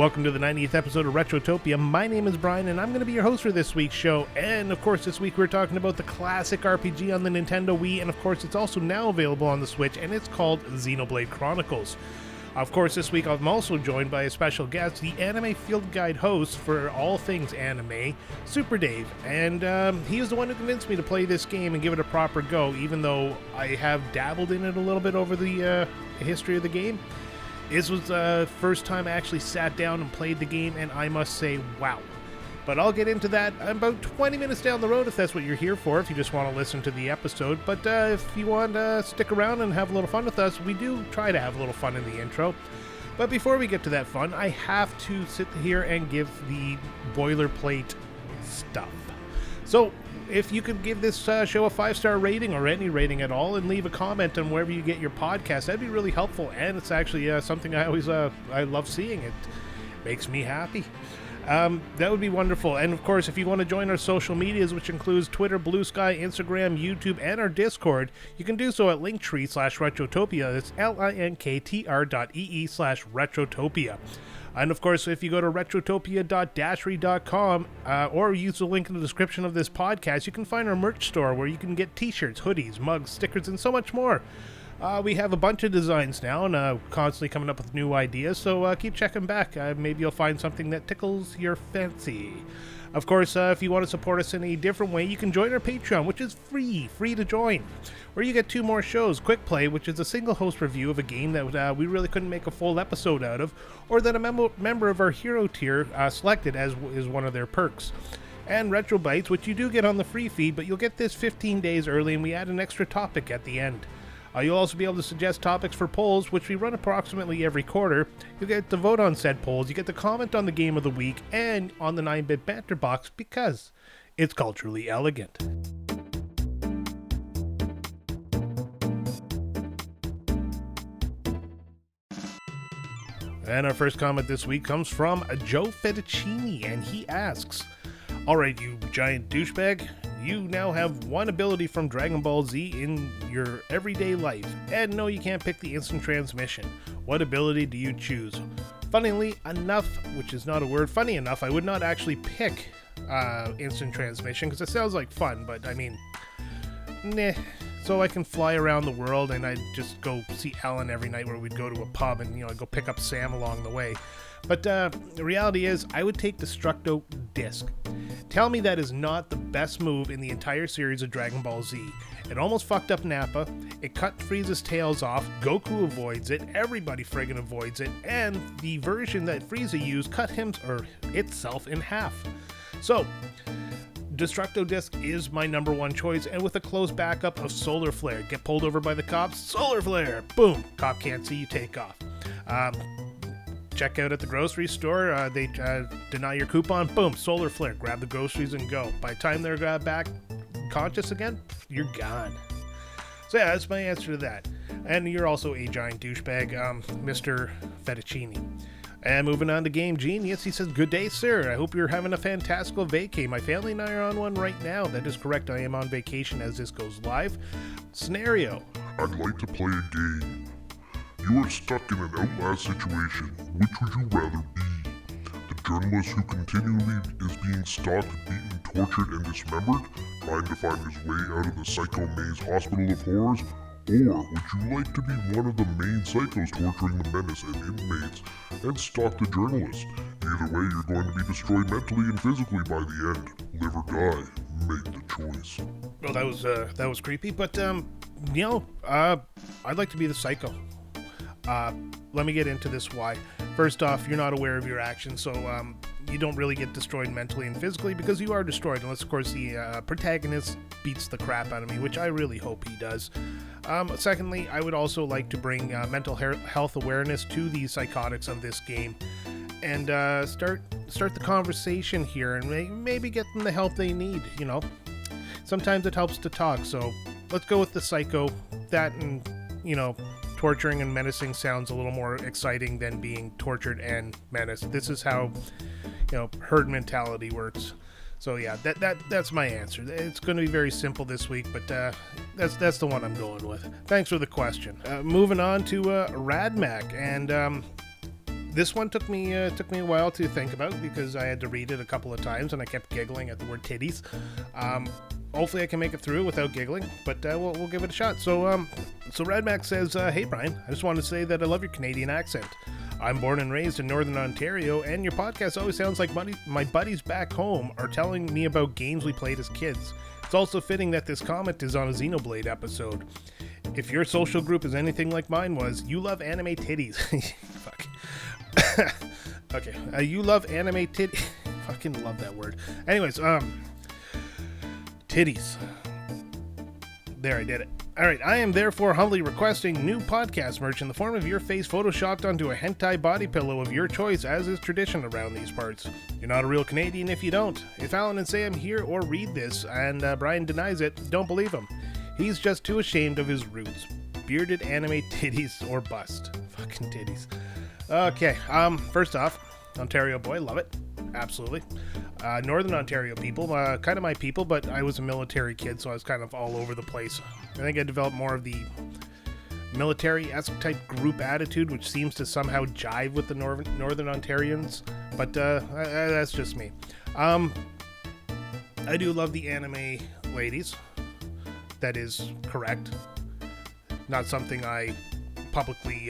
welcome to the 90th episode of Retrotopia. My name is Brian, and I'm going to be your host for this week's show. And, of course, this week we're talking about the classic RPG on the Nintendo Wii, and, of course, it's also now available on the Switch, and it's called Xenoblade Chronicles. Of course, this week I'm also joined by a special guest, the anime field guide host for all things anime, SuperDave. And he is the one who convinced me to play this game and give it a proper go, even though I have dabbled in it a little bit over the history of the game. This was the first time I actually sat down and played the game, and I must say, wow. But I'll get into that about 20 minutes down the road if that's what you're here for, if you just want to listen to the episode. But if you want to stick around and have a little fun with us, we do try to have a little fun in the intro. But before we get to that fun, I have to sit here and give the boilerplate stuff. So, if you could give this show a 5-star rating or any rating at all and leave a comment on wherever you get your podcast, that'd be really helpful. And it's actually something I always I love seeing. It makes me happy. That would be wonderful. And of course, if you want to join our social medias, which includes Twitter, Blue Sky, Instagram, YouTube, and our Discord, you can do so at linktree/Retrotopia. That's linktr.ee/Retrotopia. And of course, if you go to retrotopia.dashery.com or use the link in the description of this podcast, you can find our merch store where you can get t-shirts, hoodies, mugs, stickers, and so much more. We have a bunch of designs now and constantly coming up with new ideas, so keep checking back. Maybe you'll find something that tickles your fancy. Of course, if you want to support us in a different way, you can join our Patreon, which is free to join, where you get 2 more shows, Quick Play, which is a single host review of a game that we really couldn't make a full episode out of, or that a member of our hero tier selected as is one of their perks. And Retro Bites, which you do get on the free feed, but you'll get this 15 days early, and we add an extra topic at the end. You'll also be able to suggest topics for polls, which we run approximately every quarter. You get to vote on said polls, you get to comment on the game of the week, and on the 9-bit banter box, because it's culturally elegant. And our first comment this week comes from Joe Fettuccini, and he asks, "Alright, you giant douchebag, you now have one ability from Dragon Ball Z in your everyday life, and no, you can't pick the instant transmission. What ability do you choose?" Funnily enough, which is not a word, funny enough, I would not actually pick instant transmission, because it sounds like fun, but I mean, nah. So I can fly around the world, and I'd just go see Ellen every night, where we'd go to a pub, and I'd go pick up Sam along the way. But the reality is, I would take Destructo Disc. Tell me that is not the best move in the entire series of Dragon Ball Z. It almost fucked up Nappa, it cut Frieza's tails off, Goku avoids it, everybody friggin' avoids it, and the version that Frieza used cut itself in half. So, Destructo Disc is my number one choice, and with a close backup of Solar Flare. Get pulled over by the cops, Solar Flare! Boom! Cop can't see you, take off. Check out at the grocery store, they deny your coupon, boom, Solar Flare, grab the groceries and go. By the time they're back conscious again, you're gone. So yeah, that's my answer to that. And you're also a giant douchebag, Mr. Fettuccini. And moving on to Game Genius, he says, "Good day, sir. I hope you're having a fantastical vacay. My family and I are on one right now." That is correct, I am on vacation as this goes live. Scenario: I'd like to play a game. You are stuck in an outlast situation. Which would you rather be? The journalist who continually is being stalked, beaten, tortured, and dismembered, trying to find his way out of the Psycho Maze Hospital of Horrors? Or would you like to be one of the main psychos torturing the menace and inmates and stalk the journalist? Either way, you're going to be destroyed mentally and physically by the end. Live or die. Make the choice. Well, that was creepy, but I'd like to be the psycho. Let me get into this why. First off, you're not aware of your actions, so you don't really get destroyed mentally and physically because you are destroyed, unless, of course, the protagonist beats the crap out of me, which I really hope he does. Secondly, I would also like to bring mental health awareness to the psychotics of this game and start the conversation here and maybe get them the help they need, Sometimes it helps to talk, so let's go with the psycho. That and, torturing and menacing sounds a little more exciting than being tortured and menaced. This is how, herd mentality works. So yeah, that's my answer. It's going to be very simple this week, but that's the one I'm going with. Thanks for the question. Moving on to Radmac, and This one took me a while to think about because I had to read it a couple of times and I kept giggling at the word titties. Hopefully I can make it through without giggling, but we'll give it a shot. So Radmax says, hey Brian, I just wanted to say that I love your Canadian accent. I'm born and raised in Northern Ontario, and your podcast always sounds like my buddies back home are telling me about games we played as kids. It's also fitting that this comment is on a Xenoblade episode. If your social group is anything like mine was, you love anime titties. Fuck. Okay, you love anime titties. Fucking love that word. Anyways, titties. There, I did it. Alright, I am therefore humbly requesting new podcast merch in the form of your face photoshopped onto a hentai body pillow of your choice, as is tradition around these parts. You're not a real Canadian if you don't. If Alan and Sam hear or read this, and Brian denies it, don't believe him. He's just too ashamed of his roots. Bearded anime titties or bust. Fucking titties. Okay, first off, Ontario boy, love it. Absolutely. Northern Ontario people, kind of my people, but I was a military kid, so I was kind of all over the place. I think I developed more of the military-esque type group attitude, which seems to somehow jive with the Northern Ontarians, but that's just me. I do love the anime ladies. That is correct. Not something I publicly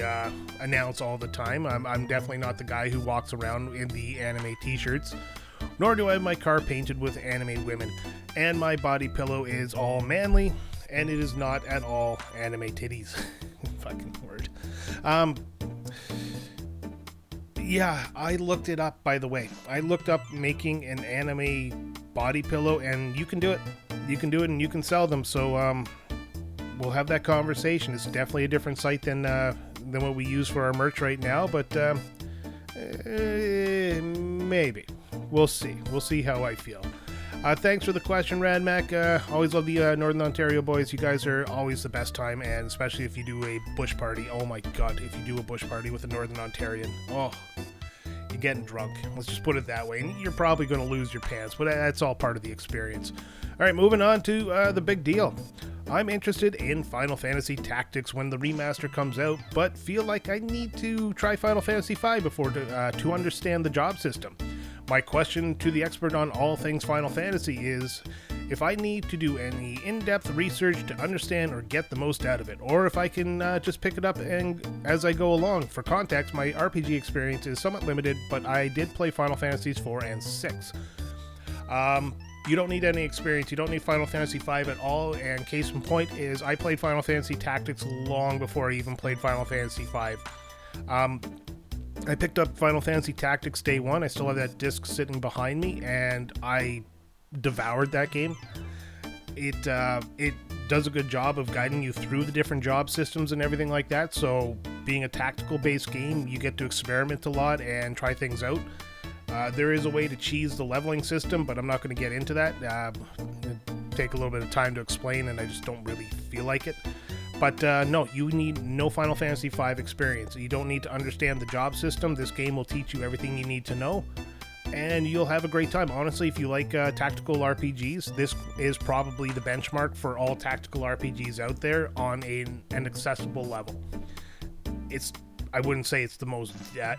announce all the time. I'm definitely not the guy who walks around in the anime t-shirts, nor do I have my car painted with anime women, and my body pillow is all manly, and it is not at all anime titties. Fucking word. Yeah, I looked it up, by the way. I looked up making an anime body pillow, and you can do it. You can do it, and you can sell them, so we'll have that conversation. It's definitely a different site than what we use for our merch right now, but maybe. We'll see. We'll see how I feel. Thanks for the question, Radmac. Always love the Northern Ontario boys. You guys are always the best time, and especially if you do a bush party. Oh my god, if you do a bush party with a Northern Ontarian. Oh, you're getting drunk. Let's just put it that way. And you're probably going to lose your pants, but that's all part of the experience. All right, moving on to the big deal. I'm interested in Final Fantasy Tactics when the remaster comes out, but feel like I need to try Final Fantasy V before to understand the job system. My question to the expert on all things Final Fantasy is if I need to do any in-depth research to understand or get the most out of it, or if I can just pick it up and as I go along. For context, my RPG experience is somewhat limited, but I did play Final Fantasies 4 and 6. You don't need any experience. You don't need Final Fantasy V at all, and case in point is I played Final Fantasy Tactics long before I even played Final Fantasy V. I picked up Final Fantasy Tactics day one. I still have that disc sitting behind me, and I devoured that game. It does a good job of guiding you through the different job systems and everything like that, so being a tactical-based game, you get to experiment a lot and try things out. There is a way to cheese the leveling system, but I'm not going to get into that. It'd take a little bit of time to explain, and I just don't really feel like it. But no, you need no Final Fantasy V experience. You don't need to understand the job system. This game will teach you everything you need to know, and you'll have a great time. Honestly, if you like tactical RPGs, this is probably the benchmark for all tactical RPGs out there on an accessible level. I wouldn't say it's the most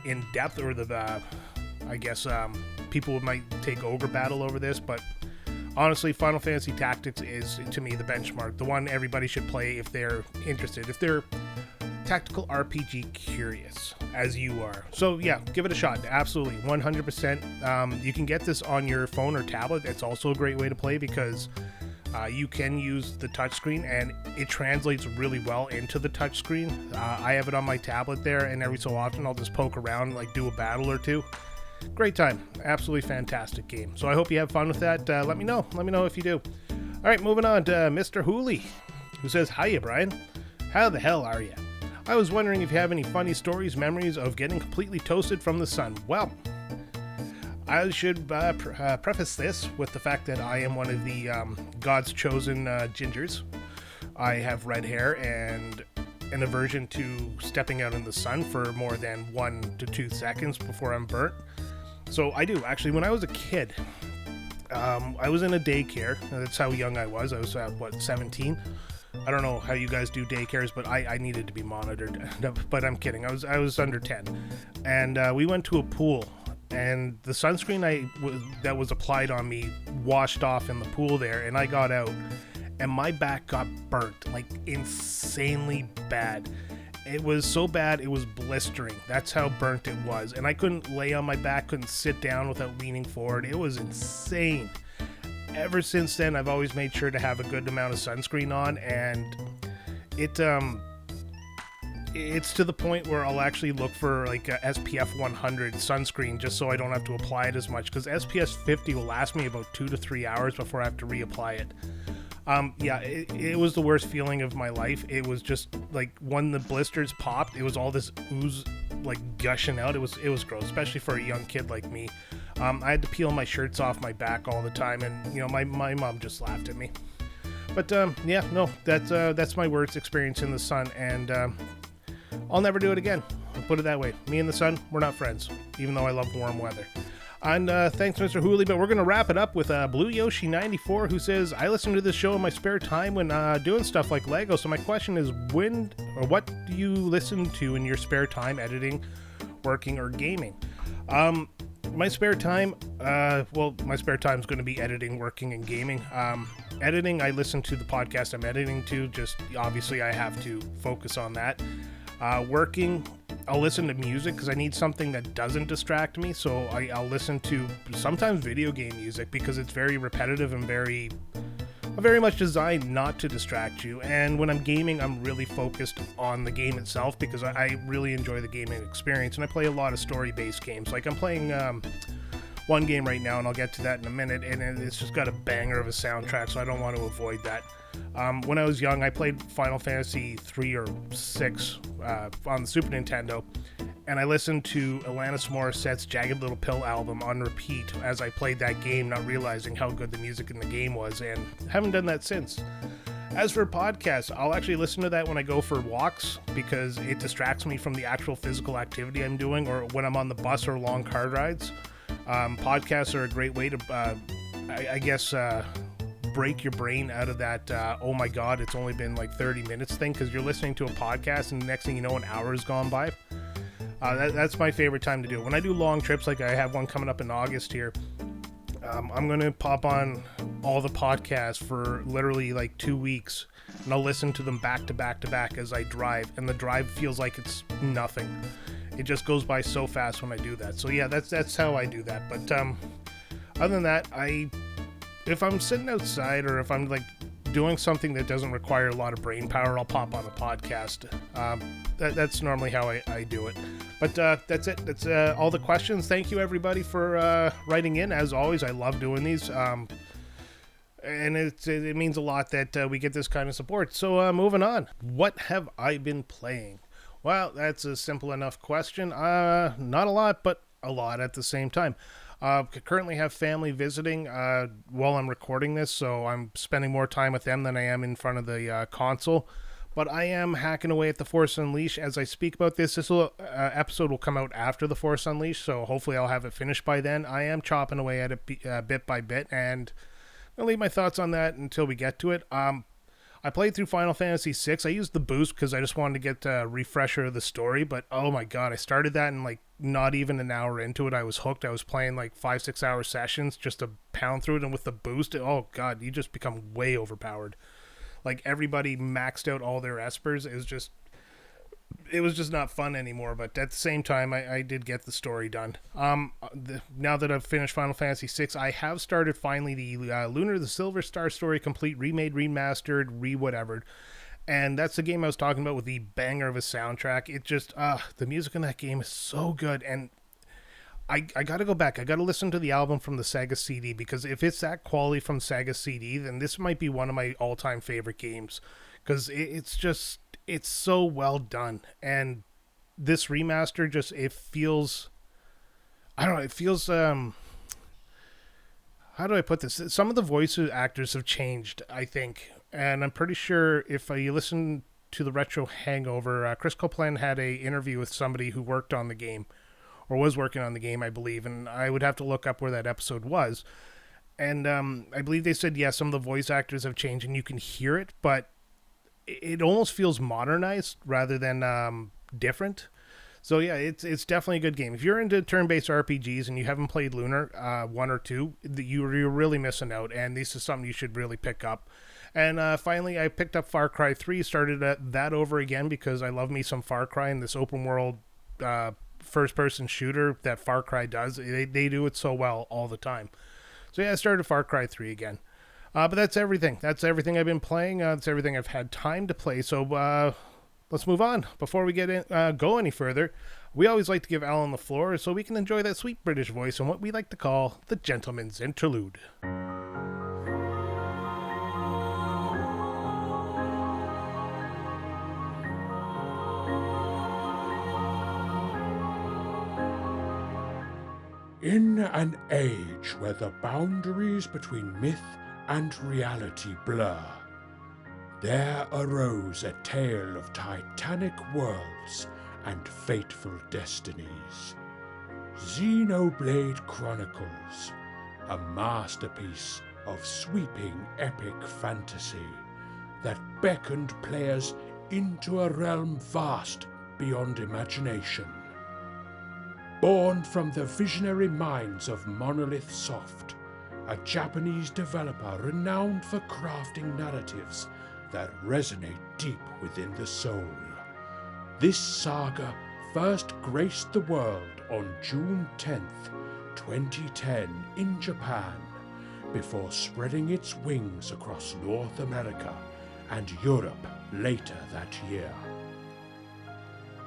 in-depth or the... I guess people might take Ogre Battle over this, but honestly, Final Fantasy Tactics is, to me, the benchmark. The one everybody should play if they're interested, if they're tactical RPG curious, as you are. So yeah, give it a shot. Absolutely, 100%. You can get this on your phone or tablet. It's also a great way to play because you can use the touchscreen, and it translates really well into the touchscreen. I have it on my tablet there, and every so often I'll just poke around, like do a battle or two. Great time. Absolutely fantastic game. So I hope you have fun with that. Let me know. Let me know if you do. All right, moving on to Mr. Hooley, who says, Hiya, Brian. How the hell are you? I was wondering if you have any funny stories, memories of getting completely toasted from the sun. Well, I should preface this with the fact that I am one of the God's chosen gingers. I have red hair and an aversion to stepping out in the sun for more than 1 to 2 seconds before I'm burnt. So I do. Actually, when I was a kid, I was in a daycare. That's how young I was. I was, 17? I don't know how you guys do daycares, but I needed to be monitored. But I'm kidding. I was under 10, and we went to a pool, and the sunscreen that was applied on me washed off in the pool there, and I got out, and my back got burnt like insanely bad. It was so bad, it was blistering. That's how burnt it was. And I couldn't lay on my back, couldn't sit down without leaning forward. It was insane. Ever since then, I've always made sure to have a good amount of sunscreen on, and it's to the point where I'll actually look for like a SPF 100 sunscreen just so I don't have to apply it as much, because SPF 50 will last me about 2 to 3 hours before I have to reapply it. It was the worst feeling of my life. It was just like when the blisters popped, it was all this ooze like gushing out. It was gross, especially for a young kid like me. I had to peel my shirts off my back all the time, and my mom just laughed at me. But that's my worst experience in the sun, and I'll never do it again. I'll put it that way. Me and the sun, we're not friends, even though I love warm weather. And thanks, Mr. Hooley, but we're going to wrap it up with Blue Yoshi 94, who says, I listen to this show in my spare time when doing stuff like Lego. So my question is, what do you listen to in your spare time, editing, working, or gaming? My spare time, my spare time is going to be editing, working, and gaming. Editing, I listen to the podcast I'm editing to, just obviously I have to focus on that. Working, I'll listen to music because I need something that doesn't distract me, so I'll listen to sometimes video game music because it's very repetitive and very much designed not to distract you. And when I'm gaming, I'm really focused on the game itself because I really enjoy the gaming experience, and I play a lot of story-based games. Like I'm playing one game right now, and I'll get to that in a minute, and it's just got a banger of a soundtrack, so I don't want to avoid that. When I was young, I played Final Fantasy 3 or 6 on the Super Nintendo, and I listened to Alanis Morissette's Jagged Little Pill album on repeat as I played that game, not realizing how good the music in the game was, and haven't done that since. As for podcasts, I'll actually listen to that when I go for walks because it distracts me from the actual physical activity I'm doing, or when I'm on the bus or long car rides. Podcasts are a great way to, break your brain out of that oh my god, it's only been like 30 minutes thing, because you're listening to a podcast and the next thing you know, an hour has gone by. That's my favorite time to do it. When I do long trips, like I have one coming up in August here, I'm going to pop on all the podcasts for literally like 2 weeks, and I'll listen to them back to back to back as I drive, and the drive feels like it's nothing. It just goes by so fast when I do that. So yeah, that's how I do that. But other than that, if I'm sitting outside or if I'm like doing something that doesn't require a lot of brain power, I'll pop on a podcast. That's normally how I do it. But that's it. That's all the questions. Thank you everybody for writing in. As always, I love doing these. And it means a lot that we get this kind of support. So moving on. What have I been playing? Well, that's a simple enough question. Not a lot, but a lot at the same time. Currently have family visiting while I'm recording this, so I'm spending more time with them than I am in front of the console. But I am hacking away at The Force Unleashed as I speak about this. This episode will come out after The Force Unleashed, so hopefully I'll have it finished by then. I am chopping away at it bit by bit, and I'll leave my thoughts on that until we get to it. I played through Final Fantasy VI. I used the boost because I just wanted to get a refresher of the story, but oh my god, I started that and like not even an hour into it, I was hooked. I was playing like 5-6 hour sessions just to pound through it, and with the boost, oh god, you just become way overpowered. Like everybody maxed out all their espers. It was just not fun anymore, but at the same time, I did get the story done. Now that I've finished Final Fantasy VI, I have started finally the Lunar the Silver Star story complete, remade, remastered, re-whatevered. And that's the game I was talking about with the banger of a soundtrack. It just, the music in that game is so good. And I got to go back. I got to listen to the album from the Sega CD, because if it's that quality from Sega CD, then this might be one of my all-time favorite games. Because it's so well done. And this remaster it feels, I don't know, it feels, how do I put this? Some of the voice actors have changed, I think. And I'm pretty sure if you listen to the Retro Hangover, Chris Copeland had a interview with somebody who worked on the game, or was working on the game, I believe. And I would have to look up where that episode was. And I believe they said, yeah, some of the voice actors have changed and you can hear it, but it almost feels modernized rather than different. So yeah, it's definitely a good game. If you're into turn-based RPGs and you haven't played Lunar 1 or 2, you're really missing out, and this is something you should really pick up. And finally, I picked up Far Cry 3, started that over again because I love me some Far Cry and this open world first-person shooter that Far Cry does. They do it so well all the time. So yeah, I started Far Cry 3 again. But that's everything. That's everything I've been playing. That's everything I've had time to play. So let's move on. Before we go any further, we always like to give Alan the floor so we can enjoy that sweet British voice and what we like to call the gentleman's interlude. In an age where the boundaries between myth and reality blur, there arose a tale of titanic worlds and fateful destinies. Xenoblade Chronicles, a masterpiece of sweeping epic fantasy that beckoned players into a realm vast beyond imagination. Born from the visionary minds of Monolith Soft, a Japanese developer renowned for crafting narratives that resonate deep within the soul. This saga first graced the world on June 10th, 2010 in Japan, before spreading its wings across North America and Europe later that year.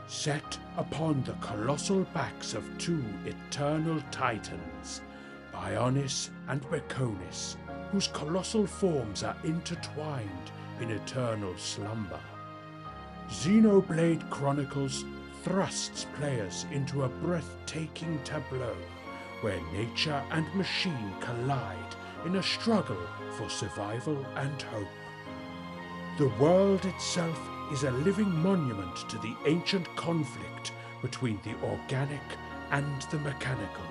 Set upon the colossal backs of two eternal titans, Bionis and Mechonis, whose colossal forms are intertwined in eternal slumber, Xenoblade Chronicles thrusts players into a breathtaking tableau where nature and machine collide in a struggle for survival and hope. The world itself is a living monument to the ancient conflict between the organic and the mechanical.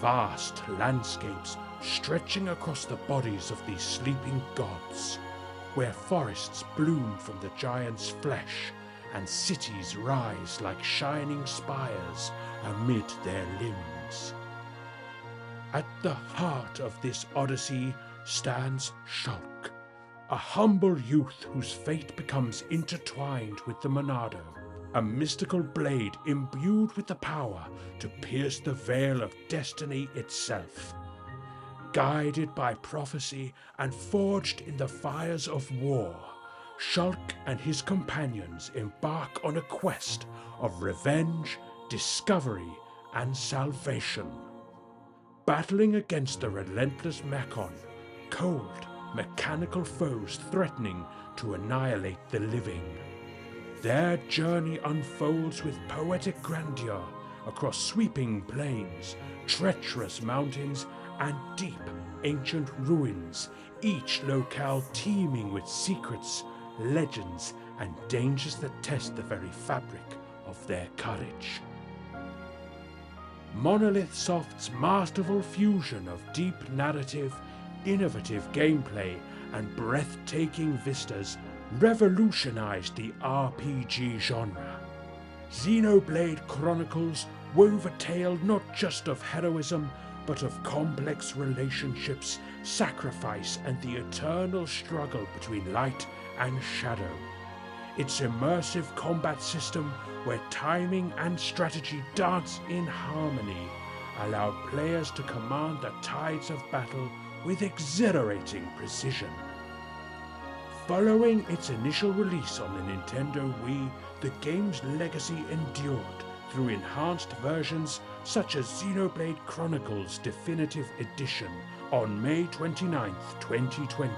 Vast landscapes stretching across the bodies of these sleeping gods, where forests bloom from the giant's flesh and cities rise like shining spires amid their limbs. At the heart of this odyssey stands Shulk, a humble youth whose fate becomes intertwined with the Monado, a mystical blade imbued with the power to pierce the veil of destiny itself. Guided by prophecy and forged in the fires of war, Shulk and his companions embark on a quest of revenge, discovery, and salvation. Battling against the relentless Mechon, cold, mechanical foes threatening to annihilate the living. Their journey unfolds with poetic grandeur across sweeping plains, treacherous mountains, and deep ancient ruins, each locale teeming with secrets, legends, and dangers that test the very fabric of their courage. Monolith Soft's masterful fusion of deep narrative, innovative gameplay, and breathtaking vistas revolutionized the RPG genre. Xenoblade Chronicles wove a tale not just of heroism, but of complex relationships, sacrifice, and the eternal struggle between light and shadow. Its immersive combat system, where timing and strategy dance in harmony, allowed players to command the tides of battle with exhilarating precision. Following its initial release on the Nintendo Wii, the game's legacy endured through enhanced versions such as Xenoblade Chronicles Definitive Edition on May 29, 2020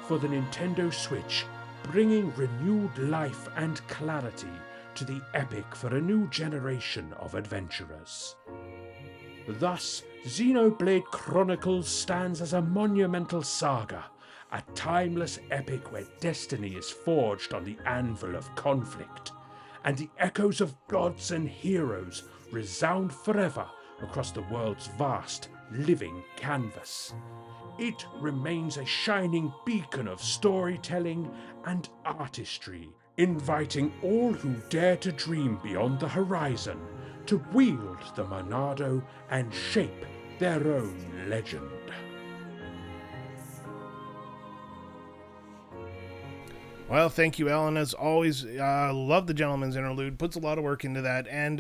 for the Nintendo Switch, bringing renewed life and clarity to the epic for a new generation of adventurers. Thus, Xenoblade Chronicles stands as a monumental saga, a timeless epic where destiny is forged on the anvil of conflict, and the echoes of gods and heroes resound forever across the world's vast, living canvas. it remains a shining beacon of storytelling and artistry, inviting all who dare to dream beyond the horizon to wield the Monado and shape their own legend. Well, thank you, Alan. As always, love the Gentleman's Interlude. Puts a lot of work into that, and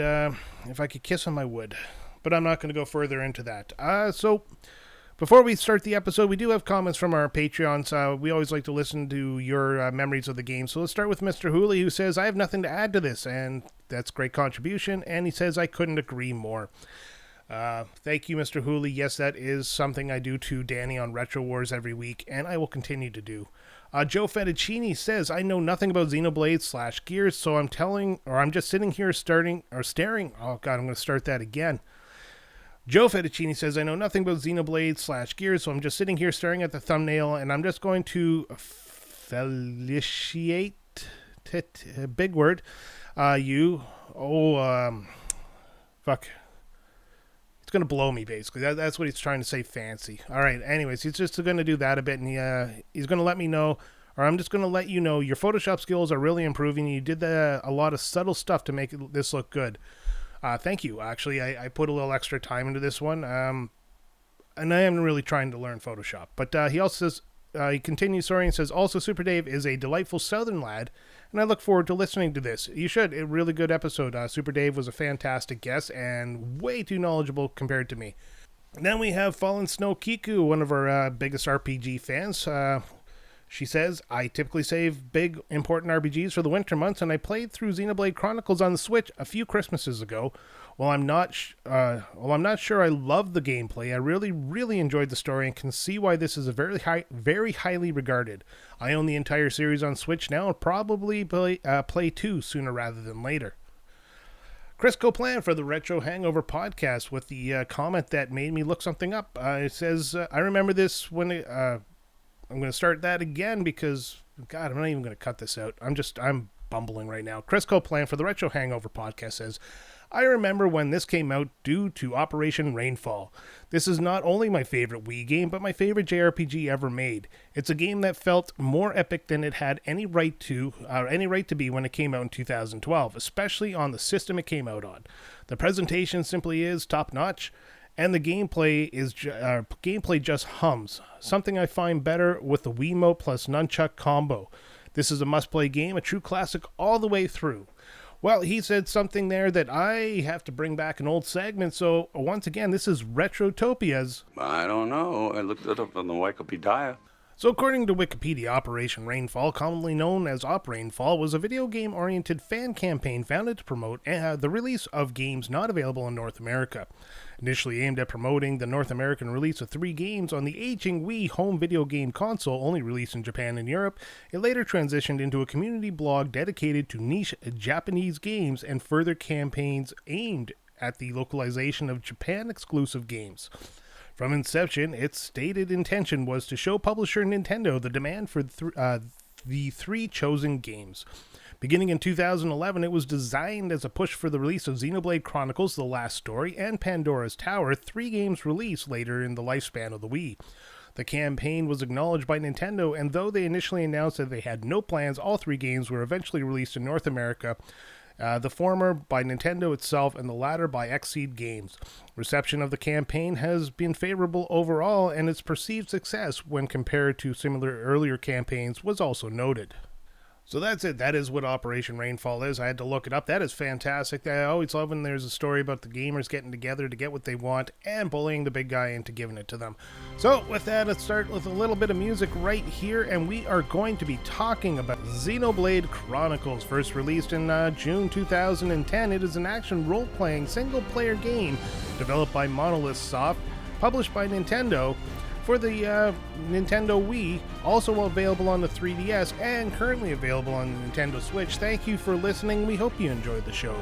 if I could kiss him, I would. But I'm not going to go further into that. So, before we start the episode, we do have comments from our Patreons. We always like to listen to your memories of the game. So let's start with Mr. Hooley, who says, I have nothing to add to this, and that's great contribution. And he says, I couldn't agree more. Thank you, Mr. Hooley. Yes, that is something I do to Danny on Retro Wars every week, and I will continue to do. Joe Fettuccini says, I know nothing about Xenoblade / Gears, so I'm just sitting here staring. Oh, God, I'm going to start that again. Joe Fettuccini says, I know nothing about Xenoblade / Gears, so I'm just sitting here staring at the thumbnail, and I'm just going to felicitate, big word, you. Fuck. It's going to blow me, basically. That's what he's trying to say, fancy. All right, anyways, he's just going to do that a bit, and he's going to let me know, or I'm just going to let you know, your Photoshop skills are really improving. You did a lot of subtle stuff to make this look good. Thank you. Actually, I put a little extra time into this one, and I am really trying to learn Photoshop. But he also says, he continues, and says, also, SuperDave is a delightful southern lad, and I look forward to listening to this. You should. A really good episode. SuperDave was a fantastic guest and way too knowledgeable compared to me. Then we have Fallen Snow Kiku, one of our biggest RPG fans. She says, I typically save big, important RPGs for the winter months, and I played through Xenoblade Chronicles on the Switch a few Christmases ago. While I'm not sure I love the gameplay, I really enjoyed the story and can see why this is a very highly regarded. I own the entire series on Switch now and probably play 2 sooner rather than later. Chris Coplan for the Retro Hangover podcast with the comment that made me look something up. It says, I remember this when I'm going to start that again because, God, I'm not even going to cut this out. I'm bumbling right now. Chris Coplan for the Retro Hangover podcast says, I remember when this came out due to Operation Rainfall. This is not only my favorite Wii game, but my favorite JRPG ever made. It's a game that felt more epic than it had any right to be when it came out in 2012, especially on the system it came out on. The presentation simply is top-notch, and the gameplay just hums. Something I find better with the Wiimote plus Nunchuck combo. This is a must-play game, a true classic all the way through. Well, he said something there that I have to bring back an old segment, so once again, this is Retrotopia's... I don't know. I looked it up on the Wikipedia. So according to Wikipedia, Operation Rainfall, commonly known as Op Rainfall, was a video game-oriented fan campaign founded to promote the release of games not available in North America. Initially aimed at promoting the North American release of 3 games on the aging Wii home video game console, only released in Japan and Europe, it later transitioned into a community blog dedicated to niche Japanese games and further campaigns aimed at the localization of Japan-exclusive games. From inception, its stated intention was to show publisher Nintendo the demand for the 3 chosen games. Beginning in 2011, it was designed as a push for the release of Xenoblade Chronicles: The Last Story and Pandora's Tower, 3 games released later in the lifespan of the Wii. The campaign was acknowledged by Nintendo, and though they initially announced that they had no plans, all 3 games were eventually released in North America, the former by Nintendo itself and the latter by Xseed Games. Reception of the campaign has been favorable overall, and its perceived success when compared to similar earlier campaigns was also noted. So that's it. That is what Operation Rainfall is. I had to look it up. That is fantastic. I always love when there's a story about the gamers getting together to get what they want and bullying the big guy into giving it to them. So with that, let's start with a little bit of music right here, and we are going to be talking about Xenoblade Chronicles, first released in June 2010. It is an action role-playing single-player game developed by Monolith Soft, published by Nintendo, for the Nintendo Wii, also available on the 3DS, and currently available on the Nintendo Switch. Thank you for listening. We hope you enjoyed the show.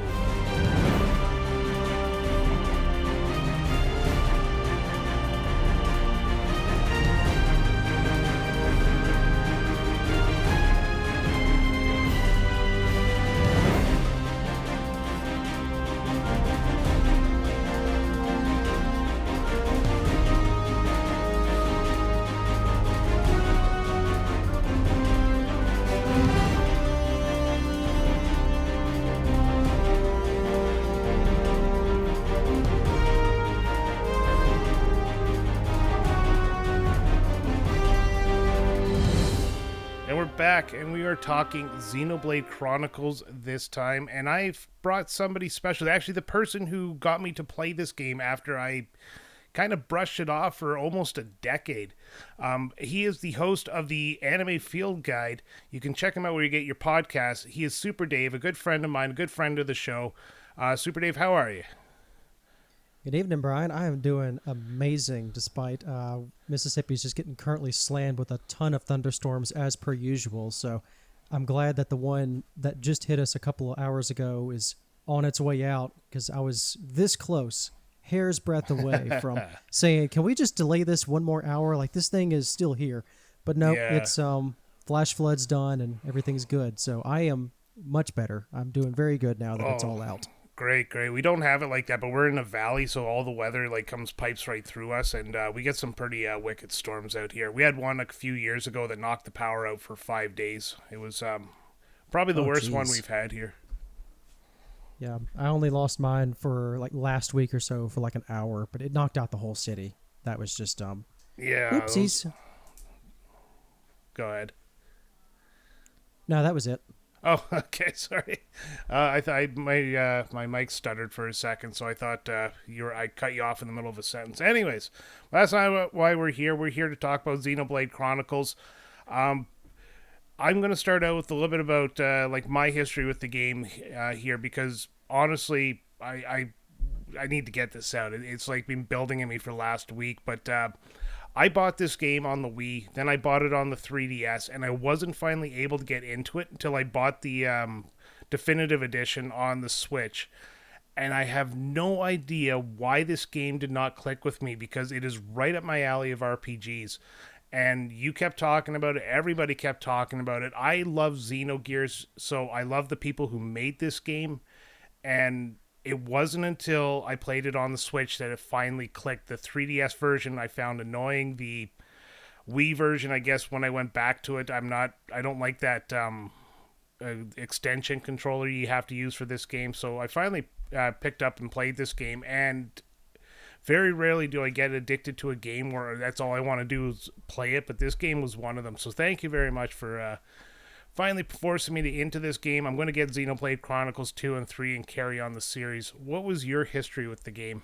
back, and we are talking Xenoblade Chronicles this time, and I've brought somebody special. Actually, the person who got me to play this game after I kind of brushed it off for almost a decade. He is the host of the Anime Field Guide. You can check him out where you get your podcasts. He is SuperDave, a good friend of mine, a good friend of the show. SuperDave, how are you? Good evening, Brian. I am doing amazing despite Mississippi's just getting currently slammed with a ton of thunderstorms as per usual. So I'm glad that the one that just hit us a couple of hours ago is on its way out, because I was this close, hair's breadth away from saying, can we just delay this one more hour? Like, this thing is still here. But no, it's flash flood's done and everything's good. So I am much better. I'm doing very good now that it's all out. Great. We don't have it like that, but we're in a valley, so all the weather comes pipes right through us, and we get some pretty wicked storms out here. We had one a few years ago that knocked the power out for 5 days. It was probably the worst one we've had here. Yeah, I only lost mine for last week or so for an hour, but it knocked out the whole city. That was just oopsies. Go ahead. No, that was it. Oh, okay. Sorry. I thought my mic stuttered for a second, so I thought I cut you off in the middle of a sentence. Anyways, that's not why we're here. We're here to talk about Xenoblade Chronicles. I'm going to start out with a little bit about my history with the game here, because honestly, I need to get this out. It's been building in me for last week, but I bought this game on the Wii, then I bought it on the 3DS, and I wasn't finally able to get into it until I bought the definitive edition on the Switch. And I have no idea why this game did not click with me, because it is right up my alley of RPGs. And you kept talking about it, everybody kept talking about it. I love Xenogears, so I love the people who made this game, and it wasn't until I played it on the Switch that it finally clicked. The 3DS version I found annoying. The Wii version, I guess, when I went back to it, I don't like that extension controller you have to use for this game. So I finally picked up and played this game, and very rarely do I get addicted to a game where that's all I want to do is play it, but this game was one of them. So thank you very much for finally forcing me into this game. I'm going to get Xenoblade Chronicles 2 and 3 and carry on the series. What was your history with the game?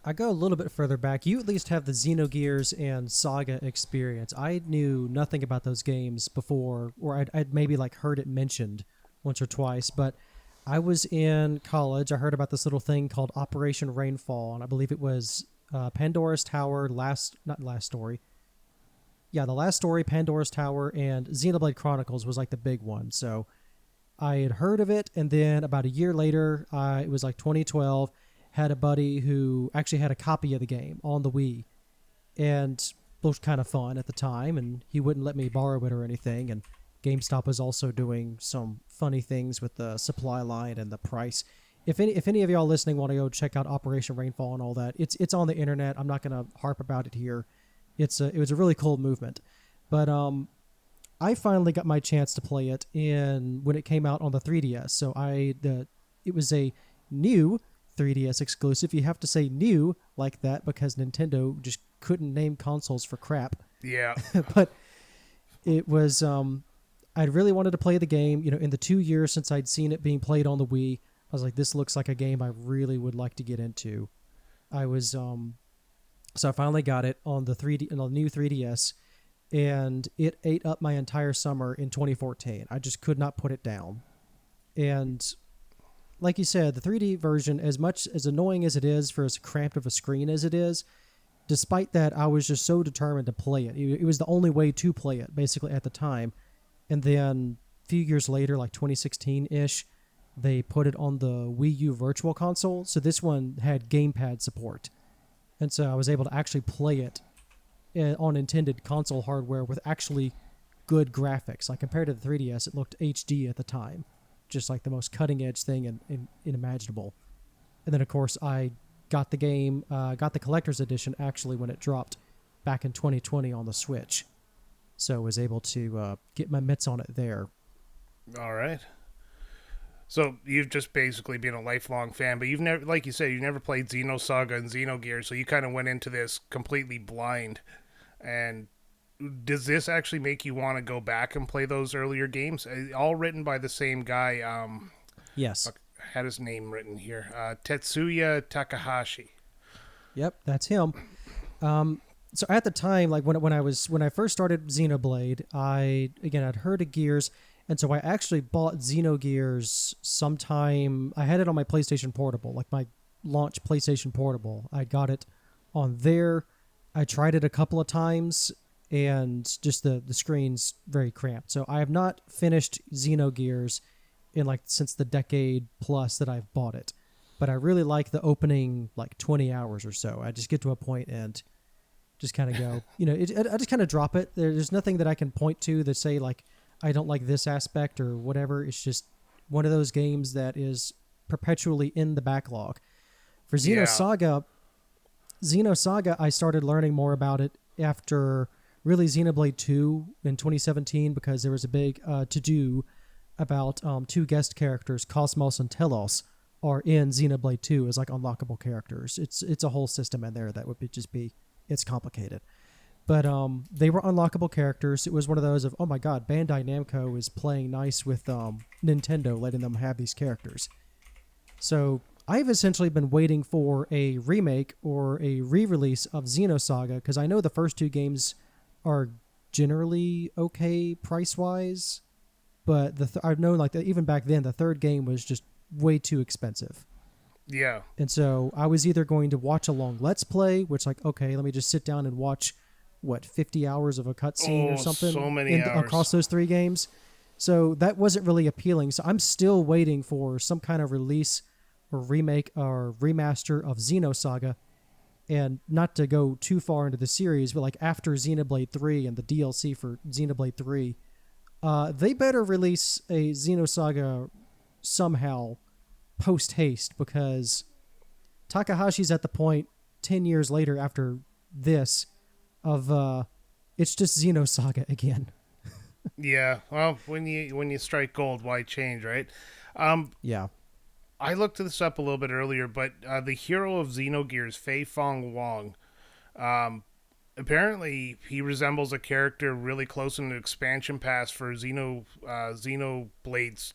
I go a little bit further back. You at least have the Xenogears and Saga experience. I knew nothing about those games before, or I'd maybe heard it mentioned once or twice, but I was in college. I heard about this little thing called Operation Rainfall, and I believe it was Pandora's Tower, the Last Story, Pandora's Tower, and Xenoblade Chronicles was the big one. So I had heard of it, and then about a year later, it was 2012, had a buddy who actually had a copy of the game on the Wii, and looked kind of fun at the time, and he wouldn't let me borrow it or anything, and GameStop was also doing some funny things with the supply line and the price. If any of y'all listening want to go check out Operation Rainfall and all that, it's on the internet. I'm not going to harp about it here. It was a really cool movement. But I finally got my chance to play it when it came out on the 3DS. So it was a new 3DS exclusive. You have to say new like that because Nintendo just couldn't name consoles for crap. Yeah. But it was I really wanted to play the game. In the 2 years since I'd seen it being played on the Wii, I was like, this looks like a game I really would like to get into. I was so I finally got it on the new 3DS, and it ate up my entire summer in 2014. I just could not put it down. And like you said, the 3D version, as much as annoying as it is for as cramped of a screen as it is, despite that, I was just so determined to play it. It was the only way to play it, basically, at the time. And then a few years later, 2016-ish, they put it on the Wii U Virtual Console. So this one had gamepad support. And so I was able to actually play it on intended console hardware with actually good graphics. Compared to the 3DS, it looked HD at the time. Just the most cutting-edge thing inimaginable. And then, of course, I got the game, got the collector's edition actually when it dropped back in 2020 on the Switch. So I was able to get my mitts on it there. All right. So you've just basically been a lifelong fan, but you've never, like you said, you never played Xenosaga and Xenogears, so you kind of went into this completely blind. And does this actually make you want to go back and play those earlier games? All written by the same guy. Yes. Had his name written here. Tetsuya Takahashi. Yep, that's him. So at the time, like when I first started Xenoblade, I'd heard of Gears, and so I actually bought Xenogears sometime. I had it on my PlayStation Portable, like my launch PlayStation Portable. I got it on there. I tried it a couple of times, and just the screen's very cramped. So I have not finished Xenogears since the decade plus that I've bought it. But I really like the opening 20 hours or so. I just get to a point and just kind of go, I just kind of drop it. There's nothing that I can point to that say I don't like this aspect or whatever. It's just one of those games that is perpetually in the backlog. For Xenosaga, I started learning more about it after really Xenoblade 2 in 2017 because there was a big to-do about two guest characters, Cosmos and Telos, are in Xenoblade 2 as unlockable characters. It's a whole system in there that would it's complicated. But they were unlockable characters. It was one of those of, oh my god, Bandai Namco is playing nice with Nintendo, letting them have these characters. So I've essentially been waiting for a remake or a re-release of Xenosaga, because I know the first two games are generally okay price-wise, but I've known even back then, the third game was just way too expensive. Yeah. And so I was either going to watch a long Let's Play, which okay, let me just sit down and watch, 50 hours of a cutscene or something? So many hours. Across those three games. So that wasn't really appealing. So I'm still waiting for some kind of release or remake or remaster of Xenosaga. And not to go too far into the series, but after Xenoblade 3 and the DLC for Xenoblade 3, they better release a Xenosaga somehow post-haste, because Takahashi's at the point 10 years later after this of it's just Xenosaga again. Yeah, well, when you strike gold, why change, right? Yeah. I looked this up a little bit earlier, but the hero of Xenogears, Fei Fong Wong, apparently he resembles a character really close in the expansion pass for Xenoblades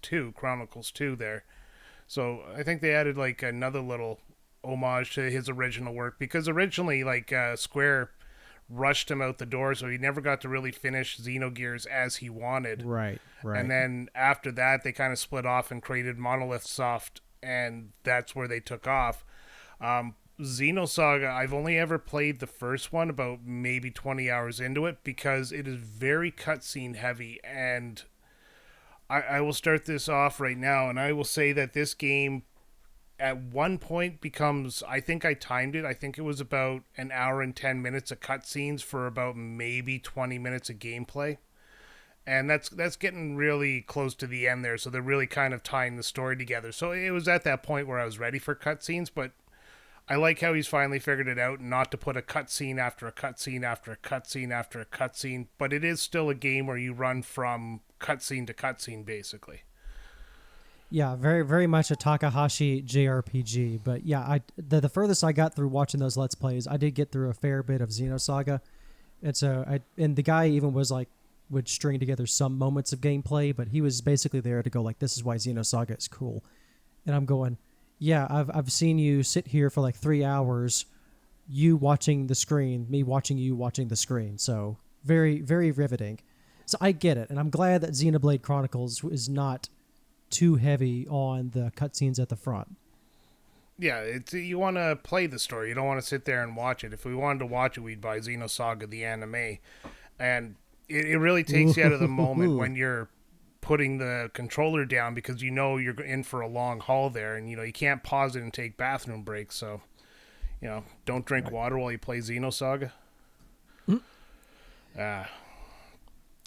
2, Chronicles 2 there. So I think they added another little homage to his original work, because originally Square rushed him out the door, so he never got to really finish Xenogears as he wanted. Right. And then after that, they kind of split off and created Monolith Soft, and that's where they took off. Xenosaga, I've only ever played the first one, about maybe 20 hours into it, because it is very cutscene heavy, and I will start this off right now, and I will say that this game at one point becomes, I think I timed it, I think it was about an hour and 10 minutes of cutscenes for about maybe 20 minutes of gameplay. And that's getting really close to the end there, so they're really kind of tying the story together. So it was at that point where I was ready for cutscenes, but I like how he's finally figured it out, not to put a cutscene after a cutscene after a cutscene after a cutscene, but it is still a game where you run from cutscene to cutscene, basically. Yeah, very, very much a Takahashi JRPG. But yeah, the furthest I got through watching those Let's Plays, I did get through a fair bit of Xenosaga. And so the guy even was would string together some moments of gameplay, but he was basically there to go this is why Xenosaga is cool. And I'm going, yeah, I've seen you sit here for 3 hours, you watching the screen, me watching you watching the screen. So very, very riveting. So I get it, and I'm glad that Xenoblade Chronicles is not too heavy on the cutscenes at the front. Yeah, you want to play the story. You don't want to sit there and watch it. If we wanted to watch it, we'd buy Xenosaga the anime. And it really takes you out of the moment when you're putting the controller down, because you're in for a long haul there, and you can't pause it and take bathroom breaks. So, don't drink water while you play Xenosaga.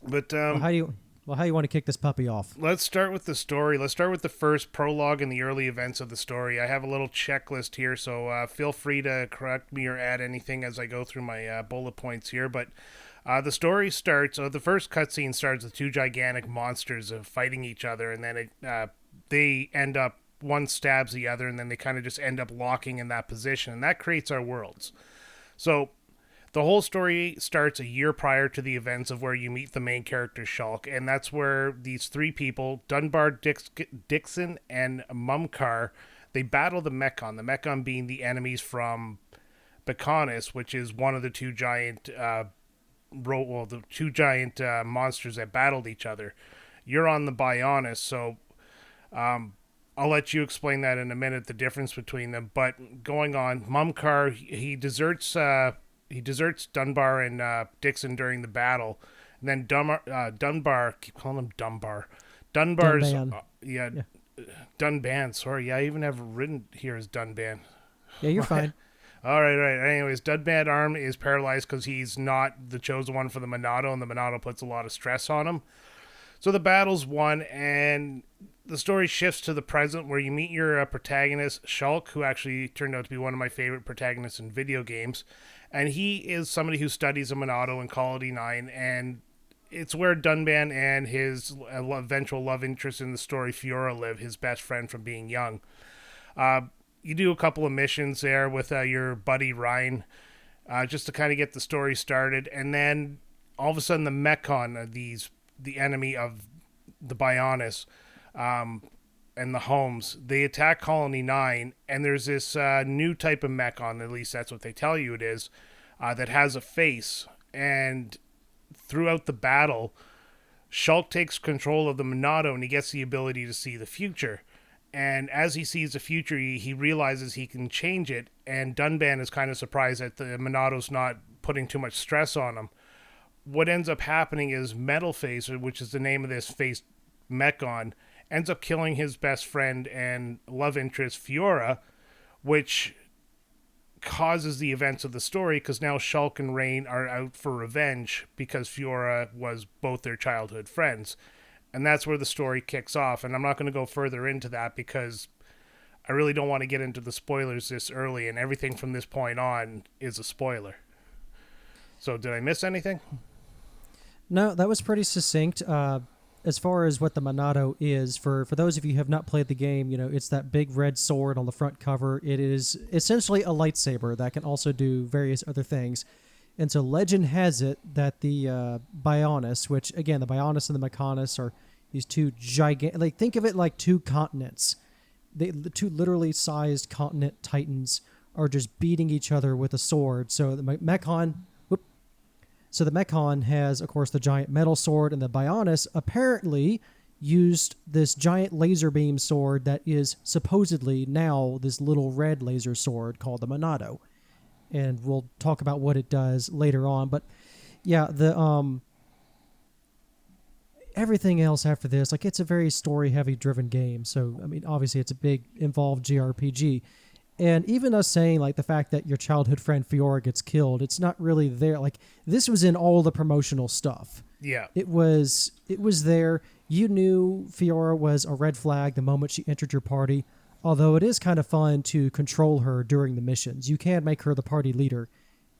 But how do you want to kick this puppy off? Let's start with the story. Let's start with the first prologue and the early events of the story. I have a little checklist here, so feel free to correct me or add anything as I go through my bullet points here. But the story starts. The first cutscene starts with two gigantic monsters fighting each other, and then they end up, one stabs the other, and then they kind of just end up locking in that position, and that creates our worlds. So the whole story starts a year prior to the events of where you meet the main character Shulk, and that's where these three people, Dunbar, Dixon, and Mumkar, they battle the Mechon. The Mechon being the enemies from Mechonis, which is one of the two giant monsters that battled each other. You're on the Bionis, so I'll let you explain that in a minute, the difference between them. But going on, Mumkar, he deserts Dunbar and Dixon during the battle. And then Dunbar, keep calling him Dunbar. Dunbar's Dunban. Dunban. Sorry, I even have it written here as Dunban. Yeah, you're fine. All right. Anyways, Dunban arm is paralyzed because he's not the chosen one for the Monado, and the Monado puts a lot of stress on him. So the battle's won, and the story shifts to the present where you meet your protagonist, Shulk, who actually turned out to be one of my favorite protagonists in video games. And he is somebody who studies a Monado in Colony 9, and it's where Dunban and his eventual love interest in the story, Fiora, live, his best friend from being young. You do a couple of missions there with your buddy Ryan, just to kind of get the story started. And then all of a sudden the Mechon, the enemy of the Bionis, and the Homes, they attack Colony 9, and there's this new type of Mechon, at least that's what they tell you it is, that has a face. And throughout the battle, Shulk takes control of the Monado, and he gets the ability to see the future. And as he sees the future, he realizes he can change it, and Dunban is kind of surprised that the Monado's not putting too much stress on him. What ends up happening is Metal Face, which is the name of this face Mechon, ends up killing his best friend and love interest Fiora, which causes the events of the story, because now Shulk and Rain are out for revenge because Fiora was both their childhood friends. And that's where the story kicks off. And I'm not going to go further into that because I really don't want to get into the spoilers this early, and everything from this point on is a spoiler. So did I miss anything? No, that was pretty succinct. As far as what the Monado is, for those of you who have not played the game, it's that big red sword on the front cover. It is essentially a lightsaber that can also do various other things. And so legend has it that the Bionis, which, again, the Bionis and the Mechonis are these two gigantic... Like, think of it like two continents. The two literally sized continent titans are just beating each other with a sword. So the Mechon... So the Mechon has, of course, the giant metal sword, and the Bionis apparently used this giant laser beam sword that is supposedly now this little red laser sword called the Monado. And we'll talk about what it does later on. But yeah, the everything else after this, like, it's a very story-heavy driven game. So, I mean, obviously it's a big involved JRPG. And even us saying, like, the fact that your childhood friend Fiora gets killed, it's not really there. Like, this was in all the promotional stuff. Yeah. It was there. You knew Fiora was a red flag the moment she entered your party, although it is kind of fun to control her during the missions. You can make her the party leader,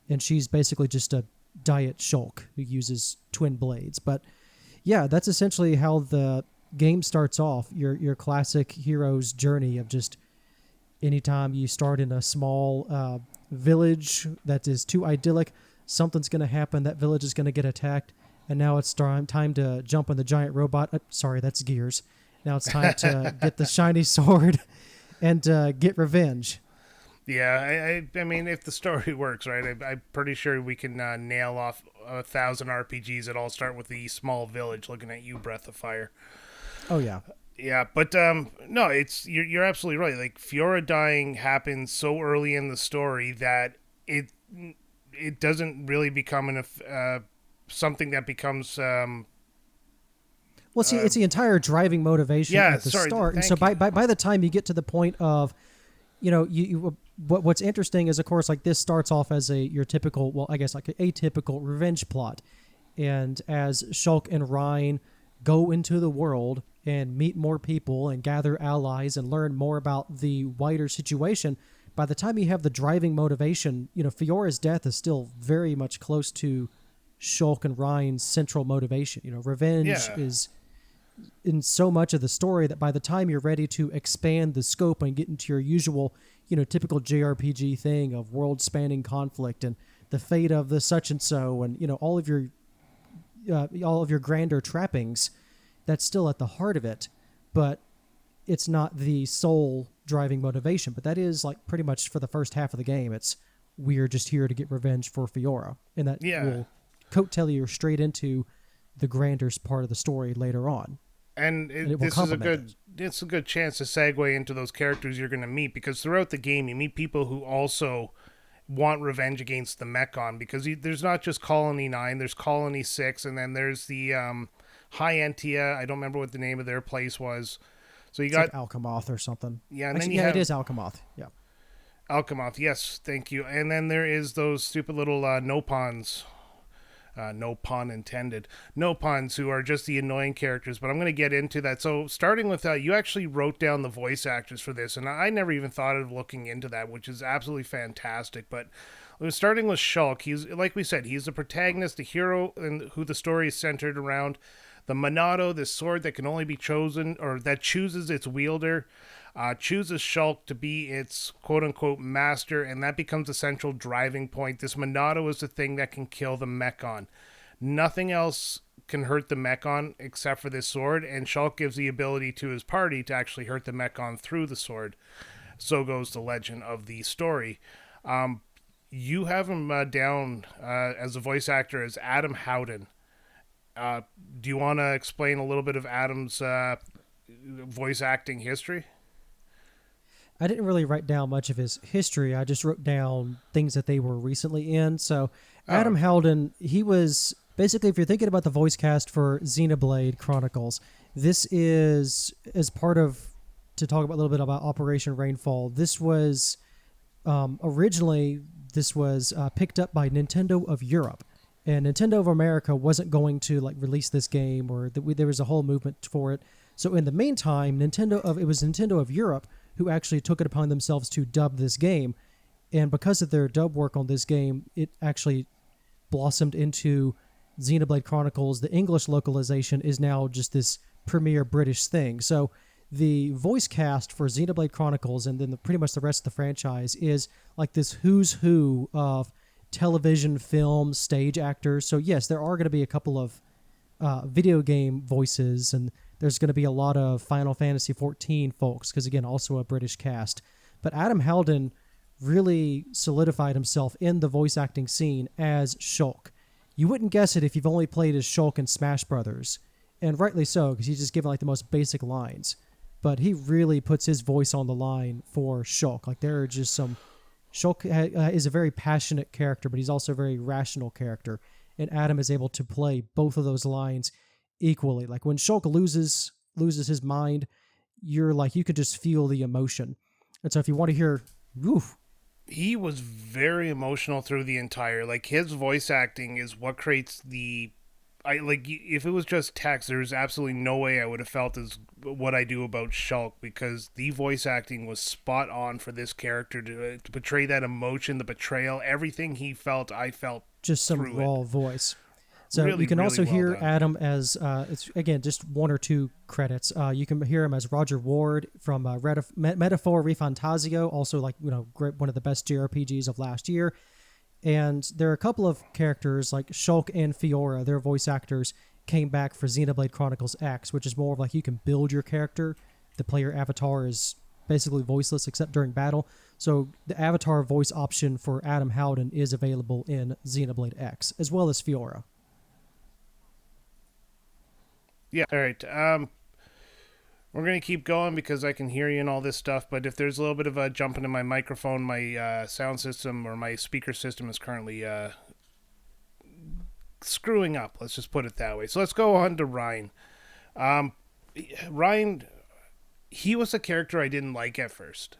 and she's basically just a diet Shulk who uses twin blades. But yeah, that's essentially how the game starts off, your classic hero's journey of just... Anytime you start in a small village that is too idyllic, something's going to happen. That village is going to get attacked, and now it's time to jump on the giant robot. Sorry, that's Gears. Now it's time to get the shiny sword and get revenge. Yeah, I mean, if the story works, right, I'm pretty sure we can nail off 1,000 RPGs that all start with the small village. Looking at you, Breath of Fire. Oh, yeah. Yeah, but no, you're absolutely right. Like, Fiora dying happens so early in the story that it doesn't really become something that becomes. Well, see, it's the entire driving motivation at the start, and so by the time you get to the point of, what's interesting is, of course, like, this starts off as your typical, well, I guess like a atypical revenge plot, and as Shulk and Ryan go into the world and meet more people and gather allies and learn more about the wider situation, by the time you have the driving motivation, Fiora's death is still very much close to Shulk and Ryan's central motivation. Revenge is in so much of the story that by the time you're ready to expand the scope and get into your usual, typical JRPG thing of world-spanning conflict and the fate of the such and so, and all of your grander trappings. That's still at the heart of it, but it's not the sole driving motivation. But that is like pretty much for the first half of the game. It's we're just here to get revenge for Fiora, and that will coattail you straight into the grander part of the story later on. And this is it's a good chance to segue into those characters you're going to meet, because throughout the game you meet people who also want revenge against the Mechon, because there's not just Colony 9, there's Colony 6, and then there's the High Entia. I don't remember what the name of their place was. So you got like Alchemoth or something. Yeah, and actually, then it is Alchemoth. Yeah. Alchemoth, yes, thank you. And then there is those stupid little Nopons. No pun intended. Nopons, who are just the annoying characters, but I'm going to get into that. So starting with you actually wrote down the voice actors for this, and I never even thought of looking into that, which is absolutely fantastic. But starting with Shulk, he's, like we said, he's the protagonist, the hero, and who the story is centered around. The Monado, this sword that can only be chosen, or that chooses its wielder, chooses Shulk to be its quote-unquote master, and that becomes the central driving point. This Monado is the thing that can kill the Mechon. Nothing else can hurt the Mechon except for this sword, and Shulk gives the ability to his party to actually hurt the Mechon through the sword. So goes the legend of the story. You have him down as a voice actor as Adam Howden. Do you want to explain a little bit of Adam's voice acting history? I didn't really write down much of his history. I just wrote down things that they were recently in. So Adam Howden, he was basically, if you're thinking about the voice cast for Xenoblade Chronicles, this is as part of, to talk about a little bit about Operation Rainfall. This was originally picked up by Nintendo of Europe. And Nintendo of America wasn't going to release this game, or there was a whole movement for it. So in the meantime, it was Nintendo of Europe who actually took it upon themselves to dub this game. And because of their dub work on this game, it actually blossomed into Xenoblade Chronicles. The English localization is now just this premier British thing. So the voice cast for Xenoblade Chronicles, and then pretty much the rest of the franchise, is like this who's who of television, film, stage actors. So yes, there are going to be a couple of video game voices, and there's going to be a lot of Final Fantasy XIV folks, because again, also a British cast. But Adam Howden really solidified himself in the voice acting scene as Shulk. You wouldn't guess it if you've only played as Shulk in Smash Brothers, and rightly so, because he's just given the most basic lines. But he really puts his voice on the line for Shulk. There are just some... Shulk is a very passionate character, but he's also a very rational character. And Adam is able to play both of those lines equally. When Shulk loses his mind, you could just feel the emotion. And so if you want to hear, woof. He was very emotional through the entire, his voice acting is what creates if it was just text, there's absolutely no way I would have felt as what I do about Shulk, because the voice acting was spot on for this character to portray that emotion, the betrayal, everything he felt, I felt just some raw voice. So really, you can also well hear done. Adam as, it's again, just one or two credits. You can hear him as Roger Ward from Metaphor Refantasio, also one of the best JRPGs of last year. And there are a couple of characters like Shulk and Fiora, their voice actors, came back for Xenoblade Chronicles X, which is more of you can build your character. The player avatar is basically voiceless except during battle. So the avatar voice option for Adam Howden is available in Xenoblade X, as well as Fiora. Yeah, all right. We're going to keep going because I can hear you and all this stuff, but if there's a little bit of a jump into my microphone, my sound system or my speaker system is currently screwing up. Let's just put it that way. So let's go on to Ryan. Ryan, he was a character I didn't like at first,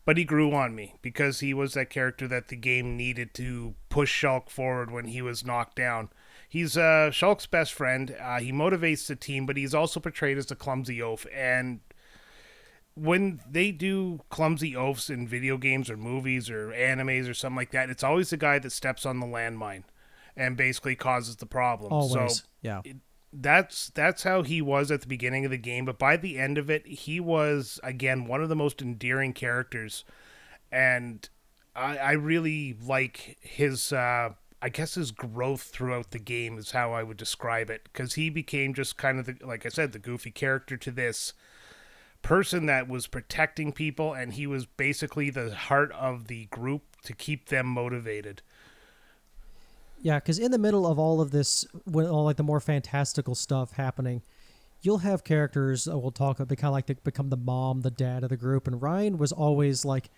but he grew on me because he was that character that the game needed to push Shulk forward when he was knocked down. He's Shulk's best friend. He motivates the team, but he's also portrayed as a clumsy oaf. And when they do clumsy oafs in video games or movies or animes or something like that, it's always the guy that steps on the landmine and basically causes the problem. Always, so yeah. That's how he was at the beginning of the game, but by the end of it, he was, again, one of the most endearing characters. And I really like his, I guess his growth throughout the game is how I would describe it. Because he became just kind of, like I said, the goofy character to this person that was protecting people, and he was basically the heart of the group to keep them motivated. Yeah, because in the middle of all of this, when all like the more fantastical stuff happening, you'll have characters that will talk about kind of like to become the mom, the dad of the group, and Ryan was always like,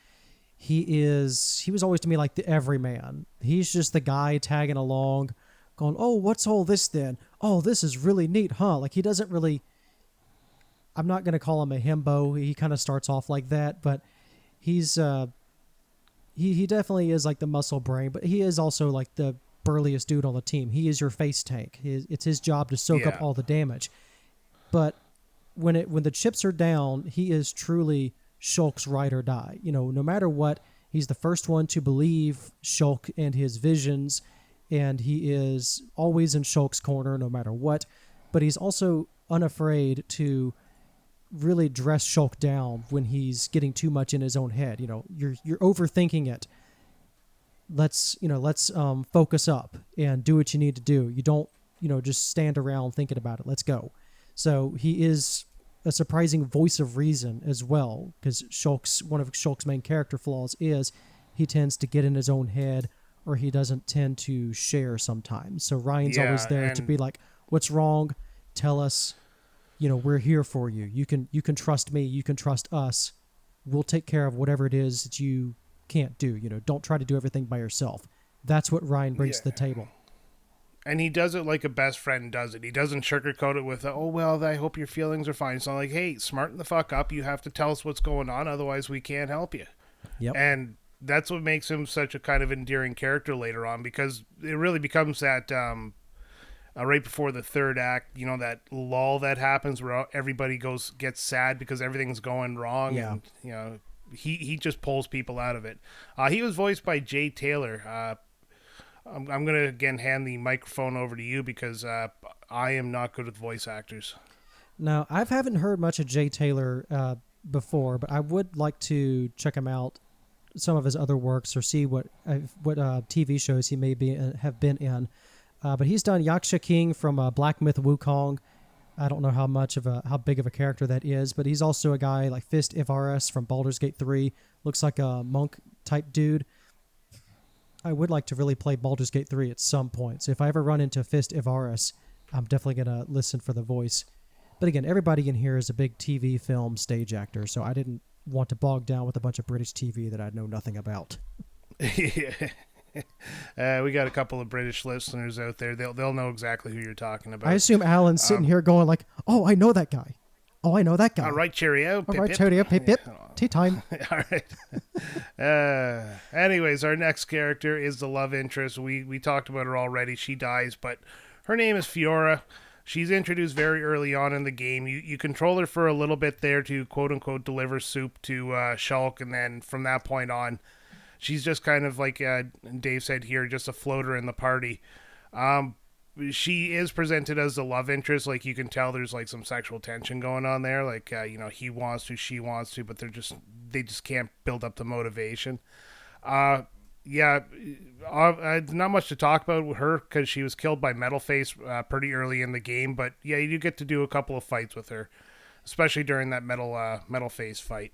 he was always to me like the everyman. He's just the guy tagging along, going, "Oh, what's all this then? Oh, this is really neat, huh?" Like he doesn't really. I'm not gonna call him a himbo. He kind of starts off like that, but he's he definitely is like the muscle brain, but he is also like the burliest dude on the team. He is your face tank. It's his job to soak up all the damage. But when the chips are down, he is truly Shulk's ride or die. You know, no matter what, he's the first one to believe Shulk and his visions, and he is always in Shulk's corner no matter what. But he's also unafraid to really dress Shulk down when he's getting too much in his own head. You know, you're overthinking it. Let's focus up and do what you need to do. You don't, just stand around thinking about it. Let's go. So he is a surprising voice of reason as well, because one of Shulk's main character flaws is he tends to get in his own head, or he doesn't tend to share sometimes. So Ryan's always there to be like, "What's wrong? Tell us. We're here for you. You can trust me. You can trust us. We'll take care of whatever it is that you can't do. Don't try to do everything by yourself." That's what Ryan brings to the table. And he does it like a best friend does it. He doesn't sugarcoat it with, "Oh, well, I hope your feelings are fine." It's not like, "Hey, smarten the fuck up. You have to tell us what's going on. Otherwise, we can't help you." Yep. And that's what makes him such a kind of endearing character later on, because it really becomes that right before the third act, that lull that happens where everybody gets sad because everything's going wrong. Yeah. And, he just pulls people out of it. He was voiced by Jay Taylor. I'm going to, again, hand the microphone over to you because I am not good with voice actors. Now, I haven't heard much of Jay Taylor before, but I would like to check him out, some of his other works, or see what TV shows he may have been in. But he's done Yaksha King from Black Myth Wukong. I don't know how big of a character that is, but he's also a guy like Fist Ivaris from Baldur's Gate 3. Looks like a monk type dude. I would like to really play Baldur's Gate 3 at some point. So if I ever run into Fist Ivaris, I'm definitely going to listen for the voice. But again, everybody in here is a big TV, film, stage actor, so I didn't want to bog down with a bunch of British TV that I know nothing about. We got a couple of British listeners out there. They'll know exactly who you're talking about. I assume Alan's sitting here going like, "Oh, I know that guy. Oh, I know that guy. All right, cheerio. All right, cheerio. Pip, pip. Tea time." All right. Anyways, our next character is the love interest. We talked about her already. She dies, but her name is Fiora. She's introduced very early on in the game. You control her for a little bit there to quote-unquote deliver soup to Shulk, and then from that point on, she's just kind of like Dave said here, just a floater in the party. She is presented as the love interest. Like, you can tell there's like some sexual tension going on there. Like, he wants to, she wants to, but they just can't build up the motivation. Not much to talk about with her because she was killed by Metalface pretty early in the game. But yeah, you do get to do a couple of fights with her, especially during that Metalface fight.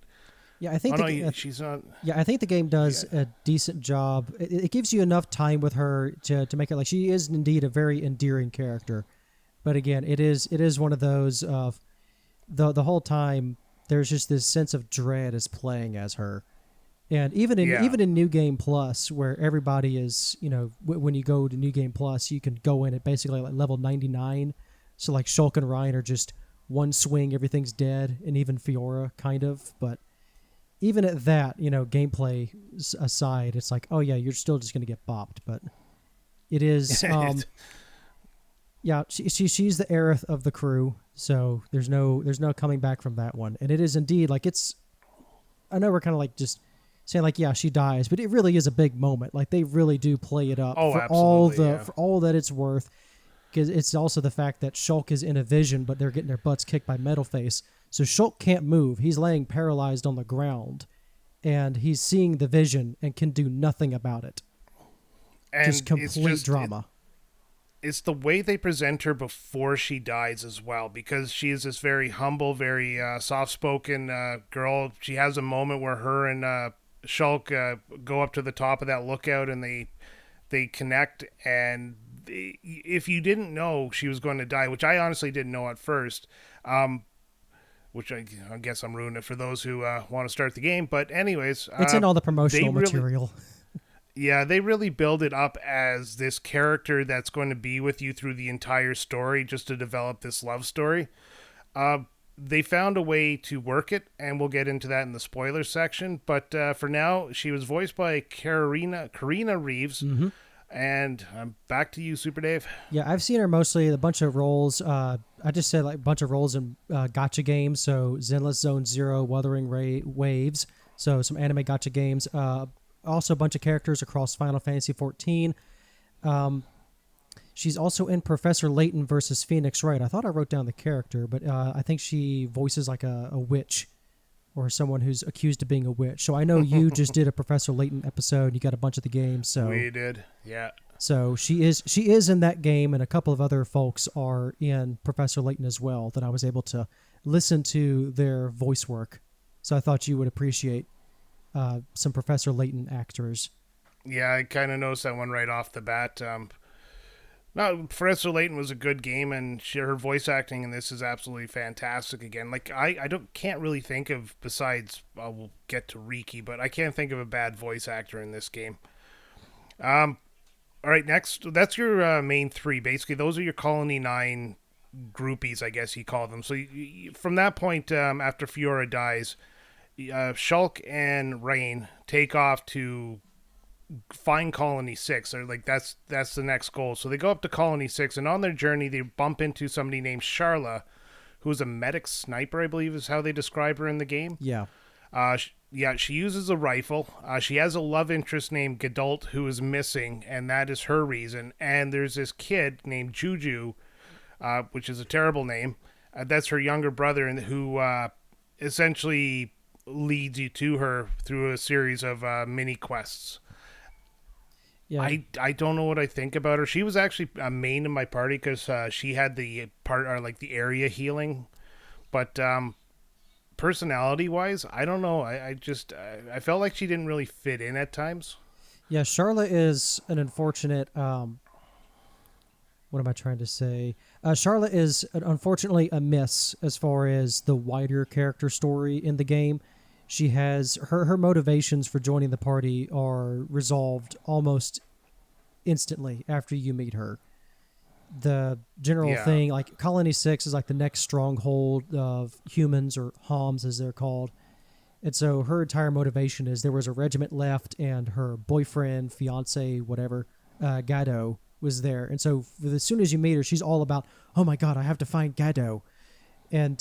Yeah, I think she's not. Yeah, I think the game does a decent job. It gives you enough time with her to make it like she is indeed a very endearing character. But again, it is one of those of the whole time there's just this sense of dread as playing as her. And even in New Game Plus, where everybody is, when you go to New Game Plus, you can go in at basically like level 99. So like Shulk and Ryan are just one swing, everything's dead, and even Fiora kind of, but even at that, gameplay aside, it's like, oh yeah, you're still just going to get bopped. But it is, she's the Aerith of the crew, so there's no coming back from that one. And it is indeed like I know we're kind of like just saying like, yeah, she dies, but it really is a big moment. Like they really do play it up for all that it's worth. Because it's also the fact that Shulk is in a vision, but they're getting their butts kicked by Metalface. So Shulk can't move. He's laying paralyzed on the ground. and he's seeing the vision and can do nothing about it. And just complete drama. It's the way they present her before she dies as well, because she is this very humble, very soft-spoken girl. She has a moment where her and Shulk go up to the top of that lookout, and they connect. And if you didn't know she was going to die, which I honestly didn't know at first, which I guess I'm ruining it for those who want to start the game. But anyways, it's in all the promotional material. Yeah, they really build it up as this character that's going to be with you through the entire story, just to develop this love story. They found a way to work it, and we'll get into that in the spoiler section. But for now, she was voiced by Karina Reeves. Mm-hmm. And back to you, SuperDave. Yeah, I've seen her mostly a bunch of roles. I just said like a bunch of roles in gacha games. So Zenless Zone Zero, Wuthering Waves. So some anime gacha games. Also a bunch of characters across Final Fantasy XIV. She's also in Professor Layton versus Phoenix Wright. I thought I wrote down the character, but I think she voices like a witch or someone who's accused of being a witch. So I know you just did a Professor Layton episode. You got a bunch of the games. So we did, yeah. So she is in that game, and a couple of other folks are in Professor Layton as well that I was able to listen to their voice work. So I thought you would appreciate some Professor Layton actors. Yeah, I kind of noticed that one right off the bat. No, Professor Layton was a good game, and her voice acting in this is absolutely fantastic again. Like, I can't really think of, besides, we'll get to Riki, but I can't think of a bad voice actor in this game. All right, next, that's your main three. Basically, those are your Colony 9 groupies, I guess you call them. So from that point, after Fiora dies, Shulk and Rain take off to find Colony 6, or like that's the next goal. So they go up to Colony 6, and on their journey they bump into somebody named Sharla, who's a medic sniper, I believe is how they describe her in the game. Yeah. She uses a rifle. She has a love interest named Gadult who is missing, and that is her reason. And there's this kid named Juju, which is a terrible name. That's her younger brother, and who essentially leads you to her through a series of mini quests. Yeah. I don't know what I think about her. She was actually a main in my party because she had the part, or like the area healing, but personality wise, I don't know. I felt like she didn't really fit in at times. Yeah, Sharla is an unfortunate. What am I trying to say? Sharla is unfortunately a miss as far as the wider character story in the game. She has her motivations for joining the party are resolved almost instantly after you meet her. The general thing, like Colony 6 is like the next stronghold of humans, or Homs as they're called. And so her entire motivation is there was a regiment left, and her boyfriend, fiance, whatever, Gado, was there. And so as soon as you meet her, she's all about, oh my God, I have to find Gado. And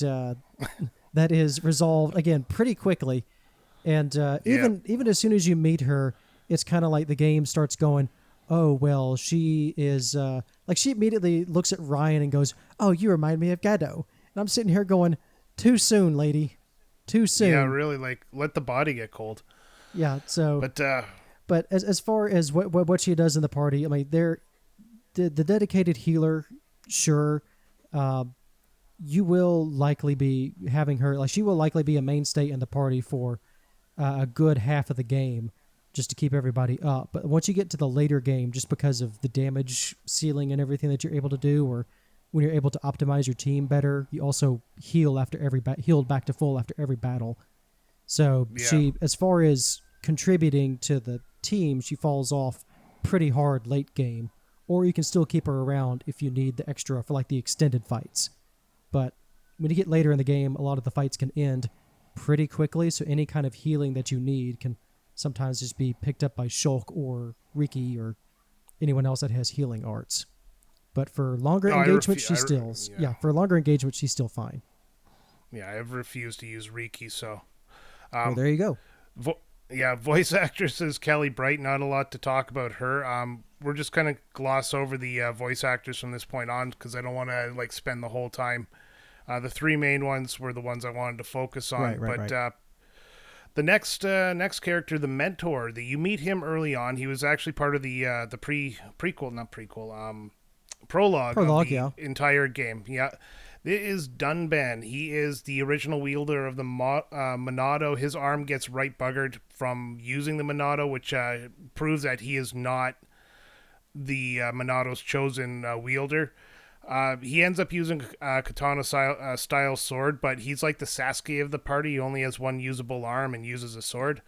that is resolved, again, pretty quickly. And even as soon as you meet her, it's kind of like the game starts going, oh, well, she is... like, she immediately looks at Ryan and goes, oh, you remind me of Gado. And I'm sitting here going, too soon, lady. Too soon. Yeah, really, like, let the body get cold. Yeah, so... But as far as what she does in the party, I mean, the dedicated healer, sure... you will likely be having her, like, she will likely be a mainstay in the party for a good half of the game just to keep everybody up. But once you get to the later game, just because of the damage ceiling and everything that you're able to do, or when you're able to optimize your team better, you also heal after healed back to full after every battle. So she, as far as contributing to the team, she falls off pretty hard late game, or you can still keep her around if you need the extra for like the extended fights. But when you get later in the game, a lot of the fights can end pretty quickly, so any kind of healing that you need can sometimes just be picked up by Shulk or Riki or anyone else that has healing arts. But for longer engagement, she's still fine. Yeah, I've refused to use Riki, so... well, there you go. Voice actress is Kelly Bright. Not a lot to talk about her. We're just going to gloss over the voice actors from this point on because I don't want to like spend the whole time. The three main ones were the ones I wanted to focus on. Right. The next character, the mentor, that you meet him early on. He was actually part of the prologue of the entire game. Yeah, it is Dunban. He is the original wielder of the Monado. His arm gets right buggered from using the Monado, which proves that he is not the Monado's chosen wielder. He ends up using a katana style sword, but he's like the Sasuke of the party. He only has one usable arm and uses a sword.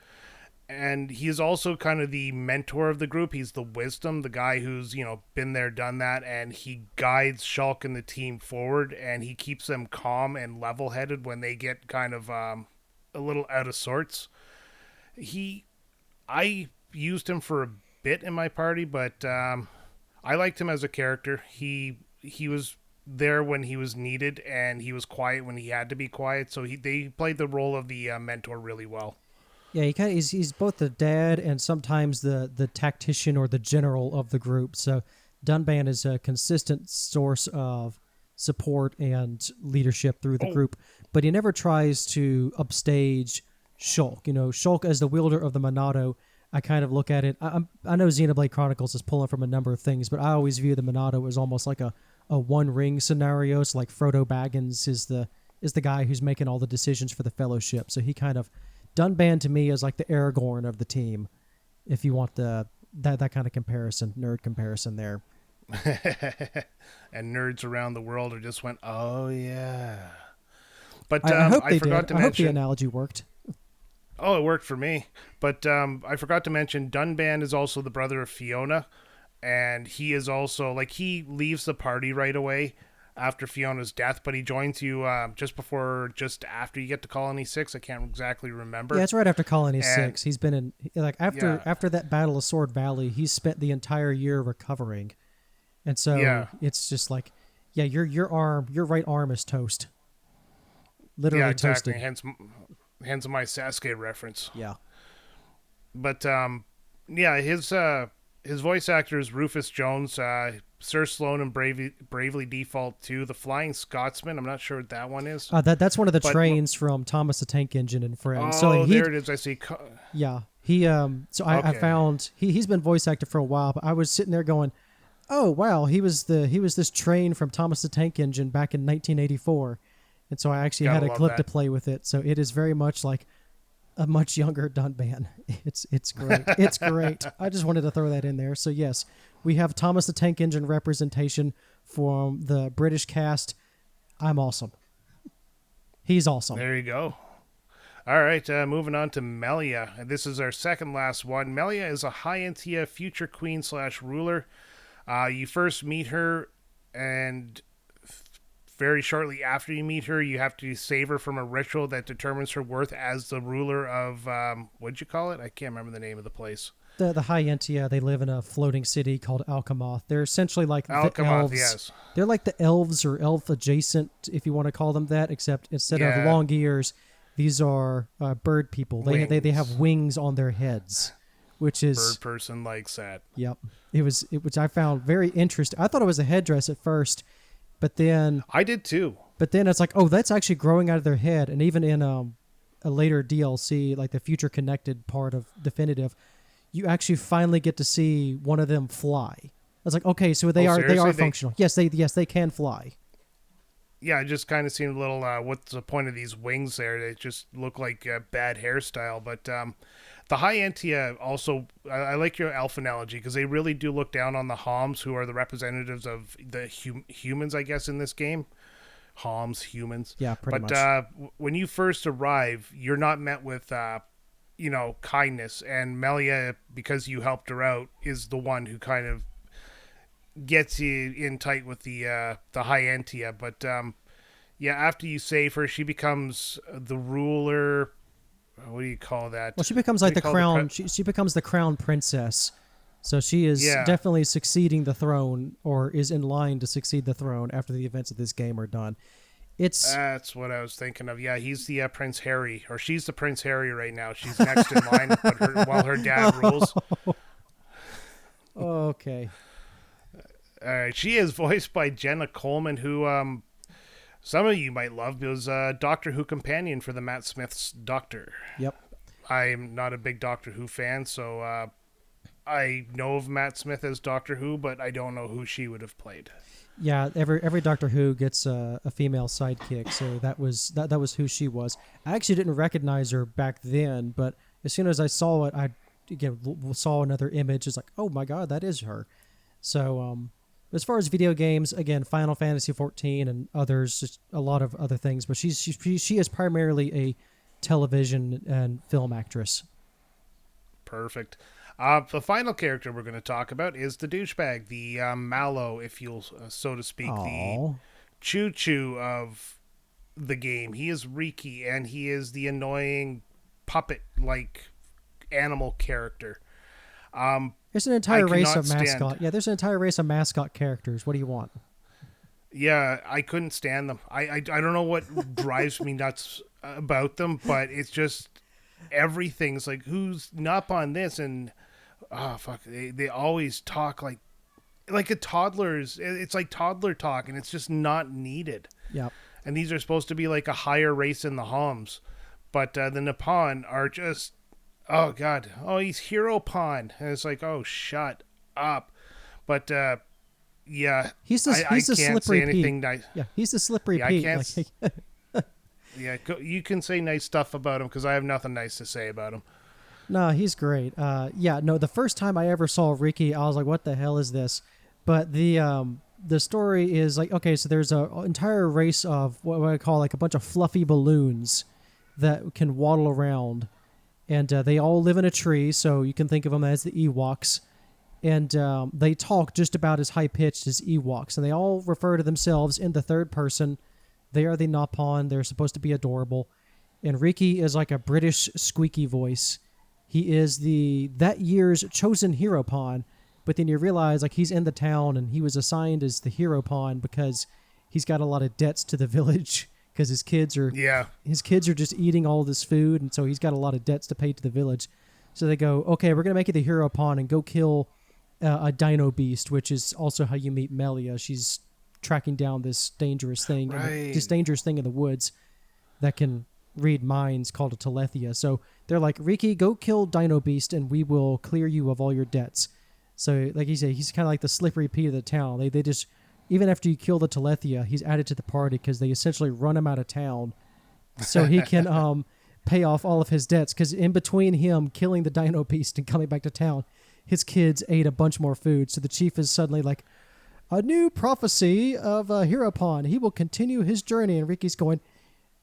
And he's also kind of the mentor of the group. He's the wisdom, the guy who's, been there, done that, and he guides Shulk and the team forward, and he keeps them calm and level-headed when they get kind of a little out of sorts. I used him for a bit in my party, but I liked him as a character. He was there when he was needed, and he was quiet when he had to be quiet. So they played the role of the mentor really well. Yeah, he's both the dad and sometimes the tactician or the general of the group. So Dunban is a consistent source of support and leadership through the group, but he never tries to upstage Shulk. Shulk as the wielder of the Monado, I kind of look at it. I know Xenoblade Chronicles is pulling from a number of things, but I always view the Monado as almost like a One Ring scenario. It's like Frodo Baggins is the guy who's making all the decisions for the Fellowship. So he kind of Dunban to me is like the Aragorn of the team, if you want that kind of comparison, nerd comparison there. And nerds around the world are just went, oh yeah. But I hope they forgot did. to mention. I hope the analogy worked. Oh, it worked for me. But I forgot to mention Dunban is also the brother of Fiona, and he is also he leaves the party right away after Fiona's death, but he joins you just after you get to Colony 6. I can't exactly remember. Yeah, it's right after Colony 6. He's been in after that Battle of Sword Valley, he's spent the entire year recovering. And so it's just your right arm is toast. Literally toasted. Hence my Sasuke reference. Yeah. But his voice actor is Rufus Jones, Sir Sloan and Bravely Default 2, The Flying Scotsman. I'm not sure what that one is. That's one of the trains from Thomas the Tank Engine and Friends. Oh, there it is. I see. Yeah. I found he's been voice actor for a while, but I was sitting there going, oh wow, he was this train from Thomas the Tank Engine back in 1984. And so I actually had a clip to play with it. So it is very much like a much younger Dunban. It's great. It's great. I just wanted to throw that in there. So yes, we have Thomas the Tank Engine representation from the British cast. I'm awesome. He's awesome. There you go. All right, moving on to Melia. This is our second last one. Melia is a High-Entia future queen / ruler. You first meet her, and very shortly after you meet her, you have to save her from a ritual that determines her worth as the ruler of, what'd you call it? I can't remember the name of the place. The High-Entia, they live in a floating city called Alchemoth. They're essentially like the elves. Yes. They're like the elves or elf adjacent, if you want to call them that, except instead of long ears, these are bird people. They have wings on their heads, which is bird person likes that. Yep. Which I found very interesting. I thought it was a headdress at first, but then I did too. But then it's like, oh, that's actually growing out of their head. And even in a later DLC, like the Future Connected part of Definitive, you actually finally get to see one of them fly. I was like, okay, so they are functional. Yes, they can fly. Yeah, it just kind of seemed a little, what's the point of these wings there? They just look like a bad hairstyle. But the High-Entia also, I like your elf analogy, because they really do look down on the Homs, who are the representatives of the humans, I guess, in this game. Homs, humans. Yeah, pretty much. But when you first arrive, you're not met with, kindness. And Melia, because you helped her out, is the one who kind of gets you in tight with the High-Entia. But after you save her, she becomes the ruler. What do you call that? Well, she becomes like the crown. She becomes the crown princess. So she is definitely succeeding the throne, or is in line to succeed the throne after the events of this game are done. That's what I was thinking of. Yeah, he's the Prince Harry, or she's the Prince Harry right now. She's next in line while her dad rules. Okay. All right, she is voiced by Jenna Coleman, who some of you might love. It was Doctor Who companion for the Matt Smith's Doctor. Yep. I'm not a big Doctor Who fan, so I know of Matt Smith as Doctor Who, but I don't know who she would have played. Yeah, every Doctor Who gets a female sidekick, so that was who she was. I actually didn't recognize her back then, but as soon as I saw it, I again saw another image. It's like, oh my god, that is her. So as far as video games, again, Final Fantasy XIV and others, just a lot of other things, but she is primarily a television and film actress. Perfect. The final character we're going to talk about is the douchebag, the Mallow, if you'll so to speak, the choo-choo of the game. He is Riki, and he is the annoying puppet-like animal character. There's an entire race of mascot. Yeah, there's an entire race of mascot characters. What do you want? Yeah, I couldn't stand them. I don't know what drives me nuts about them, but it's just everything's like, who's up on this? And oh fuck, they always talk like a toddler's. It's like toddler talk, and it's just not needed. Yeah. And these are supposed to be like a higher race in the Homs, but the Nippon are just, oh god, oh he's Hero Pon, and it's like, oh shut up. But yeah, he's the slippery Pete. Nice. Yeah, he's the slippery Pete. I can't. Yeah, you can say nice stuff about him because I have nothing nice to say about him. No, he's great. The first time I ever saw Riki, I was like, what the hell is this? But the story is like, okay, so there's an entire race of what I call like a bunch of fluffy balloons that can waddle around. And they all live in a tree, so you can think of them as the Ewoks. And they talk just about as high-pitched as Ewoks. And they all refer to themselves in the third person. They are the Nippon. They're supposed to be adorable. And Riki is like a British squeaky voice. He is that year's chosen hero pawn. But then you realize like he's in the town and he was assigned as the hero pawn because he's got a lot of debts to the village because his kids are just eating all this food, and so he's got a lot of debts to pay to the village. So they go, okay, we're gonna make you the hero pawn and go kill a dino beast, which is also how you meet Melia. She's tracking down this dangerous thing, in the woods that can read minds called a Telethia. So they're like, Riki, go kill Dino Beast and we will clear you of all your debts. So like you say, he's kind of like the slippery Pete of the town. They just, even after you kill the Telethia, he's added to the party because they essentially run him out of town so he can pay off all of his debts, because in between him killing the Dino Beast and coming back to town, his kids ate a bunch more food. So the chief is suddenly like, a new prophecy of Heropon. He will continue his journey. And Riki's going,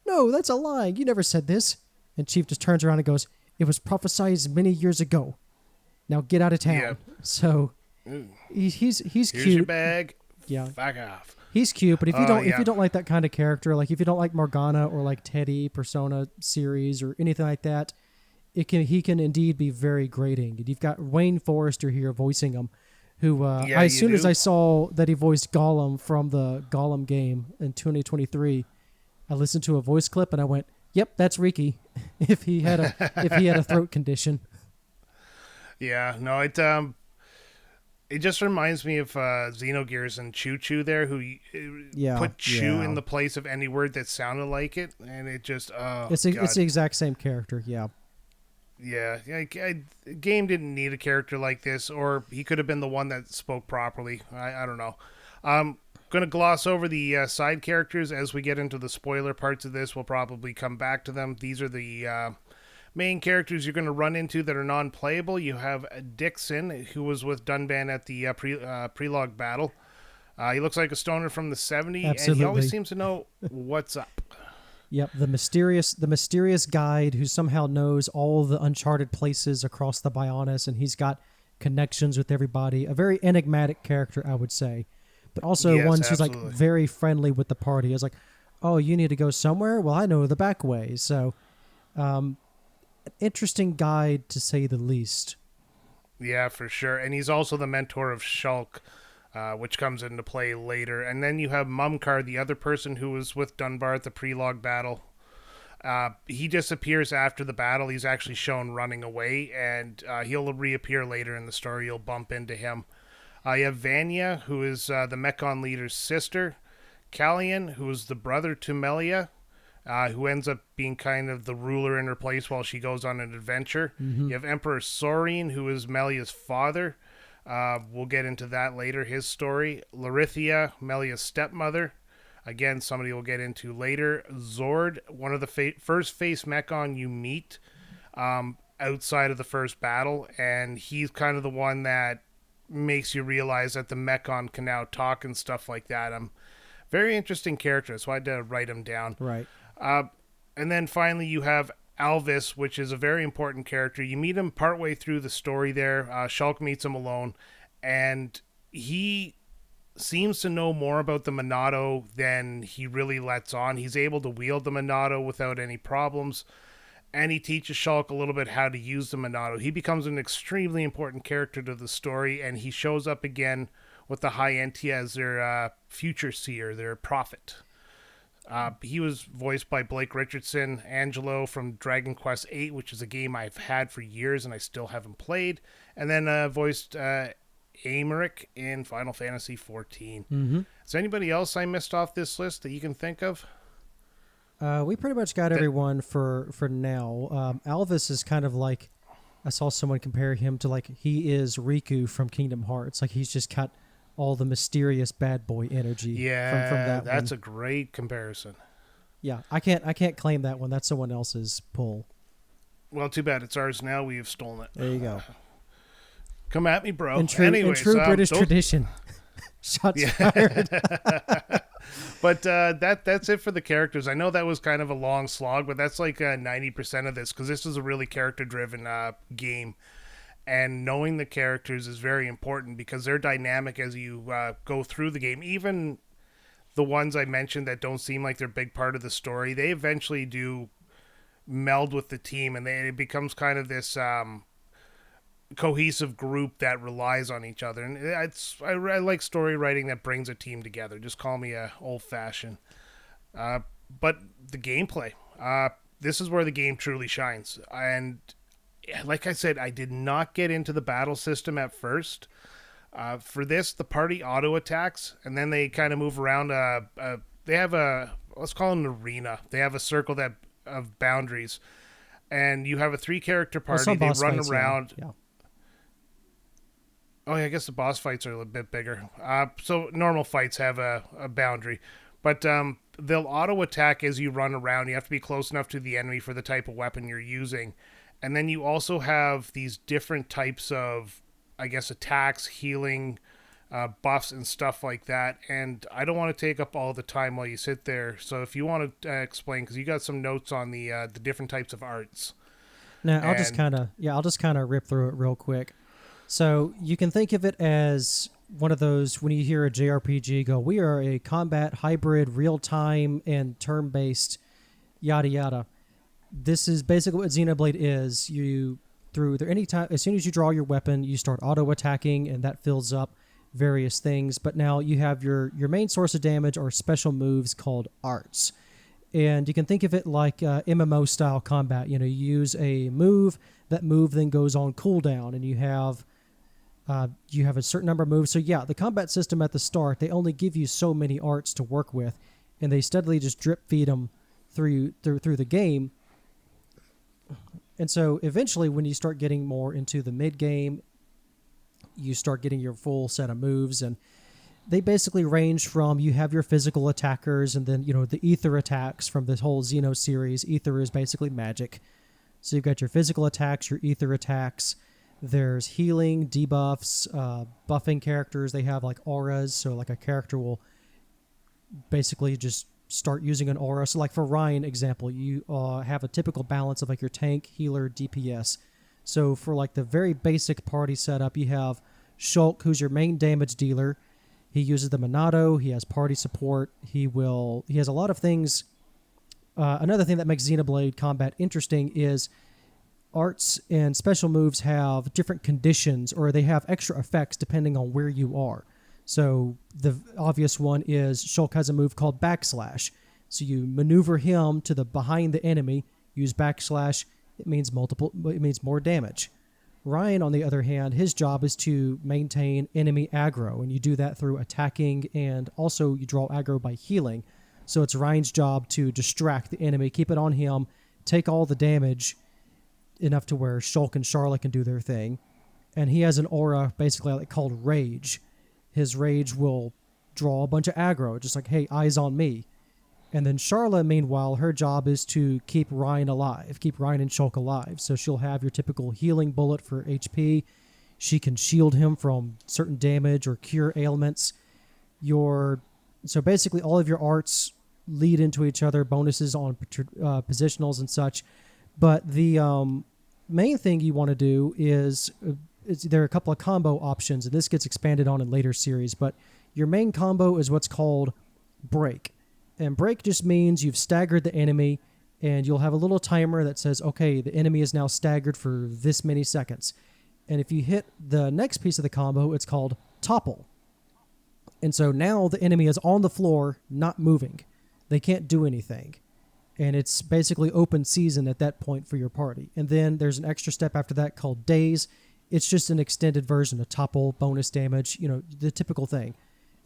no, that's a lie. You never said this. And Chief just turns around and goes, it was prophesied many years ago. Now get out of town. Yeah. So he's Here's cute. Your bag. Yeah. Fuck off. He's cute, but if you don't like that kind of character, like if you don't like Morgana or like Teddy Persona series or anything like that, he can indeed be very grating. And you've got Wayne Forrester here voicing him, who as soon as I saw that he voiced Gollum from the Gollum game in 2023, I listened to a voice clip and I went, "Yep, that's Riki." if he had a throat condition. Yeah, no, it just reminds me of Xenogears and Choo Choo there, who put Choo in the place of any word that sounded like it, and it just it's the exact same character. Yeah. Yeah, game didn't need a character like this, or he could have been the one that spoke properly. I don't know. I'm going to gloss over the side characters as we get into the spoiler parts of this. We'll probably come back to them. These are the main characters you're going to run into that are non-playable. You have Dixon, who was with Dunban at the Prelog battle. He looks like a stoner from the 70s, Absolutely. And he always seems to know what's up. Yep, the mysterious guide who somehow knows all the uncharted places across the Bionis, and he's got connections with everybody. A very enigmatic character, I would say, but also one who's like very friendly with the party. It's like, oh, you need to go somewhere? Well, I know the back way. So, an interesting guide to say the least. Yeah, for sure. And he's also the mentor of Shulk, which comes into play later. And then you have Mumkar, the other person who was with Dunbar at the Prelog battle. He disappears after the battle. He's actually shown running away, and he'll reappear later in the story. You'll bump into him. You have Vanya, who is the Mechon leader's sister. Callian, who is the brother to Melia. who ends up being kind of the ruler in her place while she goes on an adventure. You have Emperor Saurine, who is Melia's father. We'll get into that later, his story. Larithia, Melia's stepmother. Again, somebody we'll get into later. Zord, one of the first face Mechon you meet outside of the first battle, and he's kind of the one that makes you realize that the Mechon can now talk and stuff like that. Very interesting character, so I had to write him down. Right. And then finally you have Alvis, which is a very important character. You meet him partway through the story there. Shulk meets him alone, and he seems to know more about the Monado than he really lets on. He's able to wield the Monado without any problems, and he teaches Shulk a little bit how to use the Monado. He becomes an extremely important character to the story, and he shows up again with the High Entia as their future seer, their prophet. He was voiced by Blake Richardson, Angelo from Dragon Quest VIII, which is a game I've had for years and I still haven't played, and then voiced Amaric in Final Fantasy XIV. Is there anybody else I missed off this list that you can think of? We pretty much got everyone for now. Alvis is kind of like, I saw someone compare him to like he is Riku from Kingdom Hearts. Like he's just got all the mysterious bad boy energy. Yeah, from that that's one. a great comparison. Yeah, I can't claim that one. That's someone else's pull. Well, too bad it's ours now. We have stolen it. There you go. Come at me, bro. In true British tradition. Shots fired. But that's it for the characters. I know that was kind of a long slog, but that's like 90% of this, because this is a really character-driven game. And knowing the characters is very important because they're dynamic as you go through the game. Even the ones I mentioned that don't seem like they're a big part of the story, they eventually do meld with the team, and it becomes kind of this cohesive group that relies on each other. And I like story writing that brings a team together. Just call me old-fashioned. But the gameplay, this is where the game truly shines. And like I said, I did not get into the battle system at first. For this, the party auto attacks, and then they kind of move around. They have let's call it an arena. They have a circle of boundaries, and you have a 3-character party. They run around. Yeah. Oh, yeah, I guess the boss fights are a little bit bigger. So normal fights have a boundary, but they'll auto attack as you run around. You have to be close enough to the enemy for the type of weapon you're using. And then you also have these different types of, I guess, attacks, healing, buffs, and stuff like that. And I don't want to take up all the time while you sit there. So if you want to explain, because you got some notes on the different types of arts. Now, I'll just kind of rip through it real quick. So you can think of it as one of those, when you hear a JRPG go, we are a combat hybrid, real-time, and turn-based, yada yada. This is basically what Xenoblade is. As soon as you draw your weapon, you start auto-attacking, and that fills up various things. But now you have your main source of damage or special moves called arts. And you can think of it like MMO-style combat. You use a move, that move then goes on cooldown, and you have a certain number of moves. So yeah, the combat system at the start, they only give you so many arts to work with, and they steadily just drip feed them through the game. And so eventually when you start getting more into the mid game, you start getting your full set of moves, and they basically range from, you have your physical attackers, and then the ether attacks from this whole Xeno series. Ether is basically magic. So you've got your physical attacks, your ether attacks. There's healing, debuffs, buffing characters. They have like auras, so like a character will basically just start using an aura. So like for Ryan example, you have a typical balance of like your tank, healer, DPS. So for like the very basic party setup, you have Shulk, who's your main damage dealer. He uses the Monado. He has party support. He has a lot of things. Another thing that makes Xenoblade combat interesting is arts and special moves have different conditions, or they have extra effects depending on where you are. So the obvious one is Shulk has a move called backslash. So you maneuver him to the behind the enemy, use backslash. It means more damage. Ryan, on the other hand, his job is to maintain enemy aggro, and you do that through attacking, and also you draw aggro by healing. So it's Ryan's job to distract the enemy, keep it on him, take all the damage enough to where Shulk and Charlotte can do their thing. And he has an aura basically like called Rage. His Rage will draw a bunch of aggro, just like, hey, eyes on me. And then Charlotte, meanwhile, her job is to keep Ryan alive, keep Ryan and Shulk alive. So she'll have your typical healing bullet for HP. She can shield him from certain damage or cure ailments. So basically all of your arts lead into each other, bonuses on positionals and such. But the main thing you want to do is there are a couple of combo options, and this gets expanded on in later series, but your main combo is what's called Break. And Break just means you've staggered the enemy, and you'll have a little timer that says, okay, the enemy is now staggered for this many seconds. And if you hit the next piece of the combo, it's called Topple. And so now the enemy is on the floor, not moving. They can't do anything. And it's basically open season at that point for your party. And then there's an extra step after that called Daze. It's just an extended version of Topple, bonus damage, the typical thing.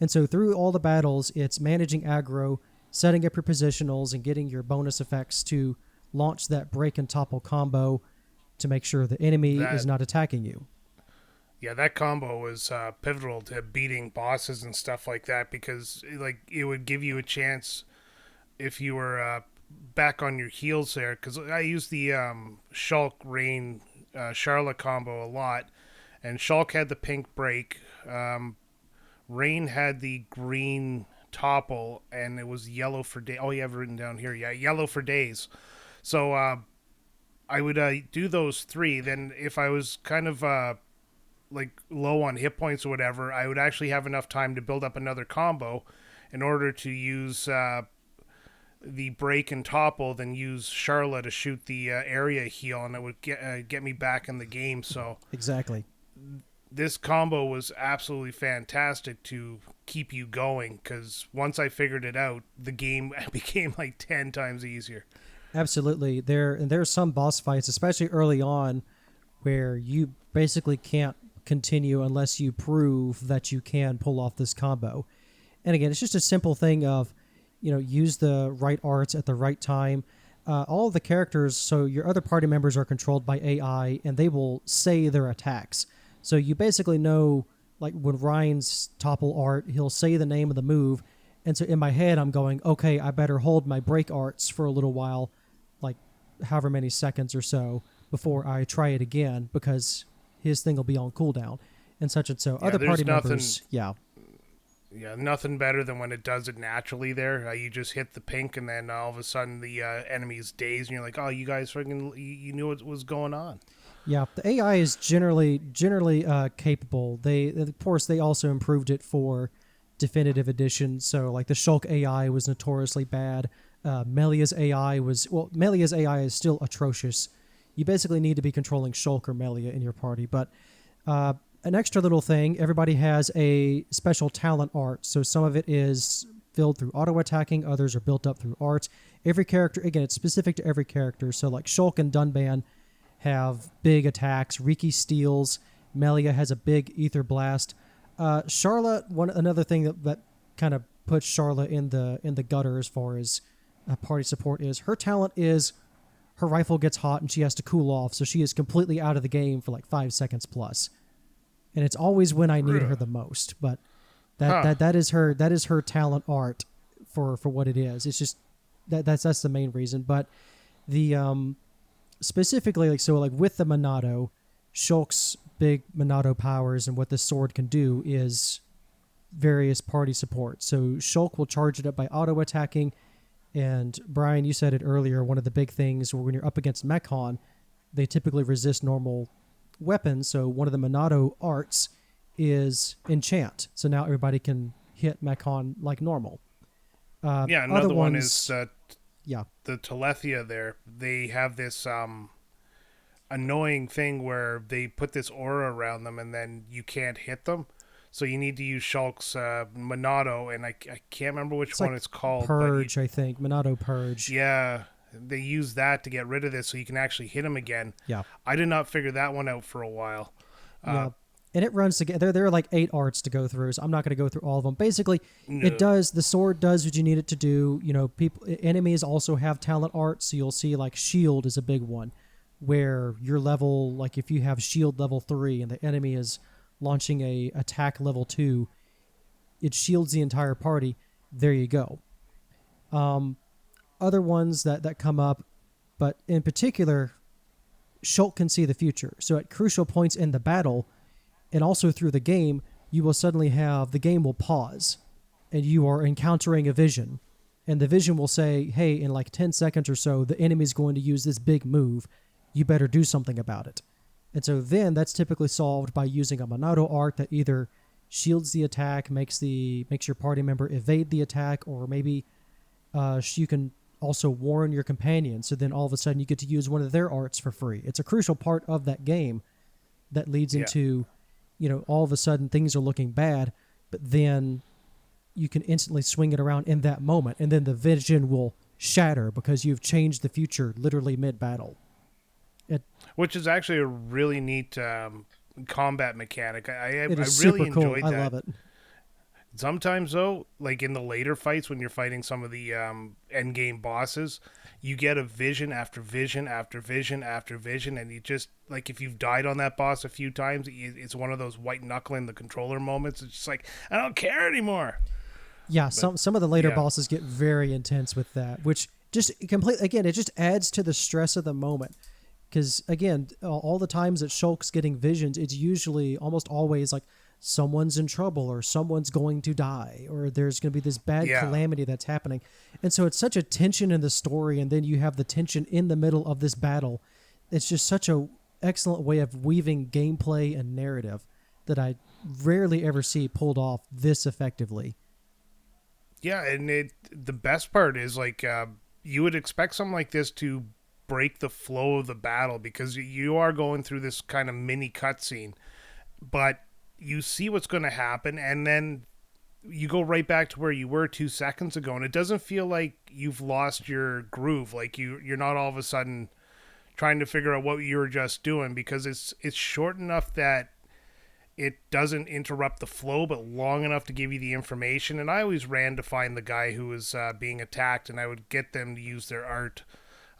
And so through all the battles, it's managing aggro, setting up your positionals, and getting your bonus effects to launch that Break and Topple combo to make sure the enemy is not attacking you. Yeah, that combo was pivotal to beating bosses and stuff like that, because it would give you a chance if you were back on your heels there. Because I used the Shulk, Rain, Charlotte combo a lot, and Shulk had the pink Break. Rain had the green Topple, and it was yellow for days. Oh, you have it written down here. Yeah, yellow for days. So I would do those three. Then if I was kind of low on hit points or whatever, I would actually have enough time to build up another combo in order to use the Break and Topple, then use Charlotte to shoot the area heal, and it would get me back in the game. So exactly, this combo was absolutely fantastic to keep you going, because once I figured it out, the game became like 10 times easier. Absolutely. There's some boss fights, especially early on, where you basically can't continue unless you prove that you can pull off this combo. And again, it's just a simple thing of, use the right arts at the right time. All of the characters, so your other party members are controlled by AI, and they will say their attacks. So you basically know, like when Ryan's Topple art, he'll say the name of the move. And so in my head, I'm going, okay, I better hold my break arts for a little while, like however many seconds or so, before I try it again, because his thing will be on cooldown and such and so. Yeah, other party members, yeah. Yeah, nothing better than when it does it naturally there. You just hit the pink, and then all of a sudden the enemy's dazed, and you're like, oh, you guys freaking, you knew what was going on. Yeah, the AI is generally capable. Of course, they also improved it for definitive edition. So like the Shulk AI was notoriously bad. Melia's AI is still atrocious. You basically need to be controlling Shulk or Melia in your party. But an extra little thing, everybody has a special talent art. So some of it is filled through auto-attacking, others are built up through arts. Every character, again, it's specific to every character. So like Shulk and Dunban have big attacks. Riki steals. Melia has a big ether blast. Charlotte, another thing that kind of puts Charlotte in the gutter as far as party support is, her talent is her rifle gets hot and she has to cool off, so she is completely out of the game for like 5 seconds plus. And it's always when I need her the most. But that is her talent art for what it is. It's just that's the main reason. But the specifically like with the Monado, Shulk's big Monado powers and what the sword can do is various party support. So Shulk will charge it up by auto attacking. And Brian, you said it earlier, one of the big things when you're up against Mechon, they typically resist normal weapons. So one of the Monado arts is enchant. So now everybody can hit Mechon like normal. Another one is the Telethia there. They have this annoying thing where they put this aura around them and then you can't hit them. So you need to use Shulk's Monado, and I can't remember which one it's called. Purge, I think. Monado Purge. Yeah, they use that to get rid of this so you can actually hit him again. Yeah. I did not figure that one out for a while. Yeah. And it runs together. There are like 8 arts to go through, so I'm not going to go through all of them. Basically, No. the sword does what you need it to do. You know, enemies also have talent art, so you'll see like shield is a big one, where your level, like if you have shield level 3 and the enemy is launching a attack level 2, it shields the entire party. There you go. Other ones that come up, but in particular, Shulk can see the future. So at crucial points in the battle, and also through the game, you will suddenly have, the game will pause, and you are encountering a vision. And the vision will say, hey, in like 10 seconds or so, the enemy's going to use this big move. You better do something about it. And so then that's typically solved by using a Monado art that either shields the attack, makes your party member evade the attack, or maybe you can also warn your companion. So then all of a sudden you get to use one of their arts for free. It's a crucial part of that game that leads into, you know, all of a sudden things are looking bad, but then you can instantly swing it around in that moment, and then the vision will shatter because you've changed the future literally mid-battle. Which is actually a really neat combat mechanic. I It is really super cool. enjoyed that. I love it. Sometimes, though, like in the later fights when you're fighting some of the end game bosses, you get a vision after vision after vision after vision, and you just, like, if you've died on that boss a few times, it's one of those white knuckling the controller moments. It's just like, I don't care anymore. Yeah, some of the later yeah. bosses get very intense with that, which just again, it just adds to the stress of the moment. Because, again, all the times that Shulk's getting visions, it's usually almost always like someone's in trouble or someone's going to die or there's going to be this bad calamity that's happening. And so it's such a tension in the story, and then you have the tension in the middle of this battle. It's just such a excellent way of weaving gameplay and narrative that I rarely ever see pulled off this effectively. Yeah, and the best part is, like, you would expect something like this to break the flow of the battle because you are going through this kind of mini cutscene, but you see what's going to happen, and then you go right back to where you were 2 seconds ago, and it doesn't feel like you've lost your groove. Like you're not all of a sudden trying to figure out what you were just doing, because it's short enough that it doesn't interrupt the flow, but long enough to give you the information. And I always ran to find the guy who was being attacked, and I would get them to use their art.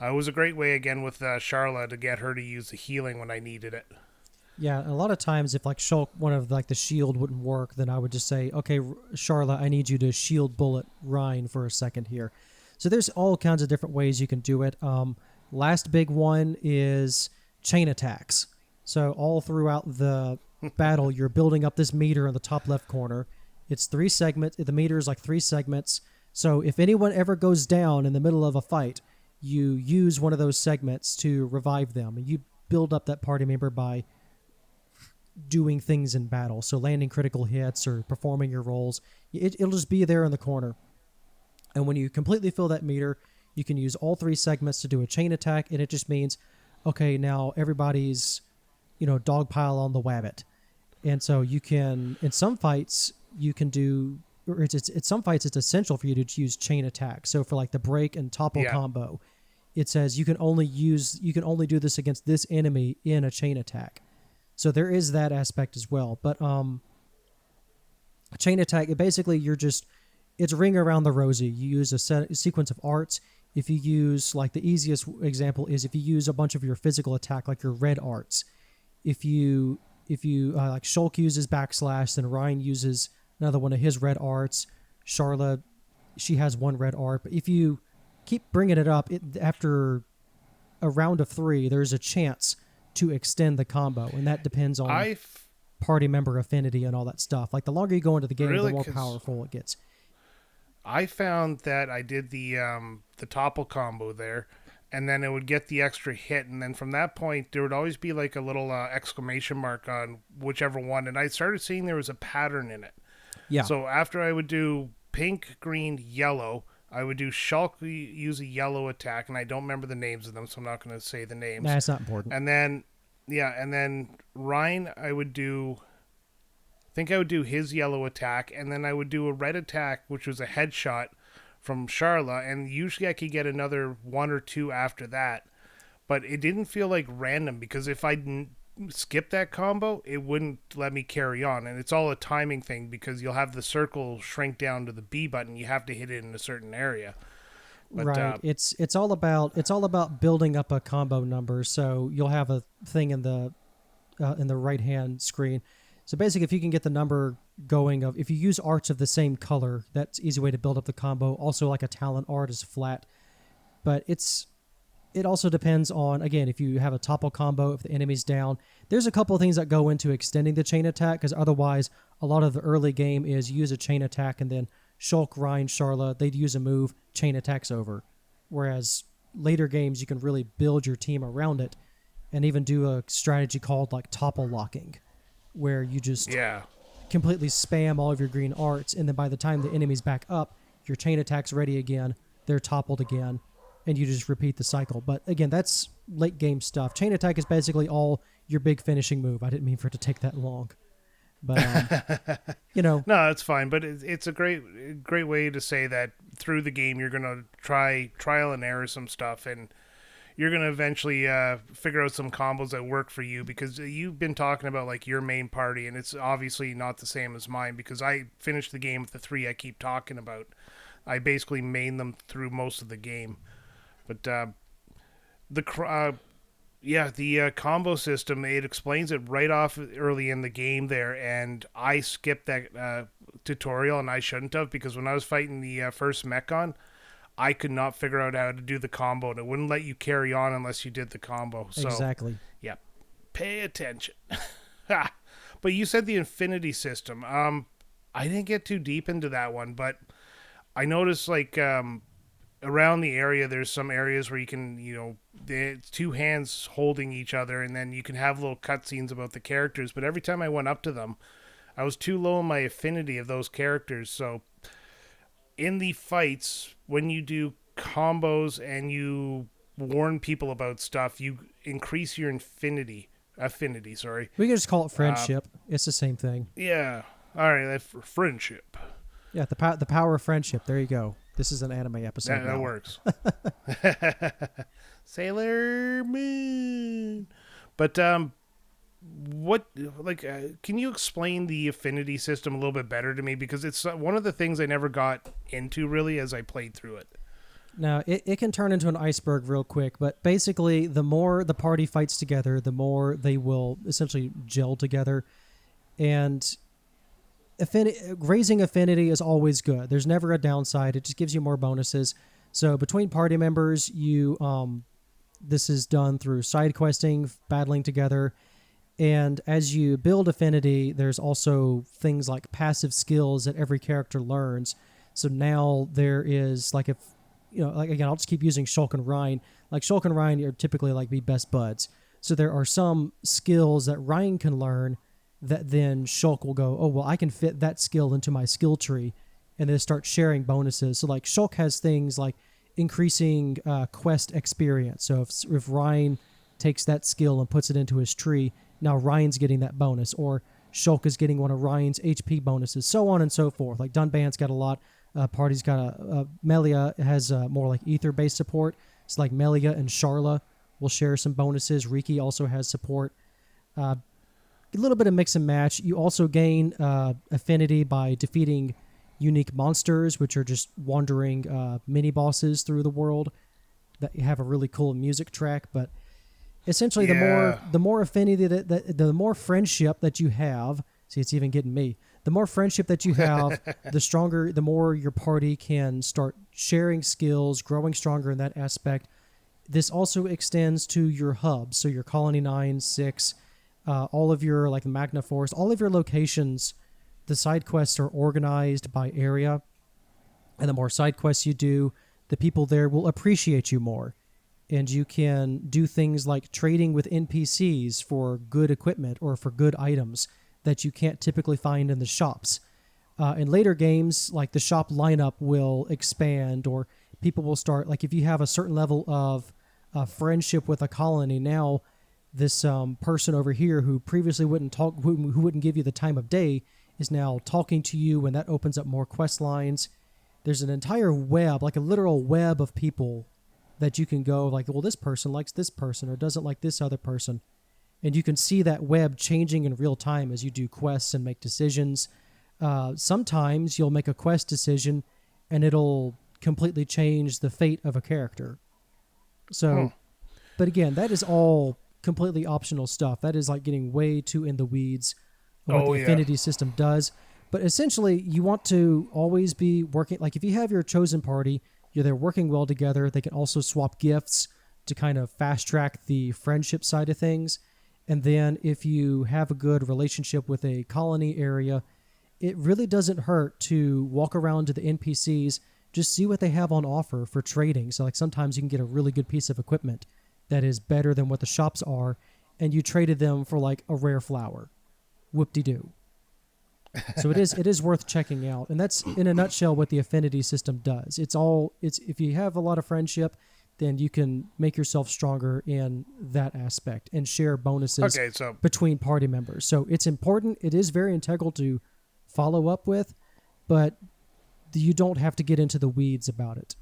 It was a great way, again, with Charla, to get her to use the healing when I needed it. Yeah, a lot of times if like Shulk, one of like the shield wouldn't work, then I would just say, okay, Charla, I need you to shield bullet Ryan for a second here. So there's all kinds of different ways you can do it. Last big one is chain attacks. So all throughout the battle, you're building up this meter in the top left corner. It's 3 segments. The meter is like 3 segments. So if anyone ever goes down in the middle of a fight, you use one of those segments to revive them. And you build up that party member by doing things in battle. So landing critical hits or performing your roles. It'll just be there in the corner. And when you completely fill that meter, you can use all 3 segments to do a chain attack. And it just means, okay, now everybody's, dogpile on the wabbit. And so you can, in some fights, you can do, or it's some fights it's essential for you to use chain attack. So for like the break and topple combo, it says you can only do this against this enemy in a chain attack. So there is that aspect as well. But a chain attack, it's ring around the rosy. You use a sequence of arts. If you use, like the easiest example is if you use a bunch of your physical attack, like your red arts. If you like Shulk uses backslash, then Ryan uses another one of his red arts. Charla, she has one red art. But if you keep bringing it up, after a round of 3, there's a chance to extend the combo, and that depends on party member affinity and all that stuff. Like the longer you go into the game, the more powerful it gets. I found that I did the topple combo there, and then it would get the extra hit, and then from that point there would always be like a little exclamation mark on whichever one, and I started seeing there was a pattern in it. Yeah. So after I would do pink, green, yellow, I would do Shulk use a yellow attack, and I don't remember the names of them, so I'm not going to say the names. Nah, it's not important. And then Ryan, I would do his yellow attack, and then I would do a red attack, which was a headshot from Charla, and usually I could get another 1 or 2 after that. But it didn't feel like random, because if I skip that combo, it wouldn't let me carry on. And it's all a timing thing because you'll have the circle shrink down to the B button. You have to hit it in a certain area. But, right. It's all about building up a combo number. So you'll have a thing in the right hand screen. So basically, if you can get the number going of if you use arts of the same color, that's an easy way to build up the combo. Also, like a talent art is flat, but it also depends on, again, if you have a topple combo, if the enemy's down. There's a couple of things that go into extending the chain attack, because otherwise a lot of the early game is use a chain attack and then Shulk, Ryan, Sharla, they'd use a move, chain attacks over. Whereas later games, you can really build your team around it and even do a strategy called like topple locking, where you just completely spam all of your green arts, and then by the time the enemy's back up, your chain attack's ready again, they're toppled again, and you just repeat the cycle. But again, that's late game stuff. Chain attack is basically all your big finishing move. I didn't mean for it to take that long. But, No, it's fine. But it's a great way to say that through the game, you're going to trial and error some stuff, and you're going to eventually figure out some combos that work for you, because you've been talking about like your main party, and it's obviously not the same as mine, because I finished the game with the 3 I keep talking about. I basically main them through most of the game. But the combo system, it explains it right off early in the game there, and I skipped that tutorial, and I shouldn't have, because when I was fighting the first Mechon, I could not figure out how to do the combo, and it wouldn't let you carry on unless you did the combo. So, exactly. Yeah, pay attention. But you said the infinity system. I didn't get too deep into that one, but I noticed like around the area, there's some areas where you can, it's 2 hands holding each other, and then you can have little cutscenes about the characters. But every time I went up to them, I was too low in my affinity of those characters. So in the fights, when you do combos and you warn people about stuff, you increase your affinity. We can just call it friendship. It's the same thing. Yeah. All right. That's for friendship. Yeah, the power of friendship. There you go. This is an anime episode. That works. Sailor Moon. But can you explain the affinity system a little bit better to me? Because it's one of the things I never got into really as I played through it. Now, it can turn into an iceberg real quick, but basically the more the party fights together, the more they will essentially gel together. And raising affinity is always good. There's never a downside. It just gives you more bonuses. So between party members, this is done through side questing, battling together. And as you build affinity, there's also things like passive skills that every character learns. So now there is again, I'll just keep using Shulk and Ryan. Like Shulk and Ryan are typically be best buds. So there are some skills that Ryan can learn that then Shulk will go, oh, well, I can fit that skill into my skill tree, and then start sharing bonuses. So Shulk has things like increasing quest experience. So if Ryan takes that skill and puts it into his tree, now Ryan's getting that bonus, or Shulk is getting one of Ryan's HP bonuses, so on and so forth. Like Dunban's got a lot. Party's got Melia has more like ether-based support. It's like Melia and Sharla will share some bonuses. Riki also has support. A little bit of mix and match. You also gain affinity by defeating unique monsters, which are just wandering mini-bosses through the world that have a really cool music track. But essentially, the more affinity, the more friendship that you have, see, it's even getting me. The more friendship that you have, the more your party can start sharing skills, growing stronger in that aspect. This also extends to your hubs, so your Colony 9, 6, all of your the Magna Forest, all of your locations. The side quests are organized by area, and the more side quests you do, the people there will appreciate you more. And you can do things like trading with NPCs for good equipment or for good items that you can't typically find in the shops. In later games, the shop lineup will expand, or people will start, if you have a certain level of friendship with a colony, now this person over here who previously wouldn't talk, who wouldn't give you the time of day, is now talking to you, and that opens up more quest lines. There's an entire web, a literal web of people that you can go well, this person likes this person or doesn't like this other person. and you can see that web changing in real time as you do quests and make decisions. Sometimes you'll make a quest decision and it'll completely change the fate of a character. So, but again, that is all completely optional stuff. That is like getting way too in the weeds of what the affinity system does. But essentially, you want to always be working, like if you have your chosen party, they're working well together. They can also swap gifts to kind of fast track the friendship side of things. And then if you have a good relationship with a colony area, it really doesn't hurt to walk around to the NPCs, just see what they have on offer for trading. So like sometimes you can get a really good piece of equipment that is better than what the shops are, and you traded them for like a rare flower. Whoop-de-doo. So it is worth checking out. And that's in a nutshell what the affinity system does. It's if you have a lot of friendship, then you can make yourself stronger in that aspect and share bonuses between party members. So it's important. It is very integral to follow up with, but you don't have to get into the weeds about it.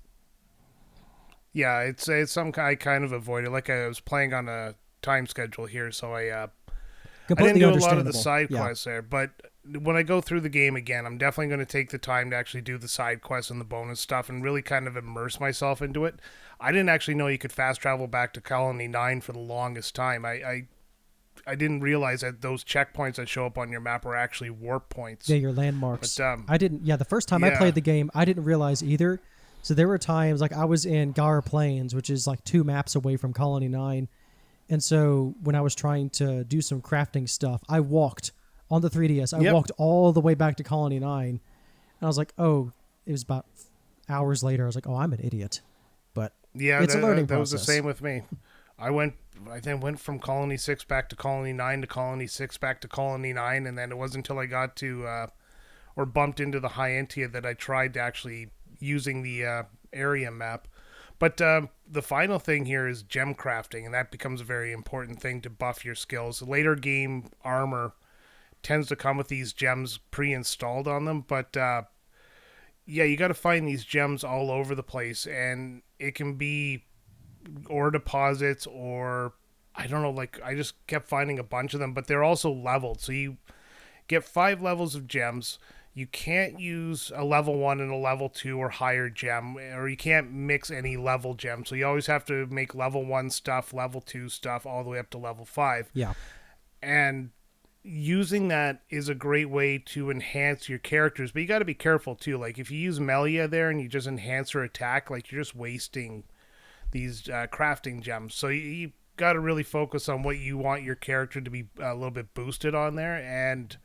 Yeah, it's something I kind of avoided. Like I was playing on a time schedule here, so I didn't do a lot of the side quests there. But when I go through the game again, I'm definitely going to take the time to actually do the side quests and the bonus stuff and really kind of immerse myself into it. I didn't actually know you could fast travel back to Colony 9 for the longest time. I didn't realize that those checkpoints that show up on your map are actually warp points. Yeah, your landmarks. But, I didn't. Yeah, the first time I played the game, I didn't realize either. So there were times like I was in Gar Plains, which is like 2 maps away from Colony 9. And so when I was trying to do some crafting stuff, I walked on the 3DS. I walked all the way back to Colony 9. And I was like, oh, it was about hours later. I was like, oh, I'm an idiot. But it's a learning process. That was the same with me. I then went from Colony 6 back to Colony 9 to Colony 6 back to Colony 9. And then it wasn't until I got to, or bumped into the Hyantia that I tried to actually using the area map. But the final thing here is gem crafting, and that becomes a very important thing to buff your skills. Later game armor tends to come with these gems pre-installed on them, but you got to find these gems all over the place, and it can be ore deposits or I don't know, like I just kept finding a bunch of them, but they're also leveled. So you get 5 levels of gems. You can't use a level 1 and a level 2 or higher gem, or you can't mix any level gem. So you always have to make level 1 stuff, level 2 stuff, all the way up to level 5. Yeah. And using that is a great way to enhance your characters, but you got to be careful too. Like if you use Melia there and you just enhance her attack, like you're just wasting these crafting gems. So you got to really focus on what you want your character to be a little bit boosted on there. And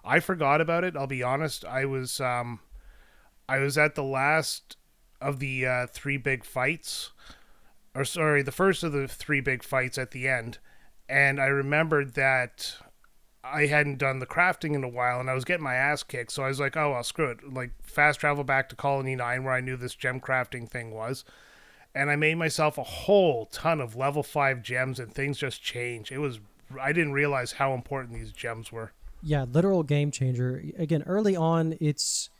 I forgot about it. I'll be honest. I was at the last of the 3 big fights, or sorry, the first of the 3 big fights at the end, and I remembered that I hadn't done the crafting in a while, and I was getting my ass kicked. So I was like, "Oh well, screw it!" Like fast travel back to Colony 9, where I knew this gem crafting thing was, and I made myself a whole ton of level 5 gems, and things just changed. I didn't realize how important these gems were. Yeah, literal game changer. Again, early on, it's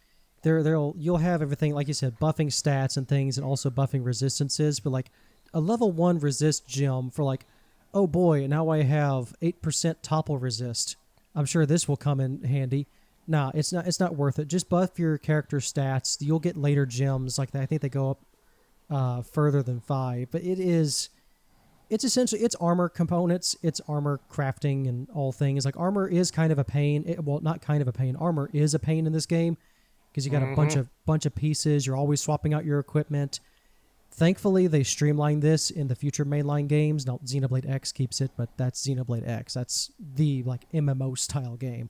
you'll have everything, like you said, buffing stats and things, and also buffing resistances. But like a level 1 resist gem for like, oh boy, now I have 8% topple resist. I'm sure this will come in handy. Nah, it's not worth it. Just buff your character stats. You'll get later gems like that. I think they go up further than 5. But it's essentially, it's armor components, it's armor crafting and all things. Like armor is kind of a pain. Not kind of a pain. Armor is a pain in this game because you got a bunch of pieces. You're always swapping out your equipment. Thankfully, they streamlined this in the future mainline games. Now, Xenoblade X keeps it, but that's Xenoblade X. That's the like MMO style game.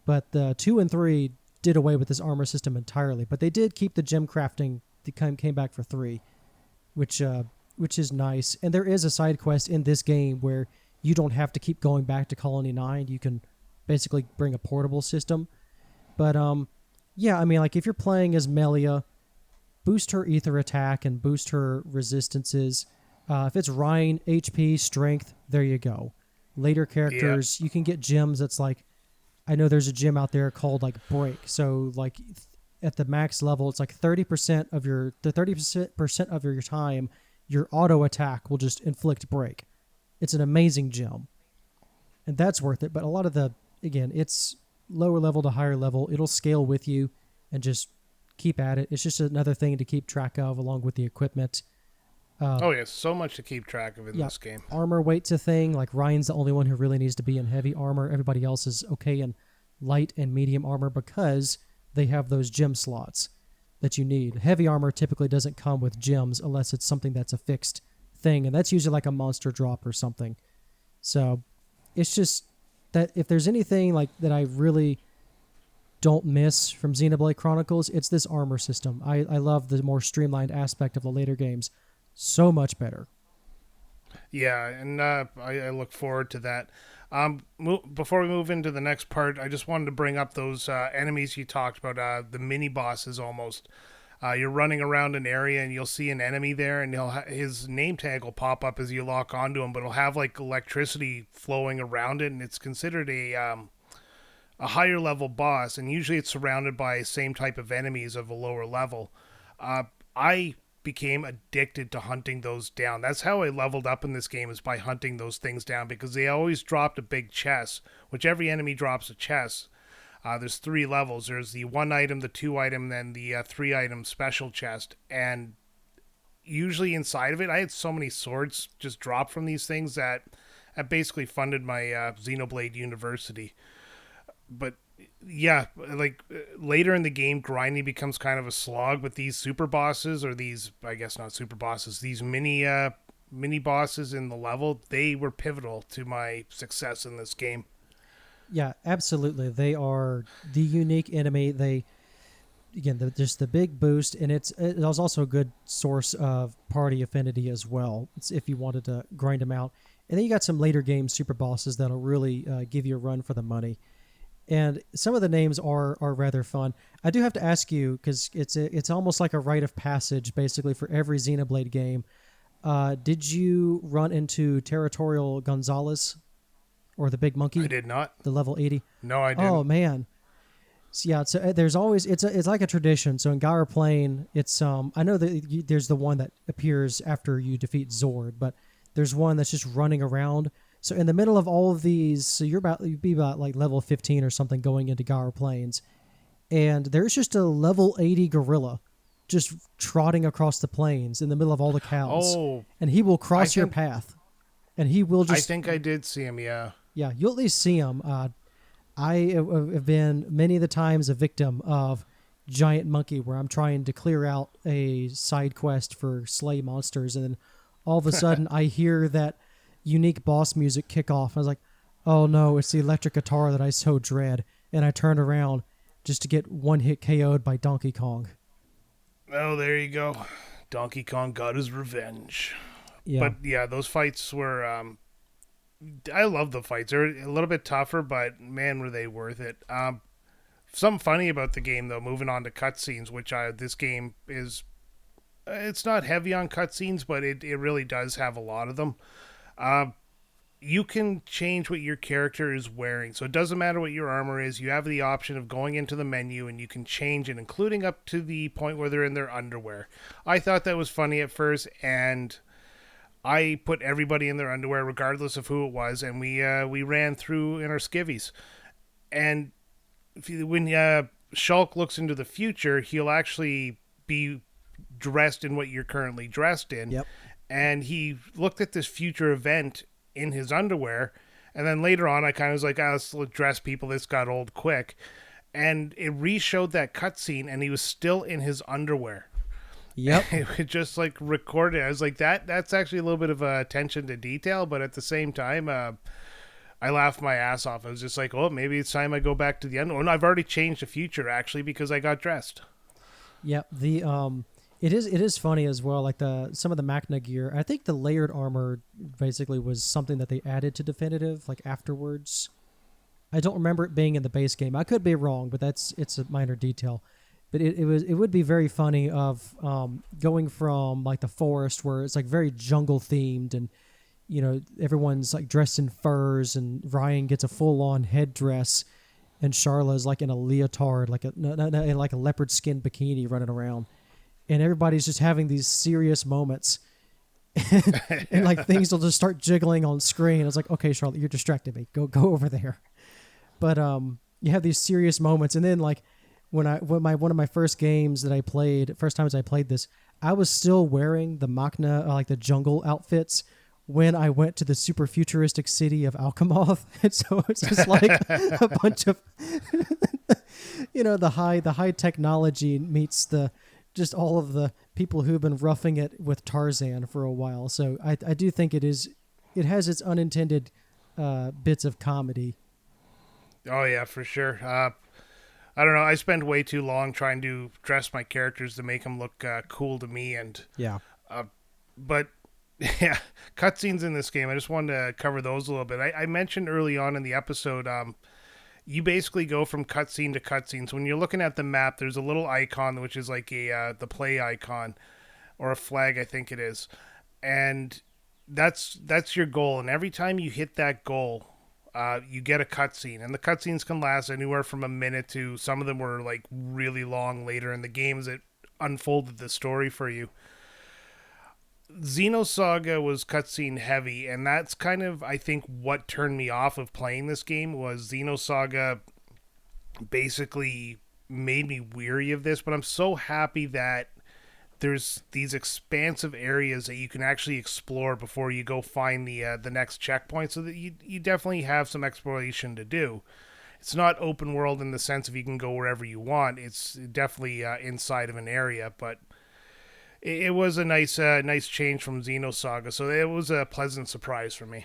But the 2 and 3 did away with this armor system entirely. But they did keep the gem crafting. They came back for 3, which is nice. And there is a side quest in this game where you don't have to keep going back to Colony 9. You can basically bring a portable system. But yeah, I mean, like if you're playing as Melia, boost her ether attack and boost her resistances. If it's Rhine, HP, strength, there you go. Later characters, you can get gems that's like, I know there's a gem out there called like Break. So like at the max level, it's like 30% of your time, your auto attack will just inflict break. It's an amazing gem. and that's worth it. But a lot of again, it's lower level to higher level. It'll scale with you and just keep at it. It's just another thing to keep track of along with the equipment. Oh yeah, so much to keep track of in this game. Armor weight's a thing. Like Ryan's the only one who really needs to be in heavy armor. Everybody else is okay in light and medium armor because they have those gem slots that you need. Heavy armor typically doesn't come with gems unless it's something that's a fixed thing, and that's usually like a monster drop or something. So it's just that if there's anything like that I really don't miss from Xenoblade Chronicles, it's this armor system. I love the more streamlined aspect of the later games so much better. Yeah, and I look forward to that. Before we move into the next part, I just wanted to bring up those enemies you talked about, the mini bosses almost. You're running around an area and you'll see an enemy there, and his name tag will pop up as you lock onto him, but it'll have like electricity flowing around it, and it's considered a higher level boss, and usually it's surrounded by same type of enemies of a lower level. I became addicted to hunting those down. That's how I leveled up in this game, is by hunting those things down, because they always dropped a big chest, which every enemy drops a chest. There's 3 levels. There's the 1 item, the 2 item, then the 3 item special chest. And usually inside of it, I had so many swords just drop from these things that basically funded my Xenoblade University. But yeah, like later in the game, grinding becomes kind of a slog, but these super bosses, or these, I guess not super bosses, these mini bosses in the level, they were pivotal to my success in this game. Yeah, absolutely. They are the unique enemy. Just the big boost, and it was also a good source of party affinity as well, if you wanted to grind them out. And then you got some later game super bosses that'll really give you a run for the money. And some of the names are rather fun. I do have to ask you, because it's almost like a rite of passage, basically, for every Xenoblade game. Did you run into Territorial Gonzalez, or the big monkey? I did not. The level 80? No, I didn't. Oh, man. So, yeah, so there's always, it's like a tradition. So in Gyre Plain, it's, I know that there's the one that appears after you defeat Zord, but there's one that's just running around. So in the middle of all of these, so you'd be about like level 15 or something going into Gyre Plains, and there's just a level 80 gorilla just trotting across the plains in the middle of all the cows. Oh. And he will cross your path, and he will just... I think I did see him, yeah. Yeah, you'll at least see him. I have been many of the times a victim of Giant Monkey, where I'm trying to clear out a side quest for slay monsters, and then all of a sudden I hear that unique boss music kick off. I was like, oh no, it's the electric guitar that I so dread. And I turned around just to get one hit KO'd by Donkey Kong. Oh, there you go. Donkey Kong got his revenge. Yeah. But yeah, those fights were... I love the fights. They're a little bit tougher, but man, were they worth it. Something funny about the game, though, moving on to cutscenes, which this game is... It's not heavy on cutscenes, but it really does have a lot of them. You can change what your character is wearing, so it doesn't matter what your armor is. You have the option of going into the menu and you can change it, including up to the point where they're in their underwear. I thought that was funny at first, and I put everybody in their underwear regardless of who it was, and we ran through in our skivvies. And when Shulk looks into the future, he'll actually be dressed in what you're currently dressed in. Yep. And he looked at this future event in his underwear, and then later on I kind of was like, let's dress people. This got old quick. And it re-showed that cutscene, and he was still in his underwear. Yep. It just like recorded. I was like, that's actually a little bit of attention to detail, but at the same time, I laughed my ass off. I was just like, oh, maybe it's time I go back to the underwear. No, I've already changed the future, actually, because I got dressed. Yeah, it is funny as well, like some of the Machna gear. I think the layered armor basically was something that they added to Definitive, like afterwards. I don't remember it being in the base game. I could be wrong, but it's a minor detail. But it would be very funny of going from like the forest where it's like very jungle themed, and you know everyone's like dressed in furs, and Ryan gets a full on headdress, and Charla's like in a leotard, like a leopard skin bikini running around. And everybody's just having these serious moments. and like things will just start jiggling on screen. I was like, okay, Charlotte, you're distracting me. Go over there. But you have these serious moments, and then like one of my first games that I played, first times I played this, I was still wearing the Machna, like the jungle outfits, when I went to the super futuristic city of Alchemoth. And so it's just like a bunch of, the high technology meets the just all of the people who've been roughing it with Tarzan for a while. So I do think it has its unintended bits of comedy. Oh yeah, for sure. I don't know. I spend way too long trying to dress my characters to make them look cool to me, and yeah. But yeah, cutscenes in this game. I just wanted to cover those a little bit. I mentioned early on in the episode, you basically go from cutscene to cutscene. So when you're looking at the map, there's a little icon which is like the play icon or a flag, I think it is, and that's your goal. And every time you hit that goal, you get a cutscene, and the cutscenes can last anywhere from a minute to some of them were like really long later in the games that unfolded the story for you. Xenosaga was cutscene heavy, and that's kind of, I think, what turned me off of playing this game. Was Xenosaga basically made me weary of this, but I'm so happy that there's these expansive areas that you can actually explore before you go find the next checkpoint, so that you definitely have some exploration to do. It's not open world in the sense of you can go wherever you want. It's definitely inside of an area, but it was a nice change from Xenosaga, so it was a pleasant surprise for me.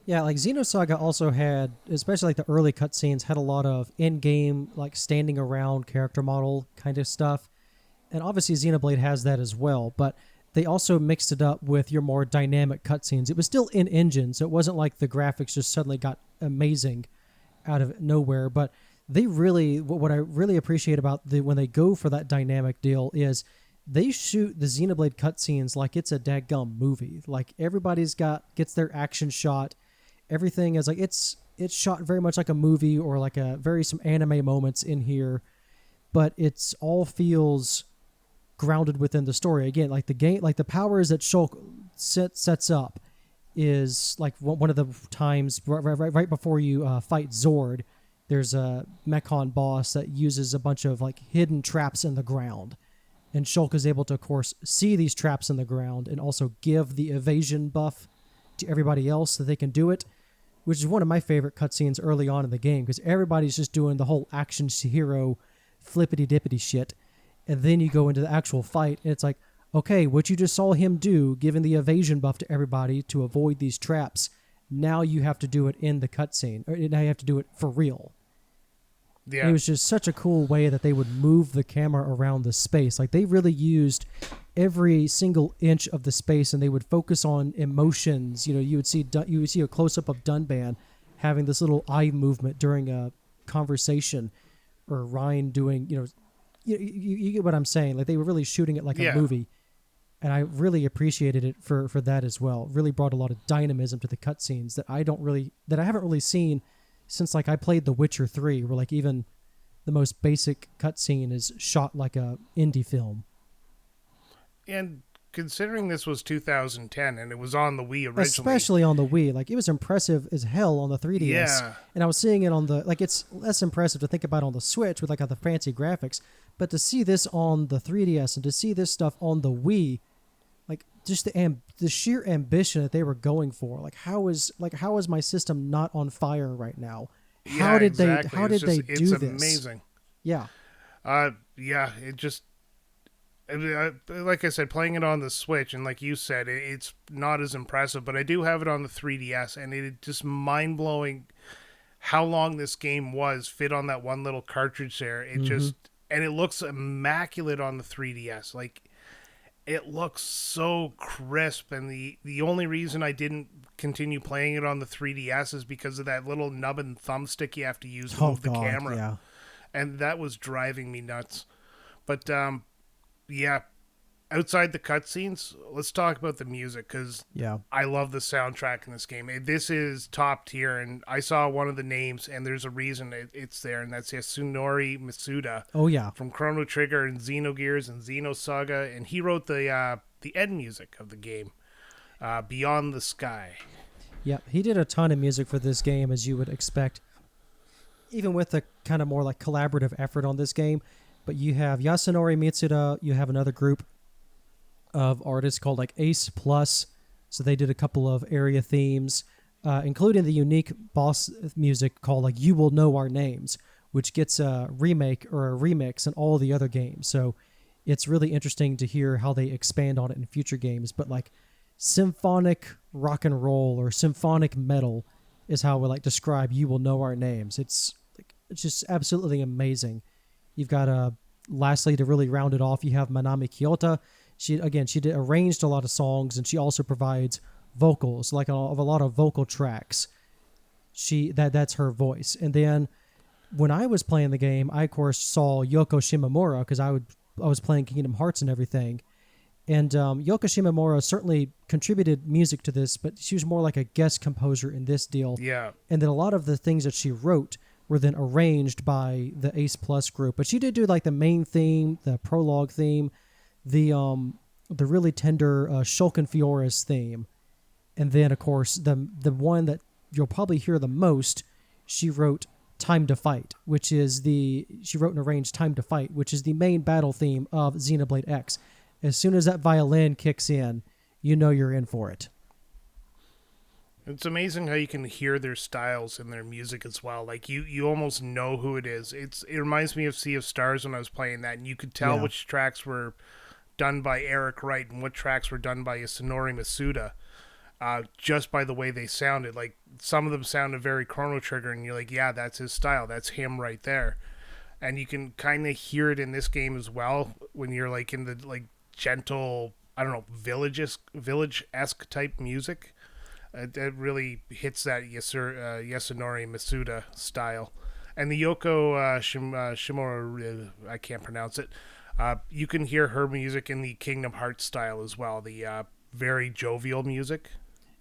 Yeah, like Xenosaga also had, especially like the early cutscenes, had a lot of in-game, like standing around character model kind of stuff. And obviously Xenoblade has that as well, but they also mixed it up with your more dynamic cutscenes. It was still in-engine, so it wasn't like the graphics just suddenly got amazing out of nowhere, but they really, what I really appreciate about when they go for that dynamic deal is they shoot the Xenoblade cutscenes like it's a dadgum movie. Like everybody's gets their action shot. Everything is like it's shot very much like a movie, or like some anime moments in here, but it's all feels grounded within the story. Again, like the game, like the powers that Shulk sets up is like one of the times right before you fight Zord. There's a Mechon boss that uses a bunch of like hidden traps in the ground. And Shulk is able to, of course, see these traps in the ground and also give the evasion buff to everybody else so they can do it, which is one of my favorite cutscenes early on in the game, because everybody's just doing the whole action hero flippity-dippity shit. And then you go into the actual fight, and it's like, okay, what you just saw him do, giving the evasion buff to everybody to avoid these traps, now you have to do it in the cutscene, or now you have to do it for real. Yeah. It was just such a cool way that they would move the camera around the space. Like they really used every single inch of the space, and they would focus on emotions. You would see a close up of Dunban having this little eye movement during a conversation, or Ryan doing. You get what I'm saying. Like they were really shooting it like a movie, and I really appreciated it for that as well. It really brought a lot of dynamism to the cutscenes that I haven't really seen since like I played The Witcher 3, where like even the most basic cutscene is shot like a indie film. And considering this was 2010 and it was on the Wii originally, especially on the Wii, like it was impressive as hell on the 3DS. Yeah. And I was seeing it on the it's less impressive to think about on the Switch with like the fancy graphics, but to see this on the 3DS and to see this stuff on the Wii, like just the sheer ambition that they were going for. Like how is my system not on fire right now? How did they do this? It's amazing. Yeah. It just, like I said, playing it on the Switch, and like you said, it's not as impressive, but I do have it on the 3DS, and it just mind-blowing how long this game fit on that one little cartridge there. It just, and it looks immaculate on the 3DS. Like, it looks so crisp, and the only reason I didn't continue playing it on the 3DS is because of that little nub and thumbstick you have to use to move the camera. Yeah. And that was driving me nuts. But, outside the cutscenes, let's talk about the music, because I love the soundtrack in this game. This is top tier, and I saw one of the names, and there's a reason it's there, and that's Yasunori Mitsuda. Oh, yeah. From Chrono Trigger and Xenogears and Xenosaga, and he wrote the end music of the game. Beyond the Sky. Yeah, he did a ton of music for this game, as you would expect, even with the kind of more like collaborative effort on this game. But you have Yasunori Mitsuda, you have another group of artists called like Ace Plus, so they did a couple of area themes, including the unique boss music called like You Will Know Our Names, which gets a remake or a remix in all the other games. So it's really interesting to hear how they expand on it in future games. But like symphonic rock and roll or symphonic metal is how we like describe You Will Know Our Names. It's just absolutely amazing. You've got lastly, to really round it off, you have Manami Kyoto. She arranged a lot of songs, and she also provides vocals, like of a lot of vocal tracks. That's her voice. And then when I was playing the game, I of course saw Yoko Shimomura because I was playing Kingdom Hearts and everything. And Yoko Shimomura certainly contributed music to this, but she was more like a guest composer in this deal. Yeah. And then a lot of the things that she wrote were then arranged by the Ace Plus group. But she did do like the main theme, the prologue theme, the really tender Shulk and Fiora's theme. And then, of course, the one that you'll probably hear the most, she wrote Time to Fight, she wrote and arranged Time to Fight, which is the main battle theme of Xenoblade X. As soon as that violin kicks in, you know you're in for it. It's amazing how you can hear their styles in their music as well. Like you almost know who it is. It reminds me of Sea of Stars when I was playing that, and you could tell which tracks were done by Eric Wright and what tracks were done by Yasunori Masuda, just by the way they sounded. Like some of them sounded very Chrono Trigger, and you're like, yeah, that's his style. That's him right there. And you can kind of hear it in this game as well when you're like in the like gentle, I don't know, village-esque type music. It really hits that Yasunori Masuda style. And the Yoko Shimura, I can't pronounce it. You can hear her music in the Kingdom Hearts style as well, the very jovial music.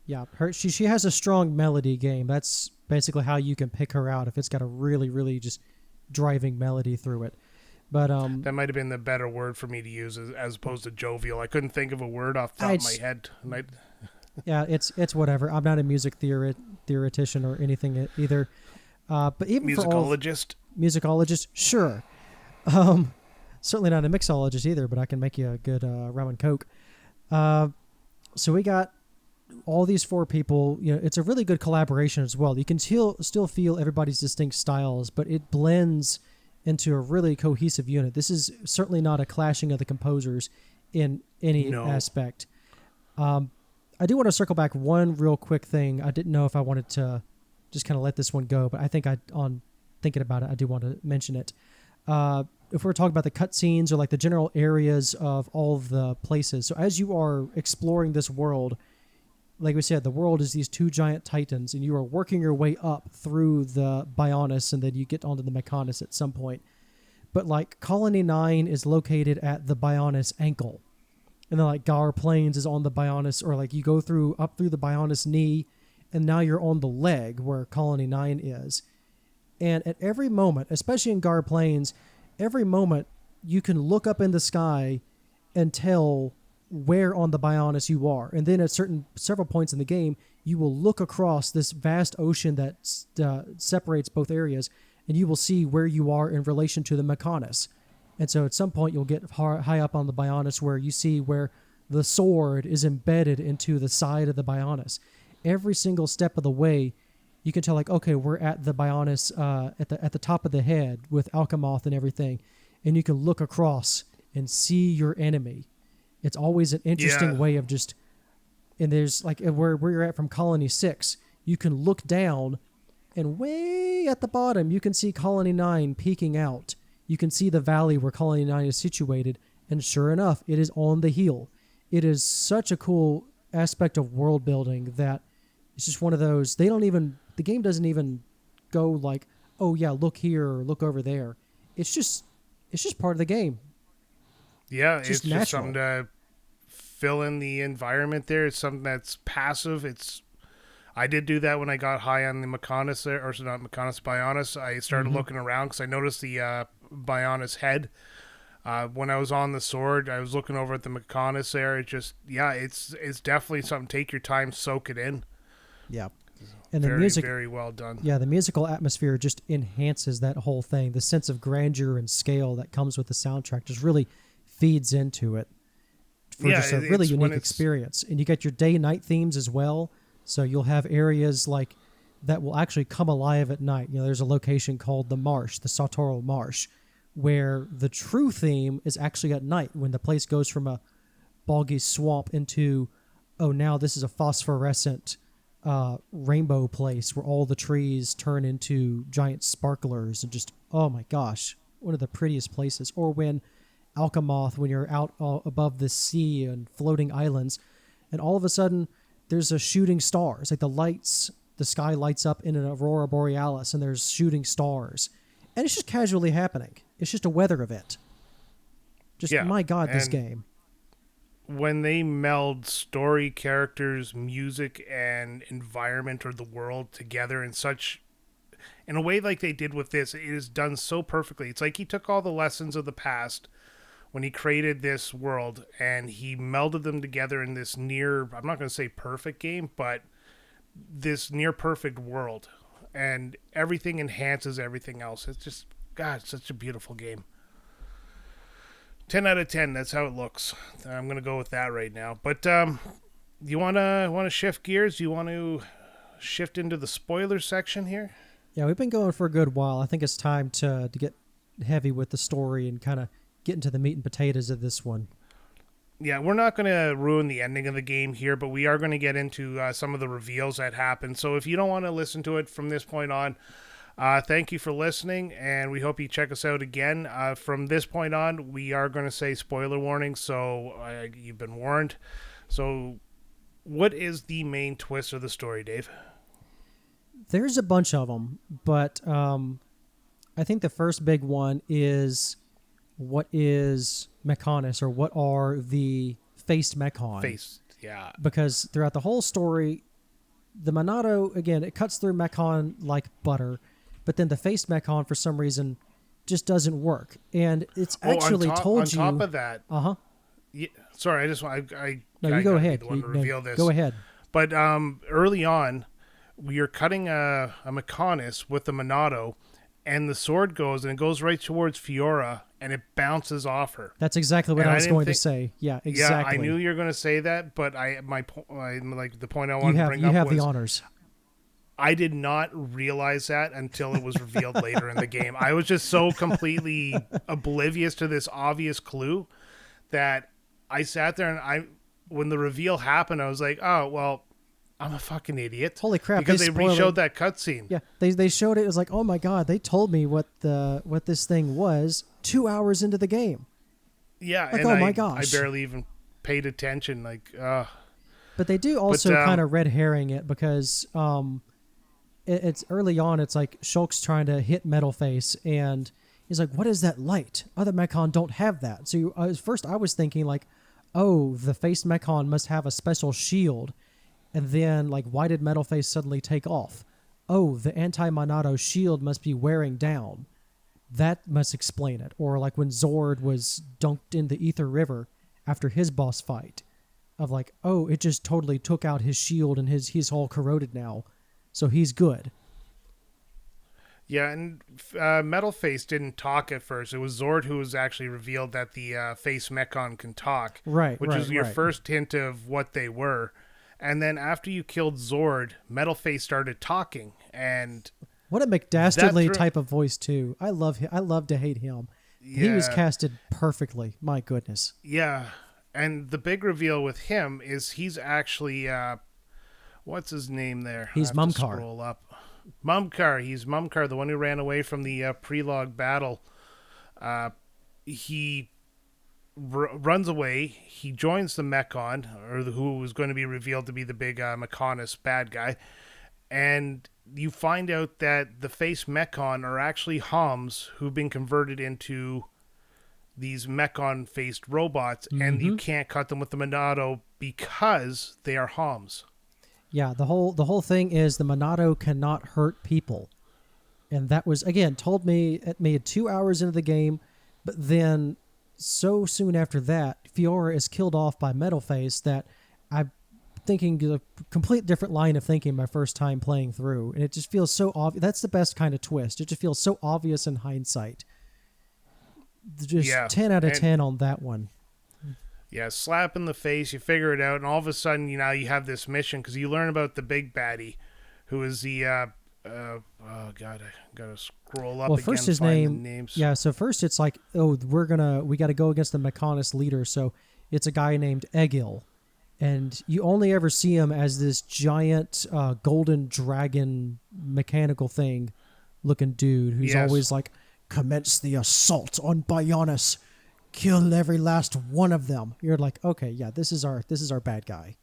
Yeah, she has a strong melody game. That's basically how you can pick her out if it's got a really, really just driving melody through it. But that might have been the better word for me to use as opposed to jovial. I couldn't think of a word off the top of my head. Yeah, it's whatever. I'm not a music theoretician or anything either. But even musicologist, sure. Certainly not a mixologist either, but I can make you a good rum and coke. So we got all these four people. You know, it's a really good collaboration as well. You can still feel everybody's distinct styles, but it blends into a really cohesive unit. This is certainly not a clashing of the composers in any aspect. I do want to circle back one real quick thing. I didn't know if I wanted to just kind of let this one go, but I think on thinking about it, I do want to mention it. If we're talking about the cutscenes or like the general areas of all of the places. So as you are exploring this world, like we said, the world is these two giant titans, and you are working your way up through the Bionis, and then you get onto the Mechonis at some point. But like Colony 9 is located at the Bionis ankle. And then like Gar Plains is on the Bionis, or like you go up through the Bionis knee, and now you're on the leg where Colony 9 is. And at every moment, especially in Gar Plains, every moment you can look up in the sky and tell where on the Bionis you are. And then at several points in the game, you will look across this vast ocean that separates both areas, and you will see where you are in relation to the Mechonis. And so at some point, you'll get high up on the Bionis where you see where the sword is embedded into the side of the Bionis. Every single step of the way, you can tell, like, okay, we're at the Bionis at the top of the head with Alchemoth and everything. And you can look across and see your enemy. It's always an interesting way of just... And there's, like, where you're at from Colony 6, you can look down, and way at the bottom, you can see Colony 9 peeking out. You can see the valley where Colony 9 is situated, and sure enough, it is on the hill. It is such a cool aspect of world building that it's just one of those... The game doesn't even go like, oh yeah, look here or look over there. It's just part of the game. Yeah, it's just something to fill in the environment there. It's something that's passive. I did do that when I got high on the Mechonis, or not Mechonis, Bionis. I started looking around because I noticed the Bionis head When I was on the sword, I was looking over at the Mechonis there. It just, yeah, it's definitely something. Take your time, soak it in. Yeah. And the Very, music, very well done. yeah, the musical atmosphere just enhances that whole thing. The sense of grandeur and scale that comes with the soundtrack just really feeds into it for just a really unique experience. And you get your day-night themes as well. So you'll have areas like that will actually come alive at night. You know, there's a location called the Marsh, the Sartorial Marsh, where the true theme is actually at night when the place goes from a boggy swamp into, oh, now this is a phosphorescent rainbow place where all the trees turn into giant sparklers and just, oh my gosh, one of the prettiest places. Or when Alchemoth, when you're out above the sea and floating islands, and all of a sudden there's a shooting stars, like the sky lights up in an aurora borealis and there's shooting stars. And it's just casually happening. It's just a weather event. Just, my God, this game. When they meld story, characters, music, and environment or the world together in a way like they did with this, it is done so perfectly. It's like he took all the lessons of the past when he created this world and he melded them together in this near, I'm not going to say perfect game, but this near perfect world. And everything enhances everything else. It's just, God, it's such a beautiful game. 10 out of 10, that's how it looks. I'm going to go with that right now. But you want to shift gears? You want to shift into the spoiler section here? Yeah, we've been going for a good while. I think it's time to get heavy with the story and kind of get into the meat and potatoes of this one. Yeah, we're not going to ruin the ending of the game here, but we are going to get into some of the reveals that happen. So if you don't want to listen to it from this point on, thank you for listening, and we hope you check us out again. From this point on, we are going to say spoiler warning, so you've been warned. So what is the main twist of the story, Dave? There's a bunch of them, but I think the first big one is what is Mechonis, or what are the faced Mechon? Yeah. Because throughout the whole story, the Monado, again, it cuts through Mechon like butter, but then the faced Mechon, for some reason, just doesn't work. And it's actually told you... On top of that... Uh-huh. Yeah, sorry, I just want... No, you go ahead. The one to reveal this. Go ahead. But early on, we are cutting a Mechonis with the Monado, and the sword goes, and it goes right towards Fiora, and it bounces off her. That's exactly what I was going to say. Yeah, exactly. Yeah, I knew you were going to say that, but the point I wanted to bring up was... You have the honors. I did not realize that until it was revealed later in the game. I was just so completely oblivious to this obvious clue that I sat there and when the reveal happened, I was like, oh, well, I'm a fucking idiot. Holy crap. Because they re-showed that cutscene. Yeah, they showed it. It was like, oh my God, they told me what this thing was 2 hours into the game. Yeah, like, and oh my gosh. I barely even paid attention. But they do also kind of red herring it because it's early on. It's like Shulk's trying to hit Metalface, and he's like, what is that light? Other Mechon don't have that. So first I was thinking like, oh, the face Mechon must have a special shield. And then, like, why did Metalface suddenly take off? Oh, the anti-Monado shield must be wearing down. That must explain it. Or like when Zord was dunked in the Ether River after his boss fight. Of like, oh, it just totally took out his shield and he's all corroded now. So he's good. Yeah, and Metalface didn't talk at first. It was Zord who was actually revealed that the face Mechon can talk. Right, which was your first hint of what they were. And then after you killed Zord, Metalface started talking, and what a McDastardly type of voice too. I love him. I love to hate him. Yeah. He was casted perfectly. My goodness. Yeah, and the big reveal with him is he's actually what's his name there? He's Mumkar. Scroll up. Mumkar. He's Mumkar, the one who ran away from the Prelog battle. He runs away. He joins the Mechon, or who was going to be revealed to be the big Mechonis bad guy, and you find out that the face Mechon are actually Homs who've been converted into these Mechon-faced robots, and you can't cut them with the Monado because they are Homs. Yeah, the whole thing is the Monado cannot hurt people, and that was again told me at 2 hours into the game, but then so soon after that, Fiora is killed off by Metalface that I'm thinking a complete different line of thinking my first time playing through. And it just feels so obvious. That's the best kind of twist. It just feels so obvious in hindsight. Just 10 out of 10 on that one. Yeah, slap in the face, you figure it out, and all of a sudden, you have this mission, because you learn about the big baddie, who is the, oh god, I gotta scroll up well, again first to his find name, the names. yeah, so first it's like, oh, we gotta go against the Mechonis leader, so it's a guy named Egil, and you only ever see him as this giant golden dragon mechanical thing looking dude who's always like, commence the assault on Bionis. Kill every last one of them. You're like, okay, yeah, this is our bad guy.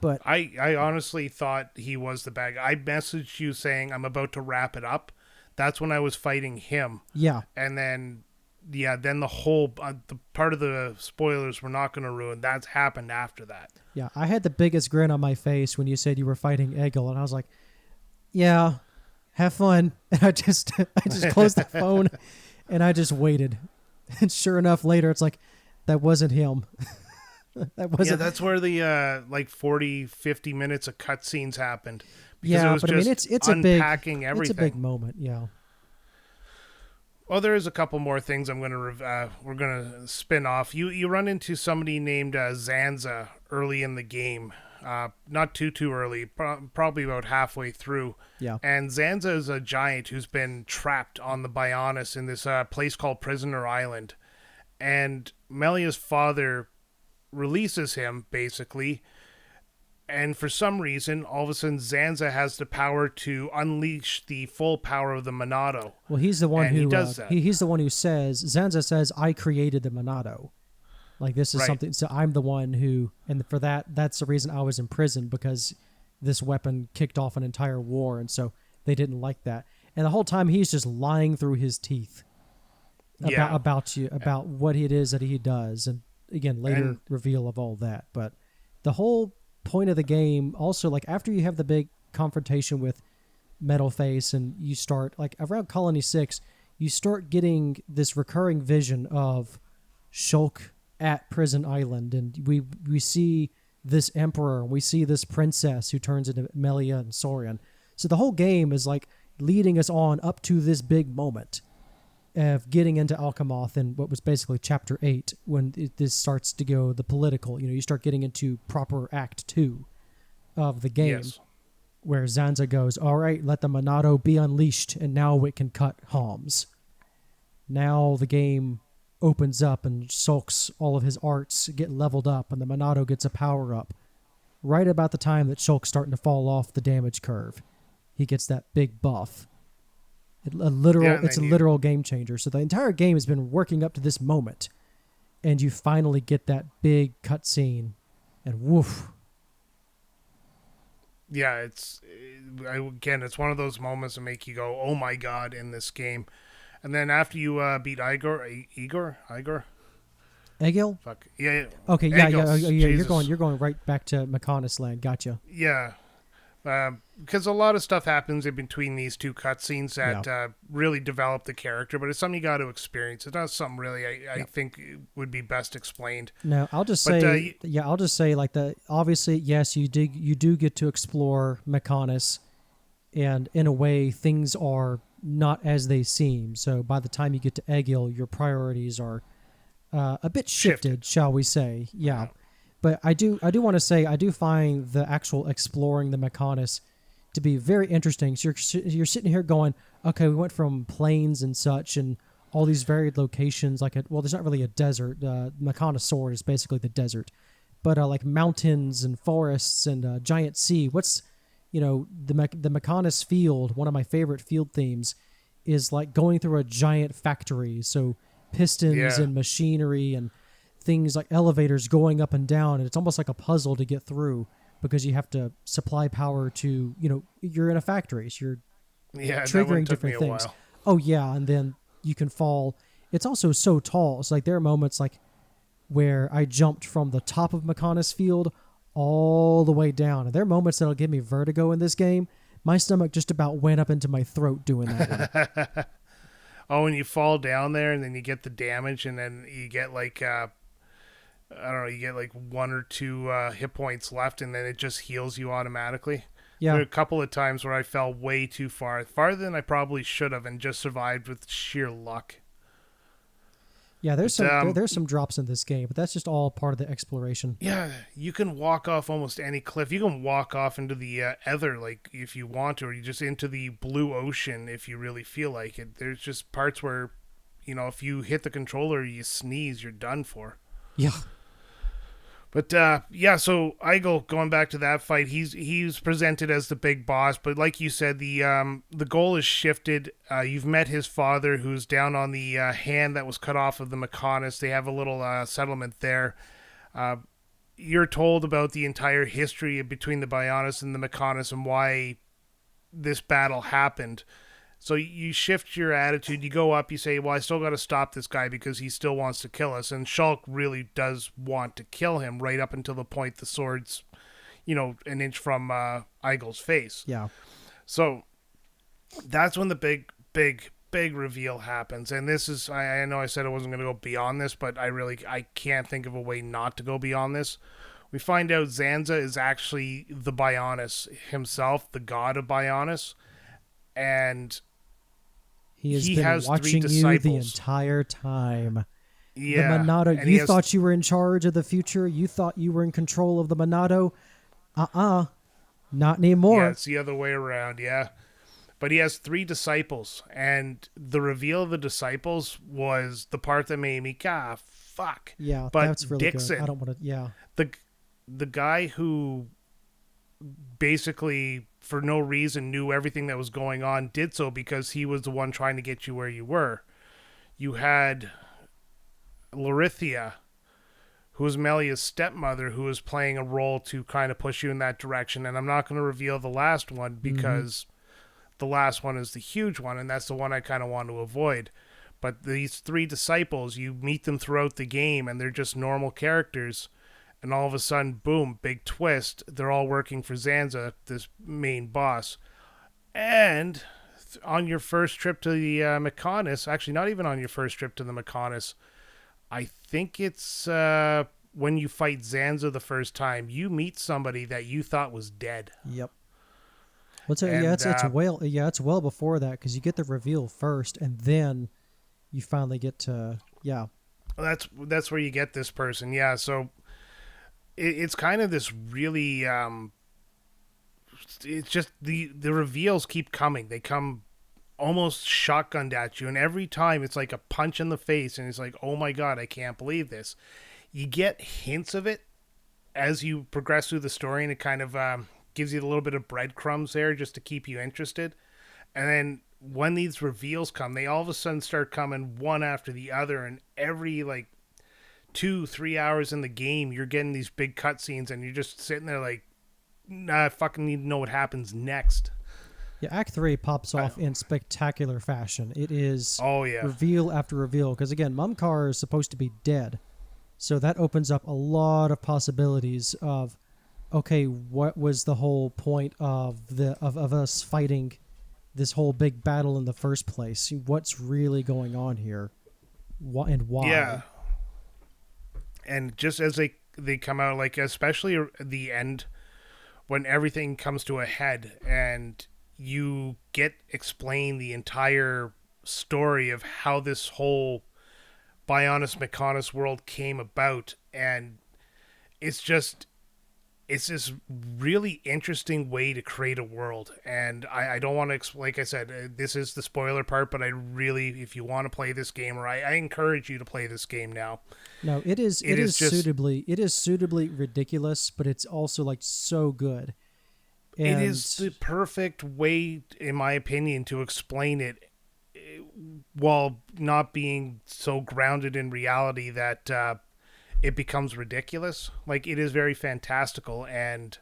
But I honestly thought he was the bad guy. I messaged you saying I'm about to wrap it up. That's when I was fighting him. Yeah. And then, then the whole the part of the spoilers we're not going to ruin. That's happened after that. Yeah, I had the biggest grin on my face when you said you were fighting Egil, and I was like, yeah, have fun. And I just closed the phone, and I just waited. And sure enough, later it's like, that wasn't him. That wasn't. Yeah, that's where the 40, 50 minutes of cutscenes happened. Because it was but just I mean, it's unpacking everything. It's a big moment, yeah. Well, there is a couple more things we're gonna spin off. You run into somebody named Zanza early in the game. Not too early, probably about halfway through. Yeah. And Zanza is a giant who's been trapped on the Bionis in this place called Prisoner Island. And Melia's father releases him, basically. And for some reason, all of a sudden, Zanza has the power to unleash the full power of the Monado. Well, he's the one who does that. He's the one who says, Zanza says, I created the Monado. Like, this is something, so I'm the one who, and for that's the reason I was in prison, because this weapon kicked off an entire war, and so they didn't like that. And the whole time he's just lying through his teeth about what it is that he does. And again, later reveal of all that. But the whole point of the game, also, like, after you have the big confrontation with Metalface, and you start, like, around Colony 6, you start getting this recurring vision of Shulk at Prison Island, and we see this emperor, and we see this princess who turns into Melia and Saurian. So the whole game is like leading us on up to this big moment of getting into Alchemoth in what was basically Chapter 8, when this starts to go the political. You start getting into proper Act 2 of the game, where Zanza goes, all right, let the Monado be unleashed, and now it can cut Homs. Now the game opens up, and Shulk's all of his arts get leveled up, and the Monado gets a power up. Right about the time that Shulk's starting to fall off the damage curve, he gets that big buff. It's a literal game changer. So the entire game has been working up to this moment, and you finally get that big cutscene, and woof. Yeah, it's one of those moments that make you go, oh my god, in this game. And then after you beat Egil? Fuck. Yeah. Okay, Egil, you're going right back to Mechonis land. Gotcha. Yeah. Because a lot of stuff happens in between these two cutscenes that really develop the character, but it's something you got to experience. It's not something really I think would be best explained. No, I'll just say, like, obviously, yes, you do get to explore Mechonis, and in a way, things are not as they seem. So by the time you get to Egil, your priorities are a bit shifted, shall we say? Yeah. But I do want to say, I do find the actual exploring the Mechonis to be very interesting. So you're sitting here going, okay, we went from plains and such, and all these varied locations. There's not really a desert. Mechonis Sword is basically the desert, but like mountains and forests and giant sea. What's the Mechonis field? One of my favorite field themes is like going through a giant factory. So pistons and machinery and things like elevators going up and down, and it's almost like a puzzle to get through, because you have to supply power to, you're in a factory, so you're triggering different things. Oh yeah, and then you can fall. It's also so tall. It's like there are moments like where I jumped from the top of Mechonis field all the way down, and there are moments that'll give me vertigo in this game. My stomach just about went up into my throat doing that one. Oh, and you fall down there, and then you get the damage, and then you get like I don't know, you get like 1 or 2 hit points left, and then it just heals you automatically. Yeah. There are a couple of times where I fell way too far, farther than I probably should have, and just survived with sheer luck. Yeah, there's some drops in this game, but that's just all part of the exploration. Yeah, you can walk off almost any cliff. You can walk off into the Ether, like, if you want to, or you just into the blue ocean if you really feel like it. There's just parts where, if you hit the controller, you sneeze, you're done for. Yeah. But so Eigel, going back to that fight, he's presented as the big boss, but like you said, the goal is shifted. You've met his father, who's down on the hand that was cut off of the Mechonis. They have a little settlement there. You're told about the entire history between the Bionis and the Mechonis and why this battle happened. So you shift your attitude, you go up, you say, well, I still got to stop this guy because he still wants to kill us. And Shulk really does want to kill him right up until the point the sword's, an inch from Eigel's face. Yeah. So that's when the big reveal happens. And this is, I know I said I wasn't going to go beyond this, but I can't think of a way not to go beyond this. We find out Zanza is actually the Bionis himself, the god of Bionis. And he has been watching you the entire time. Yeah. The Monado. You thought you were in charge of the future. You thought you were in control of the Monado. Not anymore. Yeah, it's the other way around, yeah. But he has 3 disciples, and the reveal of the disciples was the part that made me, fuck. Yeah, but that's really Dixon, good. I don't want to, yeah. The guy who basically, for no reason, knew everything that was going on, did so because he was the one trying to get you where you were. You had Larithia, who was Melia's stepmother, who was playing a role to kind of push you in that direction. And I'm not going to reveal the last one because the last one is the huge one, and that's the one I kind of want to avoid. But these 3 disciples, you meet them throughout the game, and they're just normal characters. And all of a sudden, boom, big twist. They're all working for Zanza, this main boss. And on your first trip to the Mechonis, actually not even on your first trip to the Mechonis, I think it's when you fight Zanza the first time, you meet somebody that you thought was dead. Yep. It's well before that, because you get the reveal first, and then you finally get to, That's where you get this person, yeah. So it's kind of this really it's just the reveals keep coming. They come almost shotgunned at you, and every time it's like a punch in the face, and it's like, oh my god, I can't believe this. You get hints of it as you progress through the story, and it kind of gives you a little bit of breadcrumbs there just to keep you interested. And then when these reveals come, they all of a sudden start coming one after the other, and every 2-3 hours in the game, you're getting these big cutscenes, and you're just sitting there like, I fucking need to know what happens next. Yeah, Act 3 pops off in spectacular fashion. It is reveal after reveal, because again, Mumkar is supposed to be dead. So that opens up a lot of possibilities of, okay, what was the whole point of us fighting this whole big battle in the first place? What's really going on here? And why? Yeah. And just as they come out, especially the end, when everything comes to a head and you get explained the entire story of how this whole Bionis Mechonis world came about, and it's this really interesting way to create a world. And I don't want to, like I said, this is the spoiler part, but I really, if you want to play this game, or I encourage you to play this game now. No, it is suitably ridiculous, but it's also so good. And it is the perfect way, in my opinion, to explain it while not being so grounded in reality that it becomes ridiculous. It is very fantastical, and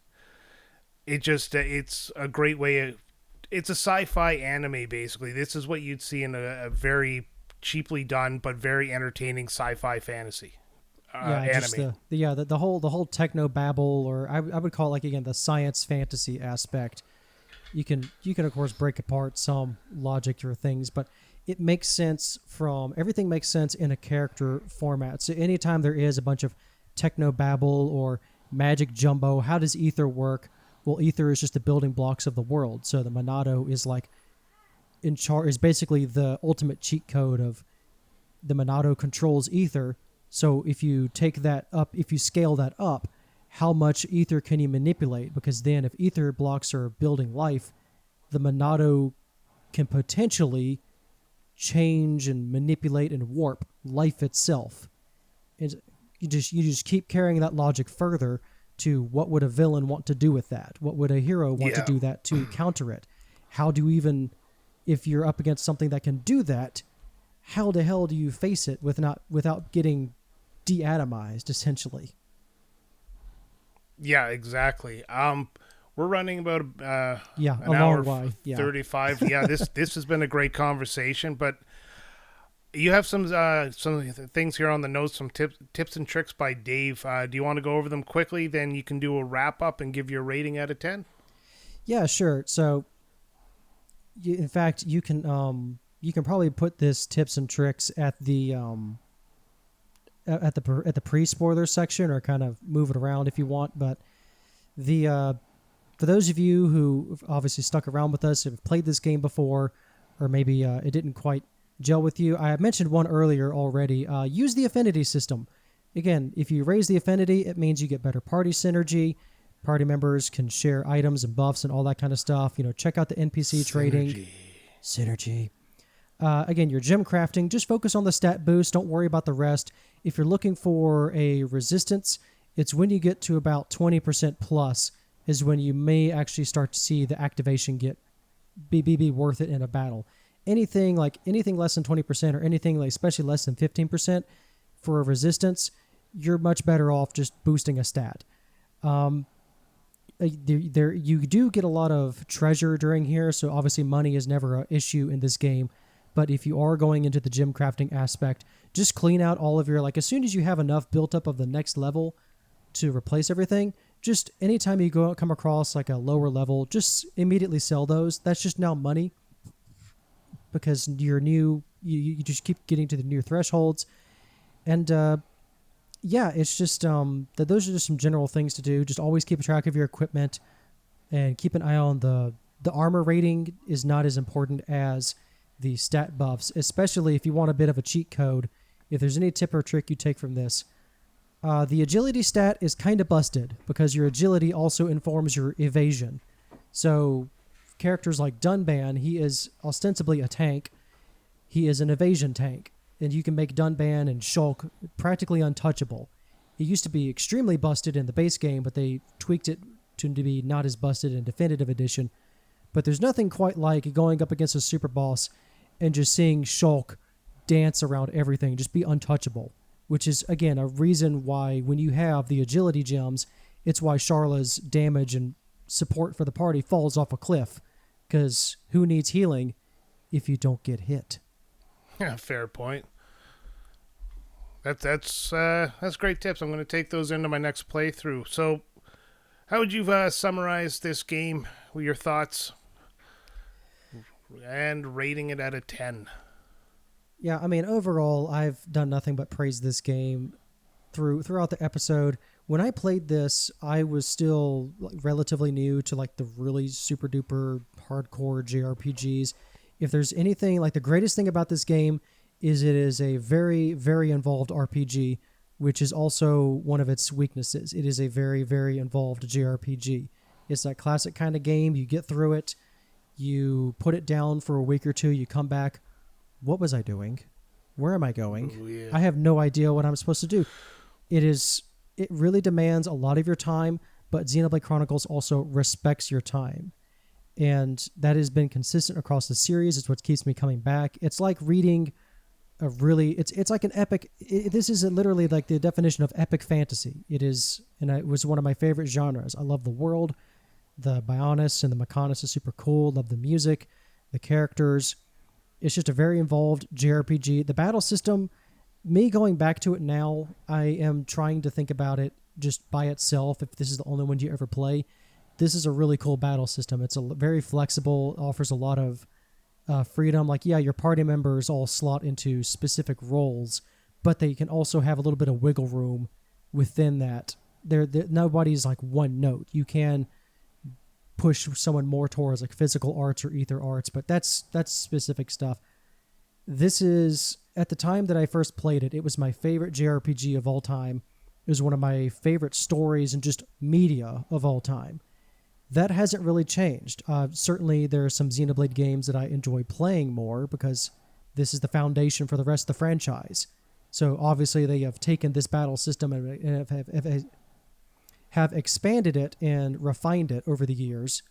it's a great way. It's a sci-fi anime, basically. This is what you'd see in a very cheaply done but very entertaining sci-fi fantasy anime. The whole techno babble, or I would call it, again, the science fantasy aspect. You can of course break apart some logic or things, but it makes sense everything makes sense in a character format. So anytime there is a bunch of techno babble or magic jumbo, how does ether work? Well, ether is just the building blocks of the world. So the Monado is like is basically the ultimate cheat code of the Monado controls ether. So if you take that up, if you scale that up, how much ether can you manipulate? Because then if ether blocks are building life, the Monado can potentially change and manipulate and warp life itself. And you just keep carrying that logic further to what would a villain want to do with that? What would a hero want to do that to counter it? How do you even, if you're up against something that can do that, how the hell do you face it without getting de-atomized, essentially? Yeah, exactly. We're running about an a hour long way. Yeah. 35. Yeah, this has been a great conversation, but you have some things here on the notes, some tips and tricks by Dave. Do you want to go over them quickly? Then you can do a wrap up and give your rating out of 10. Yeah, sure. So, in fact, you can probably put this tips and tricks at the pre-spoiler section, or kind of move it around if you want. But for those of you who have obviously stuck around with us, have played this game before, or maybe it didn't quite gel with you, I mentioned one earlier already. Use the affinity system. Again, if you raise the affinity, it means you get better party synergy. Party members can share items and buffs and all that kind of stuff. Check out the NPC trading. Synergy. Again, your gem crafting, just focus on the stat boost. Don't worry about the rest. If you're looking for a resistance, it's when you get to about 20% plus is when you may actually start to see the activation be worth it in a battle. Anything less than 20% or anything like especially less than 15% for a resistance, you're much better off just boosting a stat. You do get a lot of treasure during here, so obviously money is never an issue in this game. But if you are going into the gem crafting aspect, just clean out all of your, as soon as you have enough built up of the next level to replace everything, just anytime you come across a lower level, just immediately sell those. That's just now money, because you're new, you just keep getting to the new thresholds. And it's just that those are just some general things to do. Just always keep track of your equipment and keep an eye on the armor rating is not as important as the stat buffs, especially if you want a bit of a cheat code. If there's any tip or trick you take from this, the agility stat is kind of busted because your agility also informs your evasion. So characters like Dunban, he is ostensibly a tank. He is an evasion tank, and you can make Dunban and Shulk practically untouchable. It used to be extremely busted in the base game, but they tweaked it to be not as busted in Definitive Edition. But there's nothing quite like going up against a super boss and just seeing Shulk dance around everything, just be untouchable, which is, again, a reason why when you have the agility gems, it's why Sharla's damage and support for the party falls off a cliff, because who needs healing if you don't get hit? Yeah, fair point. That's great tips. I'm going to take those into my next playthrough. So, how would you summarize this game with your thoughts and rating it out of 10? Yeah, I mean, overall, I've done nothing but praise this game throughout the episode. When I played this, I was still relatively new to the really super duper hardcore JRPGs. If there's anything, the greatest thing about this game is it is a very, very involved RPG, which is also one of its weaknesses. It is a very, very involved JRPG. It's that classic kind of game. You get through it, you put it down for a week or two, you come back. What was I doing? Where am I going? Ooh, yeah. I have no idea what I'm supposed to do. It really demands a lot of your time, but Xenoblade Chronicles also respects your time. And that has been consistent across the series. It's what keeps me coming back. It's like reading it's like an epic. This is literally the definition of epic fantasy. It is, and it was one of my favorite genres. I love the world. The Bionis and the Mechonis is super cool. Love the music, the characters. It's just a very involved JRPG. The battle system, me going back to it now, I am trying to think about it just by itself. If this is the only one you ever play, this is a really cool battle system. It's very flexible, offers a lot of freedom. Like, yeah, your party members all slot into specific roles, but they can also have a little bit of wiggle room within that. Nobody's like one note. You can push someone more towards like physical arts or ether arts, but that's specific stuff. This is, at the time that I first played it, it was my favorite JRPG of all time. It was one of my favorite stories and just media of all time. That hasn't really changed. Certainly there are some Xenoblade games that I enjoy playing more because this is the foundation for the rest of the franchise. So obviously they have taken this battle system and have expanded it and refined it over the years.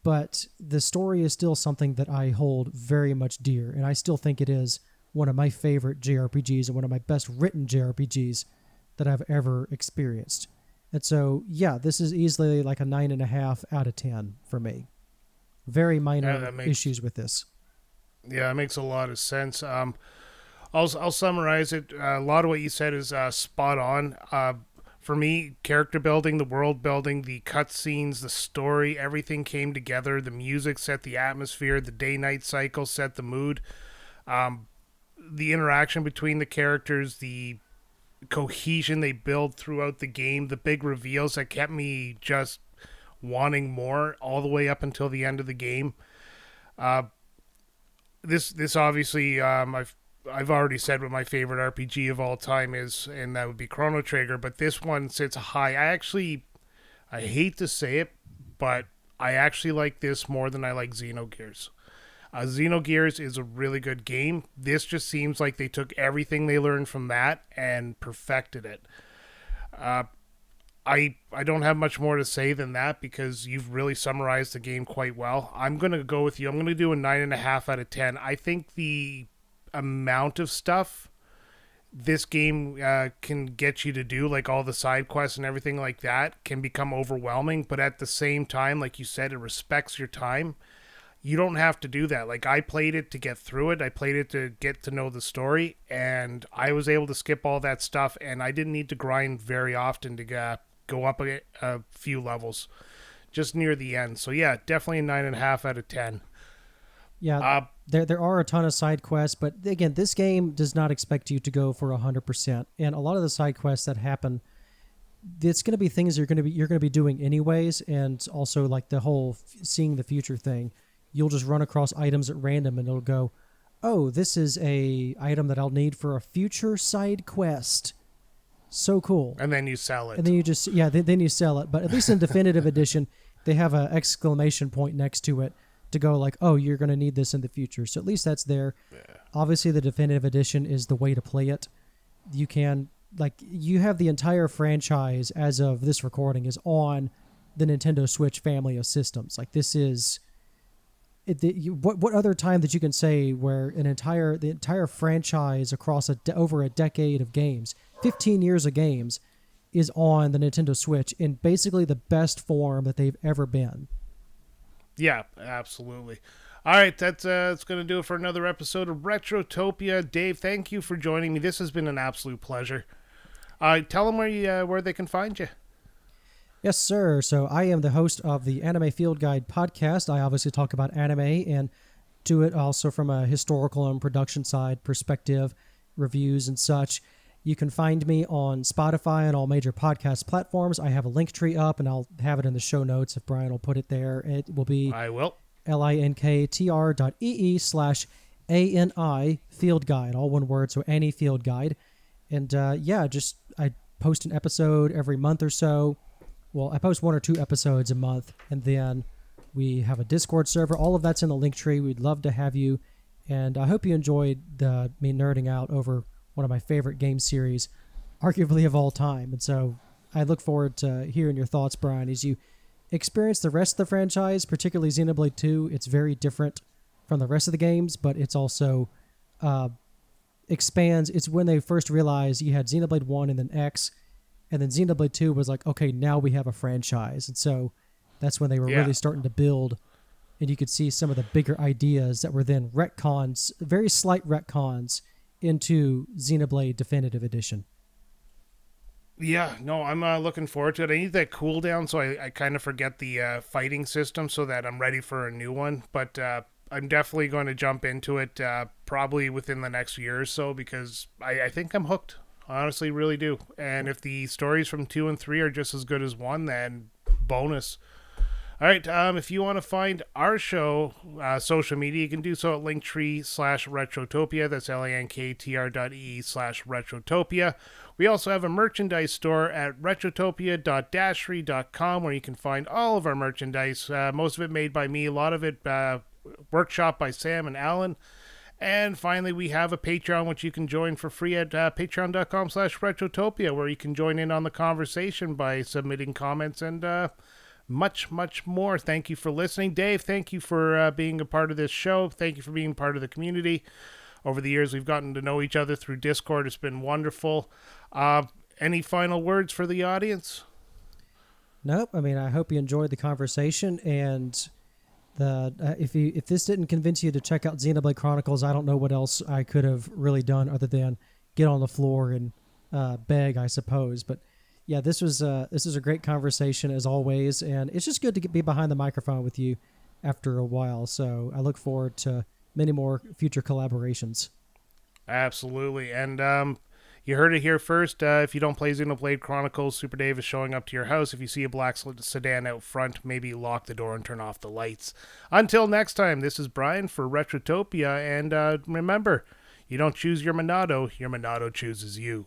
But the story is still something that I hold very much dear, and I still think it is one of my favorite JRPGs and one of my best written JRPGs that I've ever experienced. And so, yeah, this is easily like a 9.5 out of 10 for me. Very minor issues with this. Yeah, that makes a lot of sense. I'll summarize it. A lot of what you said is spot on. For me, character building, the world building, the cutscenes, the story, everything came together. The music set the atmosphere. The day-night cycle set the mood. The interaction between the characters, the cohesion they build throughout the game, the big reveals that kept me just wanting more all the way up until the end of the game. This obviously, I've already said what my favorite RPG of all time is, and that would be Chrono Trigger, but this one sits high. I hate to say it, but I actually like this more than I like Xenogears. Xenogears is a really good game. This just seems like they took everything they learned from that and perfected it. I don't have much more to say than that because you've really summarized the game quite well. I'm going to go with you. I'm going to do a 9.5 out of 10. I think the amount of stuff this game can get you to do, like all the side quests and everything like that, can become overwhelming. But at the same time, like you said, it respects your time. You don't have to do that. Like, I played it to get through it. I played it to get to know the story, and I was able to skip all that stuff, and I didn't need to grind very often to go up a few levels just near the end. So yeah, definitely a 9.5 out of 10. Yeah, there are a ton of side quests, but again, this game does not expect you to go for 100%. And a lot of the side quests that happen, it's going to be things you're going to be doing anyways, and also like the whole seeing the future thing. You'll just run across items at random, and it'll go, "Oh, this is a item that I'll need for a future side quest." So cool. And then you sell it. And then you just then you sell it. But at least in Definitive Edition, they have an exclamation point next to it to go like, "Oh, you're going to need this in the future." So at least that's there. Yeah. Obviously, the Definitive Edition is the way to play it. You can, like, you have the entire franchise as of this recording is on the Nintendo Switch family of systems. Like, this is what other time that you can say where the entire franchise across over a decade of games, 15 years of games, is on the Nintendo Switch in basically the best form that they've ever been. Yeah, absolutely. All right, that's going to do it for another episode of Retrotopia. Dave, thank you for joining me. This has been an absolute pleasure. Tell them where they can find you. Yes, sir. So I am the host of the Anime Field Guide podcast. I obviously talk about anime and do it also from a historical and production side perspective, reviews and such. You can find me on Spotify and all major podcast platforms. I have a link tree up, and I'll have it in the show notes if Brian will put it there. It will be linktr.ee/ANI Field Guide, all one word, so Annie Field Guide. And I post an episode every month or so. Well, I post 1 or 2 episodes a month, and then we have a Discord server. All of that's in the link tree. We'd love to have you, and I hope you enjoyed me nerding out over one of my favorite game series, arguably of all time. And so I look forward to hearing your thoughts, Brian, as you experience the rest of the franchise, particularly Xenoblade 2. It's very different from the rest of the games, but it's also expands. It's when they first realized you had Xenoblade 1 and then X, and then Xenoblade 2 was like, okay, now we have a franchise. And so that's when they were really starting to build, and you could see some of the bigger ideas that were then retcons, very slight retcons, into Xenoblade Definitive Edition. Yeah, no, I'm looking forward to it. I need that cooldown so I kind of forget the fighting system so that I'm ready for a new one. But I'm definitely going to jump into it probably within the next year or so, because I think I'm hooked. I honestly really do. And if the stories from 2 and 3 are just as good as 1, then bonus. All right, if you want to find our show social media, you can do so at linktree/Retrotopia. That's linktr.ee/Retrotopia. We also have a merchandise store at retrotopia.dashery.com, where you can find all of our merchandise, most of it made by me, a lot of it workshop by Sam and Alan. And finally, we have a Patreon, which you can join for free at patreon.com/Retrotopia, where you can join in on the conversation by submitting comments and much, much more. Thank you for listening. Dave, thank you for being a part of this show. Thank you for being part of the community. Over the years, we've gotten to know each other through Discord. It's been wonderful. Any final words for the audience? Nope. I mean, I hope you enjoyed the conversation, and if this didn't convince you to check out Xenoblade Chronicles, I don't know what else I could have really done other than get on the floor and beg, I suppose. But yeah, this is a great conversation as always, and it's just good to be behind the microphone with you after a while. So I look forward to many more future collaborations. Absolutely. And you heard it here first. If you don't play Xenoblade Chronicles, SuperDave is showing up to your house. If you see a black sedan out front, maybe lock the door and turn off the lights. Until next time, this is Brian for Retrotopia, and remember, you don't choose your Monado chooses you.